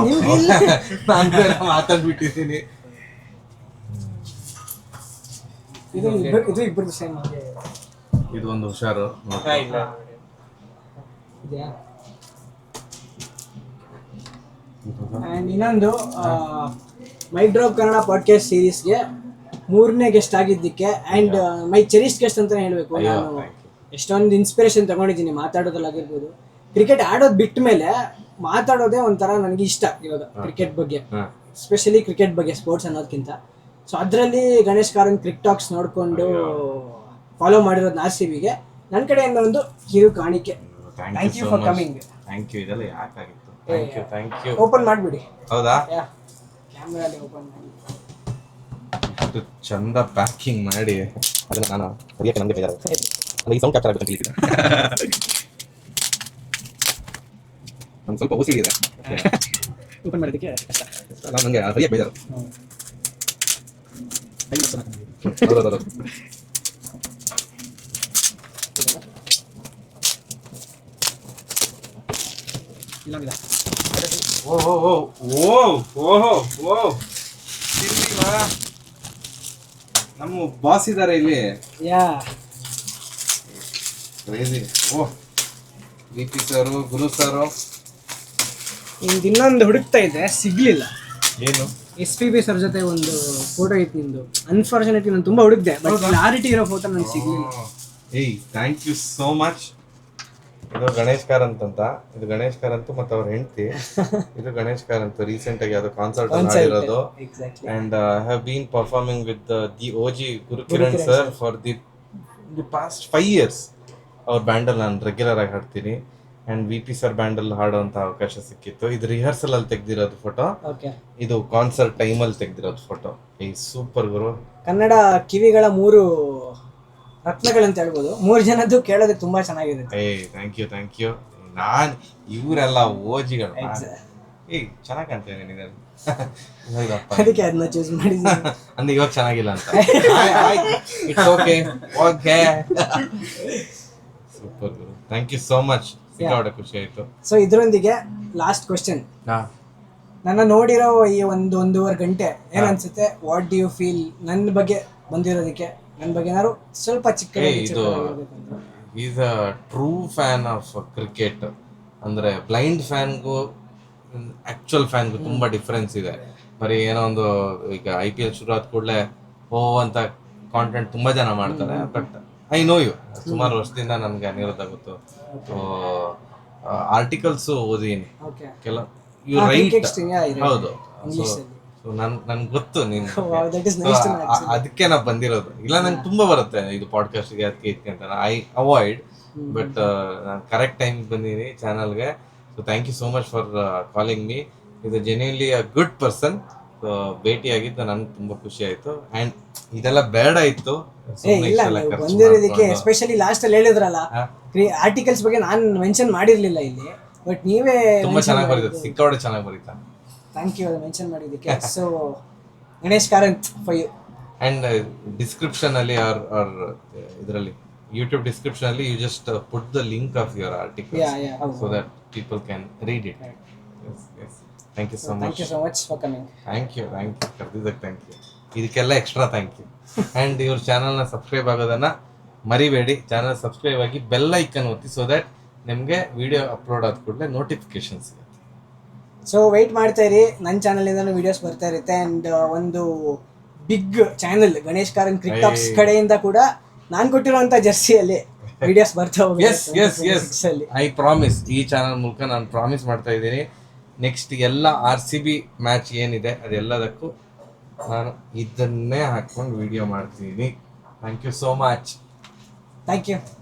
ನಾನು ಮಾತಾಡ್ಬಿಟ್ಟಿದ್ದೀನಿ. ಇದು ಇಬ್ಬರದು ಸೇಮ್ ಇದು ಒಂದು ಹುಷಾರು. ಅಂಡ್ ಇನ್ನೊಂದು ಮೈಕ್ ಡ್ರಾಪ್ ಕನ್ನಡ ಪಾಡ್ಕಾಸ್ಟ್ ಸೀರೀಸ್ಗೆ 3ನೇ ಗೆಸ್ಟ್ ಆಗಿದ್ದಕ್ಕೆ ಅಂಡ್ ಮೈ ಚೆರಿಸ್ಟ್ ಗೆಸ್ಟ್ ಅಂತಾನೆ ಹೇಳ್ಬೇಕು. ನಾನು ಎಷ್ಟೊಂದು ಇನ್ಸ್ಪಿರೇಷನ್ ತಗೊಂಡಿದ್ದೀನಿ ಮಾತಾಡೋದ್ರಲ್ಲಾಗಿರ್ಬೋದು. ಕ್ರಿಕೆಟ್ ಆಡೋದು ಬಿಟ್ಟ ಮೇಲೆ ಮಾತಾಡೋದೇ ಒಂಥರ ನನಗೆ ಇಷ್ಟ ಇವಾಗ ಕ್ರಿಕೆಟ್ ಬಗ್ಗೆ, ಎಸ್ಪೆಷಲಿ ಕ್ರಿಕೆಟ್ ಬಗ್ಗೆ, ಸ್ಪೋರ್ಟ್ಸ್ ಅನ್ನೋದಕ್ಕಿಂತ. ಸೊ ಅದರಲ್ಲಿ ಗಣೇಶ್ ಕಾರಂತ್ ಕ್ರಿಕ್ ಟಾಕ್ಸ್ ನೋಡಿಕೊಂಡು ಫಾಲೋ ಮಾಡಿರೋದು RCBಗೆ ನನ್ನ ಕಡೆಯಿಂದ ಒಂದು ಕಿರು ಕಾಣಿಕೆ. Thank you for coming. Thank you. ಇದೆಲ್ಲ ಯಾಕಾಗಿತ್ತು? Thank you. ಓಪನ್ ಮಾಡಿಬಿಡಿ. ಹೌದಾ? ಕ್ಯಾಮ್ರಾಲಿ ಓಪನ್ ಮಾಡಿ. ಇಷ್ಟು ಚಂದ ಪ್ಯಾಕಿಂಗ್ ಮಾಡಿ ಅದನ್ನ ನಾನು ಸರಿಯಾಗಿ ನಮಗೆ ಬೇಜಾರು. ಈ ಸೌಂಡ್ ಕ್ಯಾಪ್ಚರ್ ಆಗಬೇಕು ಅಂತ ಒಂದು ಸ್ವಲ್ಪ ಓಸಿ ಇದೆ ಓಪನ್ ಮಾಡೋದಕ್ಕೆ ಕಷ್ಟ. ನನಗೆ ಸರಿಯಾಗಿ ಬೇಜಾರು. ಹೌದೌದು. ನಮ್ಮ ಬಾಸ್ ಇದಾರೆ ಇಲ್ಲಿ. ಯಾ ಕ್ರೇಜಿ. VP ಸರ್, ಗುರು ಸರ್. ಇನ್ನೊಂದು ಹುಡುಕ್ತಾ ಇದ್ದೆ, ಸಿಗ್ಲಿಲ್ಲ. ಏನು? SPB ಸರ್ ಜೊತೆ ಒಂದು ಫೋಟೋ ಇತ್ತು ನಿಂದು. ಅನ್ಫಾರ್ಚುನೇಟ್ಲಿ ನಾನು ತುಂಬಾ ಹುಡುಕ್ದೆ, ಬಟ್ ಕ್ಲಾರಿಟಿ ಇರೋ ಫೋಟೋ ನನಗೆ ಸಿಗ್ಲಿಲ್ಲ. Thank you so much. ಇದು ಗಣೇಶ್ ಕಾರಂತ್ ಅಂತ. ಇದು ಗಣೇಶ್ ಕಾರಂತ್ ಮತ್ತೆ ಅವ್ರ ಹೆಂಡತಿ. ಇದು ಗಣೇಶ್ ಕಾರಂತ್ ರೀಸೆಂಟ್ ಆಗಿ ಯಾವ್ದೋ ಕಾನ್ಸರ್ಟ್ ಮಾಡಿರೋದು. And I have been performing with the OG Gurukiran sir for the past 5 years. ಅವ್ರ ಬ್ಯಾಂಡಲ್ಲಿ ನಾನು ರೆಗ್ಯುಲರ್ ಆಗಿ ಹಾಡ್ತೀನಿ. ಅಂಡ್ VP ಸರ್ ಬ್ಯಾಂಡಲ್ಲಿ ಹಾಡುವಂತ ಅವಕಾಶ ಸಿಕ್ಕಿತ್ತು. ಇದು ರಿಹರ್ಸಲ್ ಅಲ್ಲಿ ತೆಗ್ದಿರೋದು ಫೋಟೋ, ಇದು ಕಾನ್ಸರ್ಟ್ ಟೈಮಲ್ಲಿ ತೆಗ್ದಿರೋದು ಫೋಟೋ. ಸೂಪರ್ ಗುರು. ಕನ್ನಡ ಕಿವಿಗಳ 3 ರತ್ನಗಳಂತ ಹೇಳ್ಬೋದು. 3 ಜನದ್ದು ಕೇಳೋದಕ್ಕೆ ತುಂಬಾ ಚೆನ್ನಾಗಿರುತ್ತೆ. Thank you. ನಾನ್ ಇವರೆಲ್ಲ ಓಜಿಗಳು. ಚೆನ್ನಾಗಿ ಕಾಣ್ತೇನೆ ನೀನು. ಅದಕ್ಕೆ ಅದನ್ನ ಚೂಸ್ ಮಾಡಿದ್ದೀನಿ. ಅಂದ್ರೆ ಇವಾಗ ಚೆನ್ನಾಗಿಲ್ಲ ಅಂತ. It's okay. ಸೂಪರ್ ಗುರು. Thank you so much. ಸಿಕ್ಕಾಪಟ್ಟೆ ಖುಷಿ ಆಯ್ತು. ಸೊ ಇದರೊಂದಿಗೆ ಲಾಸ್ಟ್ ಕ್ವಶನ್. ನನ್ನ ನೋಡಿರೋ ಈ 1.5 ಗಂಟೆ ಏನ್ ಅನ್ಸುತ್ತೆ? ವಾಟ್ ಡು ಯು ಫೀಲ್ ನನ್ನ ಬಗ್ಗೆ ಬಂದಿರೋದಕ್ಕೆ? ನನ್ನ ಬಗ್ಗೆ ಏನಾದ್ರು ಸ್ವಲ್ಪ ಚಿಕ್ಕ is a true fan of cricket. ಅಂದ್ರೆ ಬ್ಲೈಂಡ್ ಫ್ಯಾನ್ಗೂ ಆಕ್ಚುಯಲ್ ಫ್ಯಾನ್ಗೂ ತುಂಬಾ ಡಿಫ್ರೆನ್ಸ್ ಇದೆ. ಬರೀ ಏನೋ ಒಂದು ಈಗ IPL ಶುರು ಆದ ಕೂಡಲೇ ಅಂತ ಕಾಂಟೆಂಟ್ ತುಂಬಾ ಜನ ಮಾಡ್ತಾರೆ. ಬಟ್ ಐ ನೋ ಯು, ಸುಮಾರು ವರ್ಷದಿಂದ ನನ್ಗೆ ಅನಿರುದ್ಧ ಗೊತ್ತು. ಆರ್ಟಿಕಲ್ಸ್ ಓದಿನಿ ಕೆಲವು. You right. ಹೌದು. ಸೊ ನನ್ಗೆ ಗೊತ್ತು ನೀನು. ಅದಕ್ಕೆ ನಾ ಬಂದಿರೋದು. ಇಲ್ಲ ನಂಗೆ ತುಂಬಾ ಬರುತ್ತೆ ಇದು ಪಾಡ್ಕಾಸ್ಟ್ಗೆ, ಅದಕ್ಕೆ ಇದಕ್ಕೆ ಅಂತ ಐ ಅವಾಯ್ಡ್. ಬಟ್ ನಾನು ಕರೆಕ್ಟ್ ಟೈಮ್ಗೆ ಬಂದಿದ್ದೀನಿ ಚಾನಲ್ಗೆ. So thank you so much for calling me. ಇದು ಜೆನ್ಯೂನ್ಲಿ ಅ ಗುಡ್ ಪರ್ಸನ್. ಭೇಟಿಯಾಗಿದ್ದು ನನ್ಗೆ ತುಂಬಾ ಖುಷಿ ಆಯ್ತು. ಅಂಡ್ ಇದೆಲ್ಲ ಬೇಡ ಇತ್ತು ಬಂದಿರೋದಕ್ಕೆ. ಎಸ್ಪೆಷಲಿ ಲಾಸ್ಟ್ ಅಲ್ಲಿ ಹೇಳಿದ್ರಲ್ಲ ಆರ್ಟಿಕಲ್ಸ್ ಬಗ್ಗೆ ನಾನು ಮೆನ್ಷನ್ ಮಾಡಿರ್ಲಿಲ್ಲ ಇಲ್ಲಿ, ಬಟ್ ನೀವೇ ತುಂಬಾ ಚೆನ್ನಾಗಿ ಬರೀತಾರೆ. ಸಿಕ್ಕಾಪಟ್ಟೆ ಚೆನ್ನಾಗಿ ಬರೀತಾ. ಥ್ಯಾಂಕ್ ಯು ಮೆನ್ಷನ್ ಮಾಡಿದ್ದಕ್ಕೆ. So Ganesh Karanth for you. And description ಅಲ್ಲಿ ಆರ್ ಇದರಲ್ಲಿ ಯೂಟ್ಯೂಬ್ ಡಿಸ್ಕ್ರಿಪ್ಷನ್ ಅಲ್ಲಿ you just put the link of your article so that people can read it. Thank you so much for coming. Thank you ಕರೆದಿದ್ದಕ್ಕೆ thank you. ಇದಕ್ಕೆಲ್ಲ extra thank you. And ಇವ್ರ ಚಾನಲ್ನ subscribe ಆಗೋದನ್ನ ಮರಿಬೇಡಿ. Channel subscribe ಆಗಿ bell icon ಒತ್ತಿ, so that ನಿಮಗೆ video upload ಆದ ಕೂಡಲೇ ನೋಟಿಫಿಕೇಶನ್ ಸಿಗುತ್ತೆ. ಸೊ ವೆಯ್ಟ್ ಮಾಡ್ತಾ ಇರಿ, ನನ್ನ ಚಾನಲಿಂದನೂ ವಿಡಿಯೋಸ್ ಬರ್ತಾ ಇರುತ್ತೆ. ಆ್ಯಂಡ್ ಒಂದು big channel Ganesh Karanth ಕ್ರಿಕ್ Talks ಕಡೆಯಿಂದ ಕೂಡ ನಾನು ಕೊಟ್ಟಿರುವಂಥ ಜರ್ಸಿಯಲ್ಲಿ ವಿಡಿಯೋಸ್ ಬರ್ತಾ ಹೋಗುತ್ತೆ. I promise. ಈ ಚಾನಲ್ ಮೂಲಕ ನಾನು ಪ್ರಾಮಿಸ್ ಮಾಡ್ತಾ ಇದ್ದೀನಿ, ನೆಕ್ಸ್ಟ್ ಎಲ್ಲ RCB ಮ್ಯಾಚ್ ಏನಿದೆ ಅದೆಲ್ಲದಕ್ಕೂ ನಾನು ಇದನ್ನೇ ಹಾಕೊಂಡು ವಿಡಿಯೋ ಮಾಡ್ತೀನಿ. Thank you so much. Thank you.